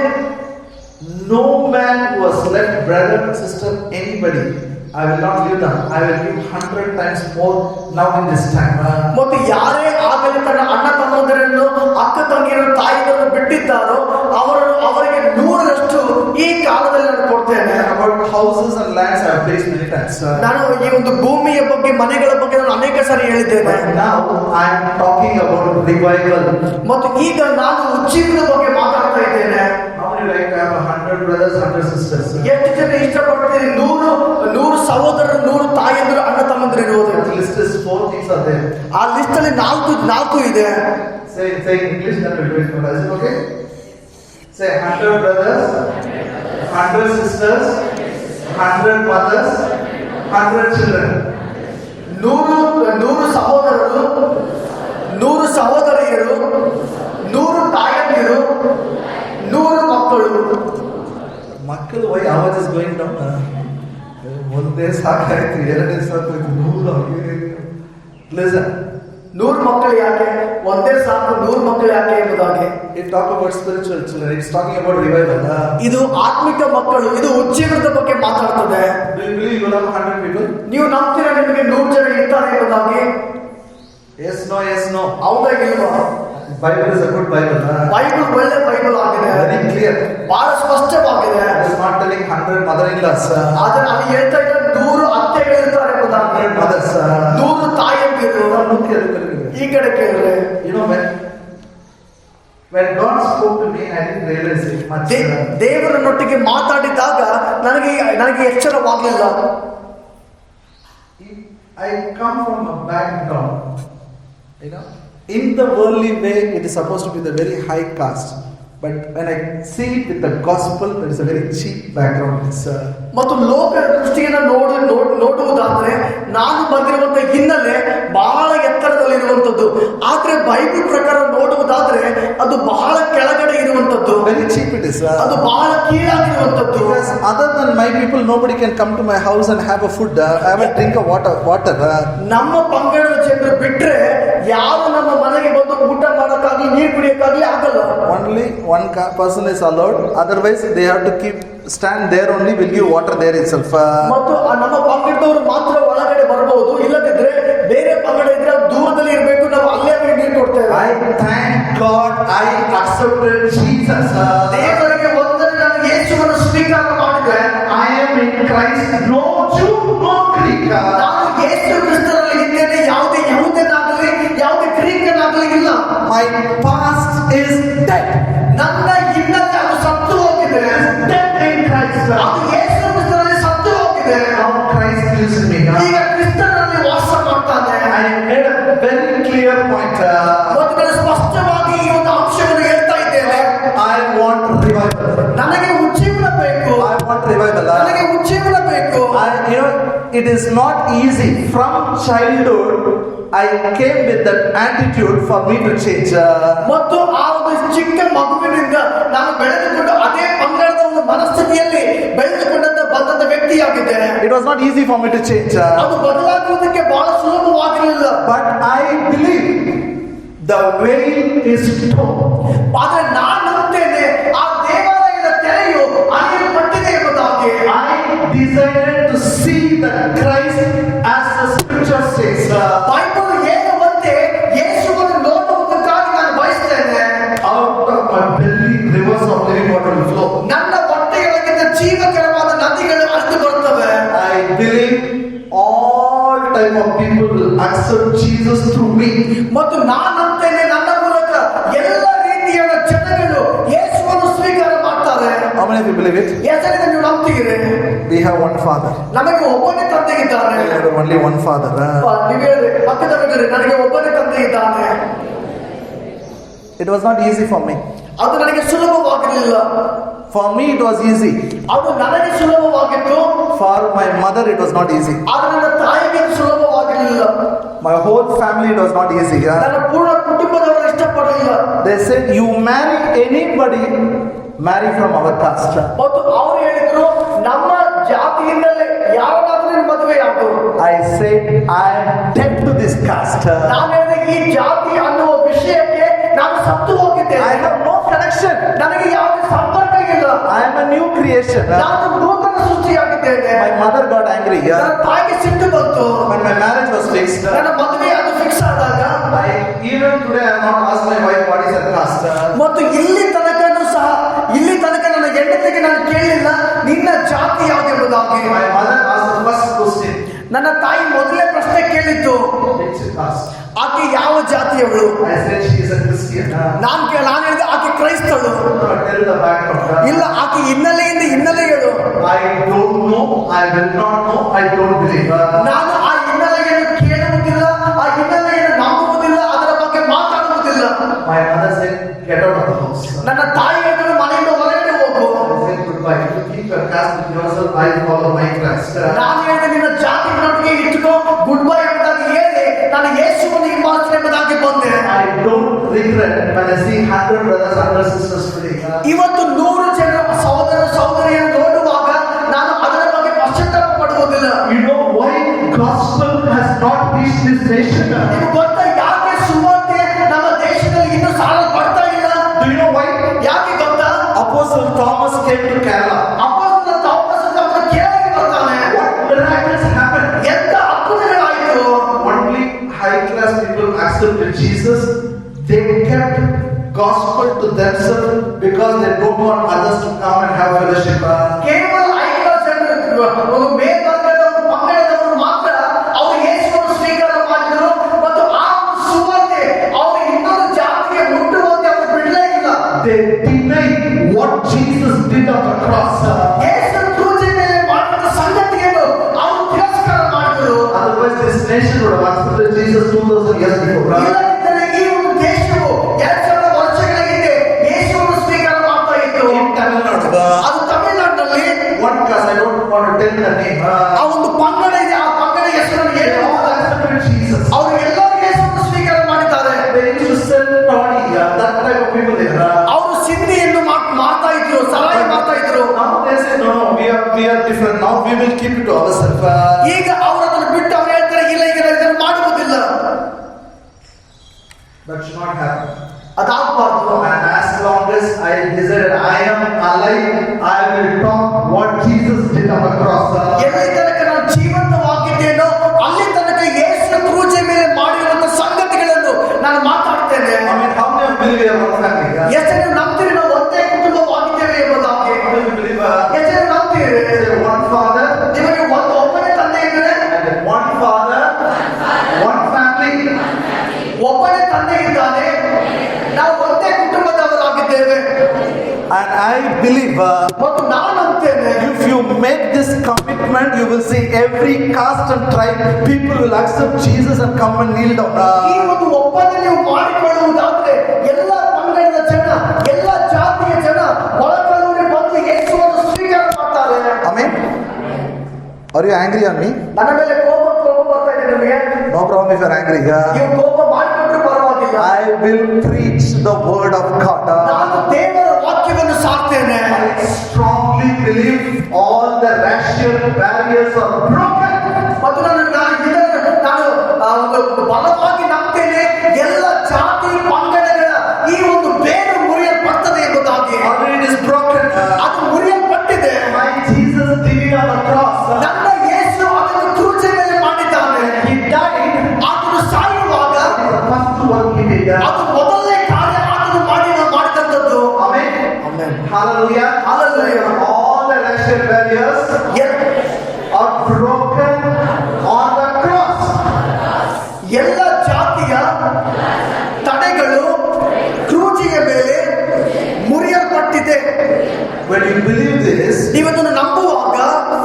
no man who has left brother, sister, anybody, I will not give them. I will give 100 times more now in this time. ಮತ್ತು ಯಾರೇ ಆಗಲಿ ತನ್ನ ಅಣ್ಣ ತಮ್ಮಂದಿರನ್ನು, ಅಕ್ಕ ತಂಗಿಯರನ್ನು, ತಾಯಿಯನ್ನು ಬಿಟ್ಟಿದ್ದಾರೋ ಅವರಿಗೆ 100ರಷ್ಟು ಈ ಕಾಲದಲ್ಲಿ ನಾನು ಕೊಡ್ತೇನೆ. About houses and lands I have preached many times. ನಾನು ಈ ಒಂದು ಭೂಮಿಯ ಬಗ್ಗೆ, ಮನೆಗಳ ಬಗ್ಗೆ ನಾನು ಅನೇಕ ಸಾರಿ ಹೇಳಿದ್ದೇನೆ. But now I am talking about revival. ಮತ್ತು ಈಗ ನಾನು ಉಜ್ಜೀವನದ ಬಗ್ಗೆ ಮಾತಾಡ್ತಾ ಇದ್ದೇನೆ. How many like to have 100 brothers, 100 sisters? ಎಷ್ಟು ಜನ ಇಷ್ಟಪಡ್ತೀರಿ 100 ಸಹೋದರರು, 100 ತಾಯಂದಿರು, ಅಣ್ಣ ತಮ್ಮಂದಿರು ಇರುವುದು? The list is 4 things are there. ಆ ಲಿಸ್ಟ್ ಅಲ್ಲಿ ನಾಲ್ಕು ಇದೆ. Say in English, then we'll do it for us. Is it okay? Say 100 brothers, 100 sisters, 100 mothers, 100 children. 100 ಸಹೋದರರು, 100 ಸಹೋದರಿಯರು, 100 ತಾಯಂದಿರು, 100 ಮಕ್ಕಳು. ಮಕ್ಕಳು why average is going down? ಒಂದೇ ಸಾಕಾಯ್ತು, ಎರಡೇ ಸಾಕಾಯ್ತು, 100 listen. 100 ಮಕ್ಕಳು ಯಾಕೆ? ಒಂದೇ ಸಾಕು, 100 ಮಕ್ಕಳು ಯಾಕೆ ಎಂಬುದಾಗಿ. It talk about spiritual children. It's talking about revival. ಇದು ಆತ್ಮಿಕ ಮಕ್ಕಳು, ಇದು ಉಜ್ಜೀವನದ ಬಗ್ಗೆ ಮಾತಾಡ್ತದೆ. Do you believe you will have 100 people? ನೀವು ನಂಬ್ತೀರಾ ನಿಮಗೆ 100 ಜನ ಇರ್ತಾರೆ ಎಂಬುದಾಗಿ? Yes, no. ಹೌದಾ ಇಲ್ವಾ? Bible is a good Bible. Bible ಒಳ್ಳೆ ಬೈಬಲ್ ಆಗಿದೆ, Very clear. ಬಹಳ ಸ್ಪಷ್ಟವಾಗಿದೆ. It is not telling 100 mother-in-laws. ಆದ್ರೆ ಅಲ್ಲಿ ಹೇಳ್ತಾ ಇದ್ದಾರೆ 100 ಅತ್ತೆಗಳಿರ್ತಾರೆ ಎಂಬುದಾಗಿ, 100 mothers. 100 ತಾಯಂದಿರು. Look here. ಈ ಕಡೆ ಕೇಳಿದ್ರೆ You know when God spoke to me, I didn't realize it much. ದೇವರನ್ನೊಟ್ಟಿಗೆ ಮಾತಾಡಿದಾಗ ನನಗೆ ಎಚ್ಚರವಾಗಲಿಲ್ಲ. I come from a background, in the worldly way, it is supposed to be the very high caste. But when I see it with the gospel, there is a very cheap background. ಮತ್ತು ಲೋಕ ದೃಷ್ಟಿಯನ್ನು ನೋಡುವುದಾದ್ರೆ ನಾನು ಬಂದಿರುವಂತಹ ಹಿನ್ನೆಲೆ ಬಹಳ ಎತ್ತರದಲ್ಲಿರುವಂತದ್ದು. ಆದ್ರೆ Bible ಪ್ರಕಾರ ನೋಡುವುದಾದ್ರೆ ಅದು ಬಹಳ ಕೆಳಗಡೆ ಇರುವಂತದ್ದು. Very cheap it is. ಅದು ಬಹಳ ಕೀಳಾಗಿರುವಂತದ್ದು. Because other than my people, nobody can come to my house and have a food, have a drink of water. ನಮ್ಮ ಪಂಗಡದ ಜನರು ಬಿಟ್ರೆ ಯಾರು ನಮ್ಮ ಮನೆಗೆ ಬಂದು ಊಟ ಮಾಡೋಕ್ಕಾಗ್ಲಿ, ನೀರು ಕುಡಿಯೋಕ್ಕಾಗ್ಲಿ ಆಗಲ್ಲ. Only one person is allowed. Otherwise, they have to stand there only. Will give water there itself. ಮತ್ತು ನಮ್ಮ ಪಂಗಡದವರು ಮಾತ್ರ ಒಳಗಡೆ ಬರಬಹುದು. ಇಲ್ಲದಿದ್ರೆ ಬೇರೆ ಪಂಗಡ ಇದ್ರೆ ದೂರದಲ್ಲಿ ಇರಬೇಕು. ನಾವು ಅಲ್ಲೇ ನೀರು ಕೊಡ್ತೇವೆ. I thank God I accepted Jesus. ದೇವರಿಗೆ ವಂದನೆ, ನಾನು ಯೇಸುವನ್ನು ಸ್ವೀಕಾರ ಮಾಡಿದೆ. I am in Christ. No Jew, no Greek. ನಾನು ಯೇಸು ಕ್ರಿಸ್ತನಲ್ಲಿ ಇದ್ದೇನೆ. ಯಾವುದೇ ಯಹೂದನಾಗಲಿ ಯಾವುದೇ ಗ್ರೀಕನಾಗಲಿ ಇಲ್ಲ. My past is dead. ನನ್ನ ಹಿನ್ನೆಲೆ ಅದು ಸತ್ತು ಹೋಗಿದೆ. Dead in Christ. ಅದು ಯೇಸು ಕ್ರಿಸ್ತನಲ್ಲಿ ಸತ್ತು ಹೋಗಿದೆ. Now Christ lives in me. ಈಗ it is not easy. From childhood, I came with that attitude for me to change. ಮತ್ತು ಆ ಒಂದು ಚಿಕ್ಕ ಮಗುವಿನಿಂದ ನಾನು ಬೆಳೆದುಕೊಂಡು ಅದೇ ಪಂಗಡದ ಒಂದು ಮನಸ್ಥಿತಿಯಲ್ಲಿ ಬೆಳೆದುಕೊಂಡಂತ ಬಂದಂತ ವ್ಯಕ್ತಿಯಾಗಿದ್ದೇನೆ. It was not easy for me to change. ಅದು ಬದಲಾಗುವುದಕ್ಕೆ ಬಹಳ ಸುಲಭವಾಗಿರಲಿಲ್ಲ. But I believe the veil is torn. ಆದ್ರೆ ನಾನು ನಂಬುತ್ತೇನೆ ಆ ದೇವಾಲಯದ ತೆರೆಯು ಅರಿಯಲ್ಪಟ್ಟಿದೆ ಎಂಬುದಾಗಿ. I decided to see the Christ as the scripture says. Bible ಹೇಳುವಂತೆ ಯೇಸುವನ್ನು ನೋಡುವುದಕ್ಕಾಗಿ ನಾನು ಬಯಸ್ತೇನೆ. Out of my belly rivers of living water will flow. ನನ್ನ ಹೊಟ್ಟೆಯೊಳಗಿಂದ ಜೀವಕರವಾದ ನದಿಗಳು ಹರಿದು ಬರುತ್ತವೆ. I believe all type of people will accept Jesus through me. ಮತ್ತು ನಾನು ನಂಬುತ್ತೇನೆ ನನ್ನ ಮೂಲಕ ಎಲ್ಲ ರೀತಿಯ ಜನಗಳು ಯೇಸುವನ್ನು ಸ್ವೀಕಾರ ಮಾಡ್ತಾರೆ. How many of you believe it? ಯಾಕಂದ್ರೆ ನೀವು ನಂಬ್ತೀರಿ We have one Father. ನಮಗೆ ಒಬ್ಬನೇ ತಂದೆ ಇದ್ದಾನೆ. We have only one Father. ನೀವು ಹೇಳಿದ್ರೆ ಪಕ್ಕದವರಿಗೆ ನನಗೆ ಒಬ್ಬನೇ ತಂದೆ ಇದ್ದಾನೆ. It was not easy for me. ಅದು ನನಗೆ ಸುಲಭವಾಗಿರಲಿಲ್ಲ. For me it was easy. ಅದು ನನಗೆ ಸುಲಭವಾಗಿತ್ತು. For my mother it was not easy. ಆದ್ರೆ ನನ್ನ ತಾಯಿಗೆ ಸುಲಭವಾಗಿರಲಿಲ್ಲ. My whole family it was not easy. ನನ್ನ ಪೂರ್ಣ ಕುಟುಂಬದವರು ಇಷ್ಟಪಡಲಿಲ್ಲ. They said you marry anybody, marry from our caste. ಮತ್ತು ಅವರು ಹೇಳಿದ್ರು ನಮ್ಮ ಜಾತಿಯಿಂದಲೇ ಯಾರನ್ನಾದ್ರೂ ಮದುವೆ ಆಗು. I said I am dead to this caste. ನಾನು ಹೇಳಿದೆ ಈ ಜಾತಿ ಅನ್ನುವ ವಿಷಯಕ್ಕೆ ನಾನು ಸತ್ತು ಹೋಗಿದ್ದೇನೆ. I have no connection. ನನಗೆ ಯಾವುದೇ ಸಂಪರ್ಕ ಇಲ್ಲ. I am a new creation. ನಾನು ನೂತನ ಸೃಷ್ಟಿಯಾಗಿದ್ದೇನೆ. My mother got angry. ನನ್ನ ತಾಯಿಗೆ ಸಿಟ್ಟು ಬಂತು. When my marriage was fixed, ನನ್ನ ಮದುವೆ ಅದು ಫಿಕ್ಸ್ ಆದಾಗ even today I have not asked my wife what is her caste. ಮತ್ತು ಇಲ್ಲಿ ತನಕ ನನ್ನ ಹೆಂಡತಿಗೆ ನಾನು ಕೇಳಲಿಲ್ಲ ನಿನ್ನ ಜಾತಿ ಯಾವುದು ಎಂಬುದಾಗಿ. My mother asked the first question. ನನ್ನ ತಾಯಿ ಮೊದಲೇ ಪ್ರಶ್ನೆ ಕೇಳಿತ್ತು, Which caste? ಆಕೆ ಯಾವ ಜಾತಿಯವಳು? I said she is a Christian. ನಾನು ಹೇಳಿದೆ ಆಕೆ ಕ್ರೈಸ್ತಳು. Tell the background. ಇಲ್ಲ, ಆಕೆ ಹಿನ್ನೆಲೆ ಹೇಳು. I don't know. I will not know. I don't believe. ನಾನು ಆ ಹಿನ್ನೆಲೆಯನ್ನು ಕೇಳುವುದಿಲ್ಲ, ಆ ಹಿನ್ನೆಲೆಯನ್ನು ನಂಬುವುದಿಲ್ಲ, ಅದರ ಬಗ್ಗೆ ಮಾತಾಡುವುದಿಲ್ಲ. My mother said, get out of the house. ನನ್ನ ತಾಯಿ ಹೇಳಿದ್ರು ಮನೆಯಿಂದ ಹೊರಗಡೆ ಹೋಗು. I said goodbye. You keep your caste with yourself. I follow my caste. ನಾನು ಹೇಳಿದೆ ನಿನ್ನ ಜಾತಿ ನೊಟ್ಟಿಗೆ ಇಟ್ಟುಕೋ, ಗುಡ್ ಬೈ ಎಂಬುದಾಗಿ ಹೇಳಿ ನಾನು ಯೇಸುವನ್ನು ಹಿಂಬಾಲಿಸಿದೆ ಎಂಬುದಾಗಿ ಬಂದೆ. I don't regret when I see 100 brothers, 100 sisters today. ಇವತ್ತು 100 ಜನ ಸಹೋದರ ಸಹೋದರಿಯನ್ನು ನೋಡುವಾಗ ನಾನು ಅದರ ಬಗ್ಗೆ ಪಶ್ಚಾತ್ತಾಪ ಪಡುವುದಿಲ್ಲ. You know why gospel has not reached this nation? ನಿಮ್ಗೆ ಗೊತ್ತಾ ಯಾಕೆ ಸುವಾರ್ತೆ ನಮ್ಮ ದೇಶದಲ್ಲಿ ಇನ್ನೂ ಸಾರಲ್ಪಡ್ತಾ ಇಲ್ಲ? Do you know why? ಯಾಕೆ ಗೊತ್ತಾ? Apostle Thomas came to Kerala. ಅಪೊಸ್ತಲ ಥಾಮಸ್ ಅವನು ಕೇರಳಕ್ಕೆ ಬರ್ತಾನೆ. What miracles happened? ಎಂತ ಅದ್ಭುತಗಳಾಯಿತು. Only high class people accepted Jesus. They kept gospel to themselves because they don't want others to come and have fellowship. ಕೇವಲ 5 ಜನರು ಒಂದು ಮೇಲ್ವರ್ಗದ ಒಂದು ಪಂಗಡದವರು ಮಾತ್ರ ಅವರು ಯೇಸುವನ್ನು ಸ್ವೀಕಾರ ಮಾಡಿದರು ಮತ್ತು ಆ ಸುವಾರ್ತೆ ಅವರು ಇನ್ನೊಂದು ಜಾತಿಗೆ ಮುಟ್ಟುವಂತೆ ಅವರು ಬಿಡಲೇ ಇಲ್ಲ. They denied what Jesus did on the cross. ಯೇಸು ಕ್ರೂಸಿನ ಮೇಲೆ ಮಾಡಿದ ಸಂಗತಿಯನ್ನು ಅವರು ತಿರಸ್ಕಾರ ಮಾಡಿದರು. Otherwise this nation would have accepted Jesus 2000 years before. ಇಲ್ಲದಿದ್ದರೆ ಈ ಒಂದು ದೇಶವು 2000 ವರ್ಷಗಳ ಹಿಂದೆ ಯೇಸುವನ್ನು ಸ್ವೀಕಾರ ಮಾಡ್ತಾ ಇತ್ತು. In Tamil Nadu, ಅದು ತಮಿಳುನಾಡಿನಲ್ಲಿ one caste, I don't want to tell the name. ಆ ಒಂದು ಪಂಗಡ ಇದೆ, ಆ ಪಂಗಡ ಹೆಸರನ್ನು They ಹೇಳಿ all accepted Jesus. ಅವರು ಎಲ್ಲರೂ ಯೇಸುವನ್ನು ಸ್ವೀಕಾರ ಮಾಡಿದ್ದಾರೆ. They used to sell toddy, that type of people there. ಅವರು ಸಿದ್ಧಿಯನ್ನು ಮಾಡ್ತಾ ಇದ್ರು, ಸರಾಯಿ ಮಾಡ್ತಾ ಇದ್ರು. Now they say no, we are different. Now we will keep it to ourselves. ಈಗ ಅವರು ಅದನ್ನು ಬಿಟ್ಟು ಅವ್ರು ಹೇಳ್ತಾರೆ ಇಲ್ಲ ಈಗ ನಾವು ಇದನ್ನು ಮಾಡುವುದಿಲ್ಲ. That should not happen. ಅದಾಗಬಾರ್ದು. And as long as I decided I am alive, I will talk what Jesus did on the cross. ಎಲ್ಲಿ ತನಕ ನಾನು ಜೀವಂತವಾಗಿದ್ದೇನೋ ಅಲ್ಲಿ ತನಕ ಯೇಸು ಕ್ರೂಜೆ ಮೇಲೆ ಮಾಡಿರುವಂತಹ ಸಂಗತಿಗಳನ್ನು ನಾನು ಮಾತಾಡ್ತೇನೆ. I mean, how many of you believe we are one family? ಎಷ್ಟು ಜನ ನಂಬ್ತೀರಿ ನಾವು ಒಂದೇ ಕುಟುಂಬವಾಗಿದ್ದೇವೆ ಎಂಬುದಾಗಿ? How many of you believe ಎಷ್ಟು ಜನ ನಂಬ್ತೀರಿ there is one Father ನಿಮಗೆ ಒಬ್ಬನೇ ತಂದೆ ಇದ್ರೆ? and one Father, one family? ಒಬ್ಬನೇ ತಂದೆ ಇದ್ದಾನೆ, ನಾವು ಒಂದೇ ಕುಟುಂಬದವರಾಗಿದ್ದೇವೆ. And I believe ಮತ್ತು ನಾನು ನಂಬ್ತೇನೆ if you make this commitment, you will see every caste and tribe people will accept Jesus and come and kneel down. ಈ ಒಂದು ಒಪ್ಪಂದ ನೀವು ಮಾಡಿಕೊಳ್ಳುವುದಾದ್ರೆ ಎಲ್ಲ ಪಂಗಡದ ಜನ, ಎಲ್ಲ ಜಾತಿಯ ಜನ ಒಳಗಡೆ ಬಂದು ಯೇಸುವನ್ನು ಸ್ವೀಕಾರ ಮಾಡ್ತಾರೆ. Amen. Are you angry on me? ನನ್ನ ಮೇಲೆ ಕೋಪ ಬರ್ತಾ ಇದೆ ನಿಮಗೆ? No problem if you are angry. ನೀವು ಕೋಪ ಮಾಡಿಕೊಂಡ್ರೂ ಪರವಾಗಿಲ್ಲ. I will preach the word of God. ನಾನು ದೇವರ ವಾಕ್ಯವನ್ನು ಸಾರ್ತೇನೆ. I strongly believe all the racial barriers are broken. ಮತ್ತು ನಾನು ಒಂದು ಬಲವಾಗಿ ನಂಬ್ತೇನೆ, ಎಲ್ಲ ಜಾತಿ ಪಂಗಡಗಳ ಈ ಒಂದು ಬೇರು ಮುರಿಯಲ್ಪಡ್ತದೆ ಎಂಬುದಾಗಿ. Already it is broken. ಅದು ಮುರಿಯಲ್ಪಟ್ಟಿದೆ. My Jesus did it on the cross. ನನ್ನ ಯೇಸು ಅದನ್ನು ಕ್ರೂಜಿ ಮೇಲೆ ಮಾಡಿದ್ದಾನೆ. He died. ಆತನು ಸಾಯುವಾಗ The first work he did. ಅದು ಮೊದಲನೇ ಕಾರ್ಯ ಆತನು ಮಾಡಿದಂಥದ್ದು. Amen. Amen. Hallelujah. Hallelujah. All the racial barriers are broken on the cross. ಎಲ್ಲ ಜಾತಿಯ ತಡೆಗಳು ಕ್ರೂಜಿಯ ಮೇಲೆ ಮುರಿಯಲ್ಪಟ್ಟಿದೆ. When you believe this, ನೀವದನ್ನು ನಂಬುವಾಗ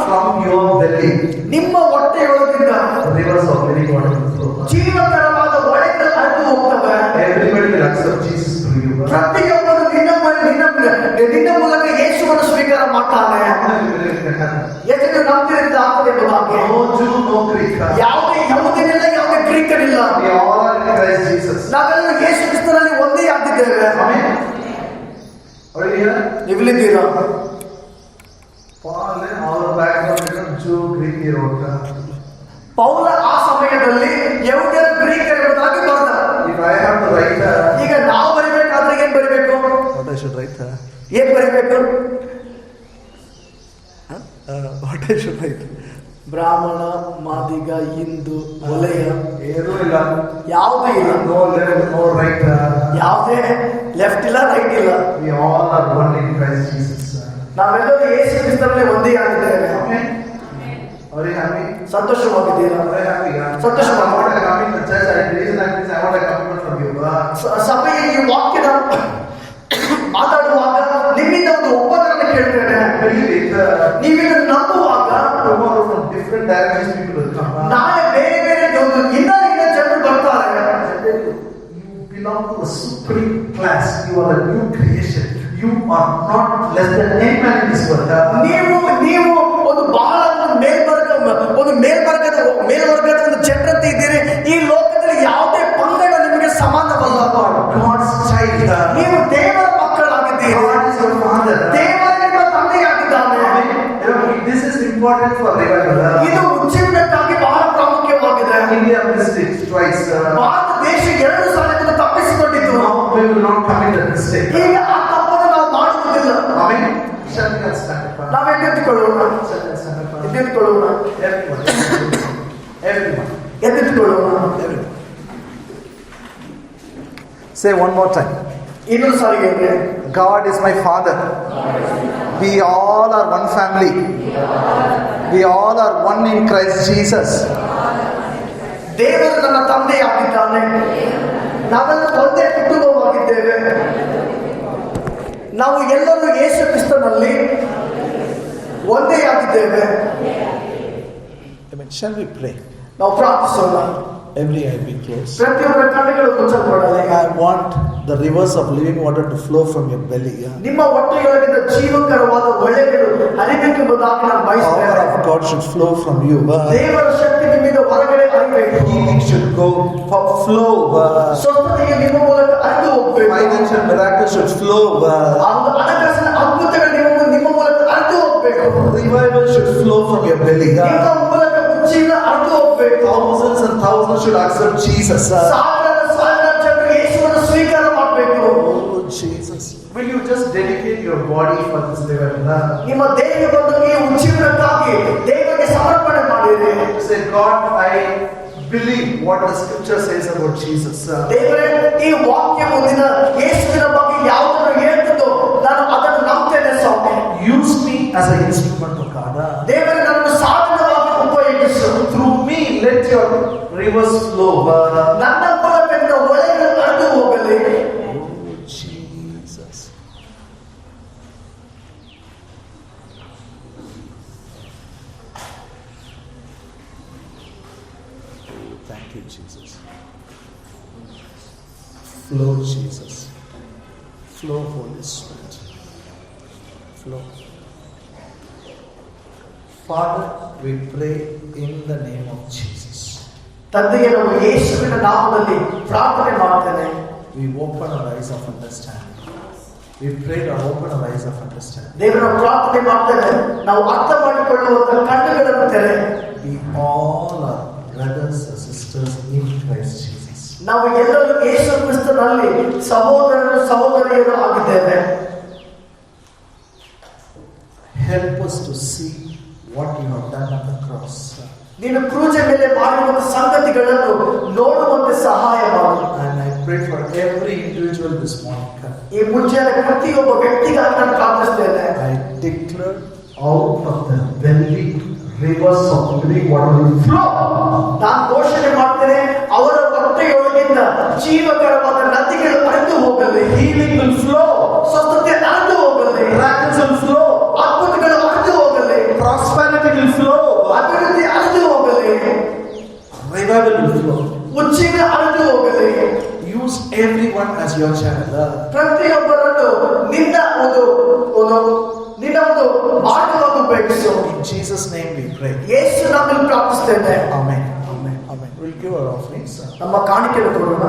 from your belly, ನಿಮ್ಮ ಹೊಟ್ಟೆಯೊಳಗಿಂದ rivers of living water will flow. ಜೀವಕರವಾದ ಹೊಳೆಗಳು ಹರಿದು ಹೋಗ್ತವೆ. Everybody will accept Jesus through you. ಪ್ರತಿಯೊಬ್ಬರು ನಿನ್ನ ಮೂಲಕ ಯೇಸುವನ್ನು ಸ್ವೀಕಾರ ಮಾಡ್ತಾನೆ. ಯಾಕಂದ್ರೆ ನಂಬಿರಿಂದ ಆಗ್ತದೆ ಎಂಬುದಾಗಿ. No Jew, no Greek. ಯಾವುದೇ ಯಹೂದ್ಯನಿಲ್ಲ, ಯಾವುದೇ ಗ್ರೀಕನಿಲ್ಲ. We all are in Christ Jesus. ನಾವೆಲ್ಲ ಯೇಸು ಕ್ರಿಸ್ತನಲ್ಲಿ ಒಂದೇ ಆಗಿದ್ದೇವೆ. Amen. Are you here? ನೀವಿಲ್ಲಿದ್ದೀರಾ? Paul, our background Jew, Greek ಇರೋಕ. ಪೌಲ ಆ ಸಮಯದಲ್ಲಿ ಯಹೂದ್ಯರು ಗ್ರೀಕರು ಎಂಬುದಾಗಿ ಬರೆದ. If I have to write, ಈಗ ನಾವು ಬರಿಬೇಕಾದ್ರೆ ಏನ್ ಬರಿಬೇಕು? what I should write? ಏನ್ ಬರಿಬೇಕು? What I should write? ಬ್ರಾಹ್ಮಣ, ಮಾದಿಗ, ಹಿಂದೂ, ವಲಯ ಏನೂ ಇಲ್ಲ. ಯಾವುದೂ ಇಲ್ಲ. No left, no right. ಯಾವುದೇ ಲೆಫ್ಟ್ ಇಲ್ಲ, ರೈಟ್ ಇಲ್ಲ. We all are one in Christ Jesus. ನಾವೆಲ್ಲರೂ ಯೇಸು ಕ್ರಿಸ್ತನಲ್ಲಿ ಒಂದೇ ಆಗಿದ್ದೇವೆ. Amen. Are you happy? ಸಂತೋಷವಾಗಿದ್ದೀರಾ? Are you happy? ಸಂತೋಷವಾಗಿ. I want to come in the church. The reason I want a commitment from you. ಸಭೆಯಲ್ಲಿ ಈ ವಾಕ್ಯದ ಮಾತಾಡುವಾಗ ನಿಮ್ಮಿಂದ ಒಂದು ಒಪ್ಪಂದವನ್ನು ಕೇಳ್ತೇನೆ. ನೀವಿದನ್ನು ನಂಬುವಾಗ tomorrow from different directions people will come. ನಾಳೆ ಬೇರೆ ಬೇರೆ ಇನ್ನ ಜನರು ಬರ್ತಾರೆ. You belong to a supreme class. You are a new creation. You are not less than any man in this world. ನೀವು ಒಂದು ಬಹಳ ಮೇಲ್ವರ್ಗದ ಒಂದು ಜನರಂತೆ ಇದ್ದೀರಿ. ಈ ಲೋಕದಲ್ಲಿ ಯಾವುದೇ ಪಂಗಡ ನಿಮಗೆ ಸಮಾನವಲ್ಲ. God's child. ನೀವು ದೇವರ ಮಕ್ಕಳಾಗಿದ್ದೀರಿ. God is your father. ದೇವರ ನಿಮ್ಮ ತಂದೆಯಾಗಿದ್ದಾನೆ. This is important for revival. ಇದು ಉಜ್ಜೀವನಕ್ಕಾಗಿ ಬಹಳ ಪ್ರಾಮುಖ್ಯವಾಗಿದೆ. India missed it twice. Bharat ದೇಶ 2 ಸಾಲ ಇದನ್ನು ತಪ್ಪಿಸಿಕೊಂಡಿತು. We will not commit that mistake. ಈಗ ಆ ತಪ್ಪನ್ನು ನಾವು ಮಾಡುವುದಿಲ್ಲ. Amen. Shall we stand up? ನಾವು ಎದ್ದೆತ್ತುಕೊಳ್ಳೋಣ. ಎದ್ದೆತ್ತುಕೊಳ್ಳೋಣ. Everyone. ಎದ್ದೆತ್ತುಕೊಳ್ಳೋಣ. Say one more time. ಇನ್ನೊಂದು ಸಾರಿಗೆ God is my father. We all are one family. We all are one in Christ Jesus. ದೇವರು ನನ್ನ ತಂದೆಯಾಗಿದ್ದಾನೆ. ನಾವೆಲ್ಲ ಒಂದೇ ಕುಟುಂಬವಾಗಿದ್ದೇವೆ. ನಾವು ಎಲ್ಲರೂ ಯೇಸು ಕ್ರಿಸ್ತನಲ್ಲಿ ಒಂದೇ ಆಗಿದ್ದೇವೆ. Amen. Shall we pray? ನಾವು ಪ್ರಾರ್ಥಿಸೋಣ. Every eye be closed. ಪ್ರತಿಯೊಬ್ಬರ ಕಣ್ಣುಗಳು ಮುಚ್ಚಲ್ಪಡಲಿ. I want the rivers of living water to flow from your belly. ನಿಮ್ಮ ಹೊಟ್ಟೆಯೊಳಗಿಂದ ಜೀವಕರವಾದ ಹೊಳೆಗಳು ಹರಿಬೇಕೆಂಬುದಾಗಿ ನಾನು Power ಬಯಸುತ್ತೇನೆ. of God should flow from you. ದೇವರ ಶಕ್ತಿ ನಿಮ್ಮಿಂದ ಹೊರಗಡೆ ಹರಿಬೇಕು. Healing should go flow. ಸ್ವಸ್ಥತೆಗೆ ನಿಮ್ಮ ಮೂಲಕ ಹರಿದು ಹೋಗಬೇಕು. Financial miracles should flow. ಹಣಕಾಸಿನ ಅದ್ಭುತಗಳು ನಿಮ್ಮ ಮೂಲಕ ಹರಿದು ಹೋಗಬೇಕು. Revival should flow from your belly. ನಿಮ್ಮ ಮೂಲಕ ಉಜ್ಜೀವನ ಹರಿದು ಹೋಗಬೇಕು. Thousands and thousands should accept Jesus. ಸಾವಿರ ಜನರು ಯೇಸುವನ್ನು ಸ್ವೀಕಾರ ಮಾಡಬೇಕು. Oh Jesus. Will you just dedicate your body for this revival? ನಿಮ್ಮ ದೇಹವನ್ನು ಈ ಉಜ್ಜೀವನಕ್ಕಾಗಿ ದೇವರಿಗೆ ಸಮರ್ಪಣೆ ಮಾಡಿರಿ. Say, God, I believe what the scripture says about Jesus. ದೇವರೇ, ಈ ವಾಕ್ಯ ಮುಂದಿನ ಯೇಸುವಿನ ಬಗ್ಗೆ ಯಾವುದನ್ನು ಹೇಳ್ತದೋ ನಾನು ಅದನ್ನು ನಂಬ್ತೇನೆ ಸ್ವಾಮಿ. Use me as an instrument of God. ದೇವರೇ, ನನ್ನನ್ನು ಸಾಧನವಾಗಿ ಉಪಯೋಗಿಸು. Through me, let your rivers flow. ನನ್ನ ಮೂಲಕ ನಿನ್ನ ಹೊಳೆಗಳು ಹರಿದು ಹೋಗಲಿ. Oh Jesus. Thank you, Jesus. Flow, Jesus. Flow, Holy Spirit. Flow. Father, we pray in the name of Jesus. ತಂದೆಗೆ ನಾವು ಯೇಸುವಿನ ನಾಮದಲ್ಲಿ ಪ್ರಾರ್ಥನೆ ಮಾಡ್ತೇನೆ. We open our eyes of understanding. We pray to open our eyes of understanding. ದೇವರ ಪ್ರಾರ್ಥನೆ ಮಾಡ್ತೇವೆ, ನಾವು ಅರ್ಥ ಮಾಡಿಕೊಳ್ಳುವಂತ ಕಣ್ಣುಗಳನ್ನು ತೆರೆ. We all are brothers and sisters in Christ Jesus. ನಾವು ಎಲ್ಲರೂ ಯೇಸು ಕ್ರಿಸ್ತನಲ್ಲಿ ಸಹೋದರರು ಸಹೋದರಿಯರು ಆಗಿದ್ದೇವೆ. Help us to see what you have done on the cross. ನೀನು ಕ್ರೂಜ ಮೇಲೆ ಮಾಡಿರುವ ಸಂಗತಿಗಳನ್ನು ನೋಡುವಂತೆ ಸಹಾಯ ಮಾಡು. And I pray for every individual this morning. ಈ ಮುಂಜಾನೆ ಪ್ರತಿಯೊಬ್ಬ ವ್ಯಕ್ತಿಗಾಗಿ ನಾನು ಪ್ರಾರ್ಥಿಸ್ತೇನೆ. I declare out of the belly rivers of living water will flow. ನಾನು ಘೋಷಣೆ ಮಾಡ್ತೇನೆ, ಅವರ ಹೊಟ್ಟೆಯೊಳಗಿಂದ ಜೀವಕರವಾದ ನದಿಗಳು ಹರಿದು ಹೋಗಲಿ. Healing will flow. ಸ್ವಸ್ಥತೆ ಹರಿದು ಹೋಗಲಿ. Miracles will flow. ಅದ್ಭುತಗಳು ಹರಿದು ಹೋಗಲಿ. Prosperity will flow. ಅಭಿವೃದ್ಧಿ ಹರಿದು ಹೋಗಲಿ. Revival will flow. ಉಜ್ಜೀವ ಹರಿದು ಹೋಗಲಿ. Use everyone as your channel. ಪ್ರತಿಯೊಬ್ಬರನ್ನು ನಿನ್ನ ಒಂದು ಮಾರ್ಗವಾಗಿ ಉಪಯೋಗಿಸು. In Jesus' name we pray. ಯೇಸು ನಾಮದಲ್ಲಿ ಪ್ರಾರ್ಥಿಸ್ತೇನೆ. Amen. Amen. Amen. We'll give our offerings. ನಮ್ಮ ಕಾಣಿಕೆಯನ್ನು ಕೊಡೋಣ.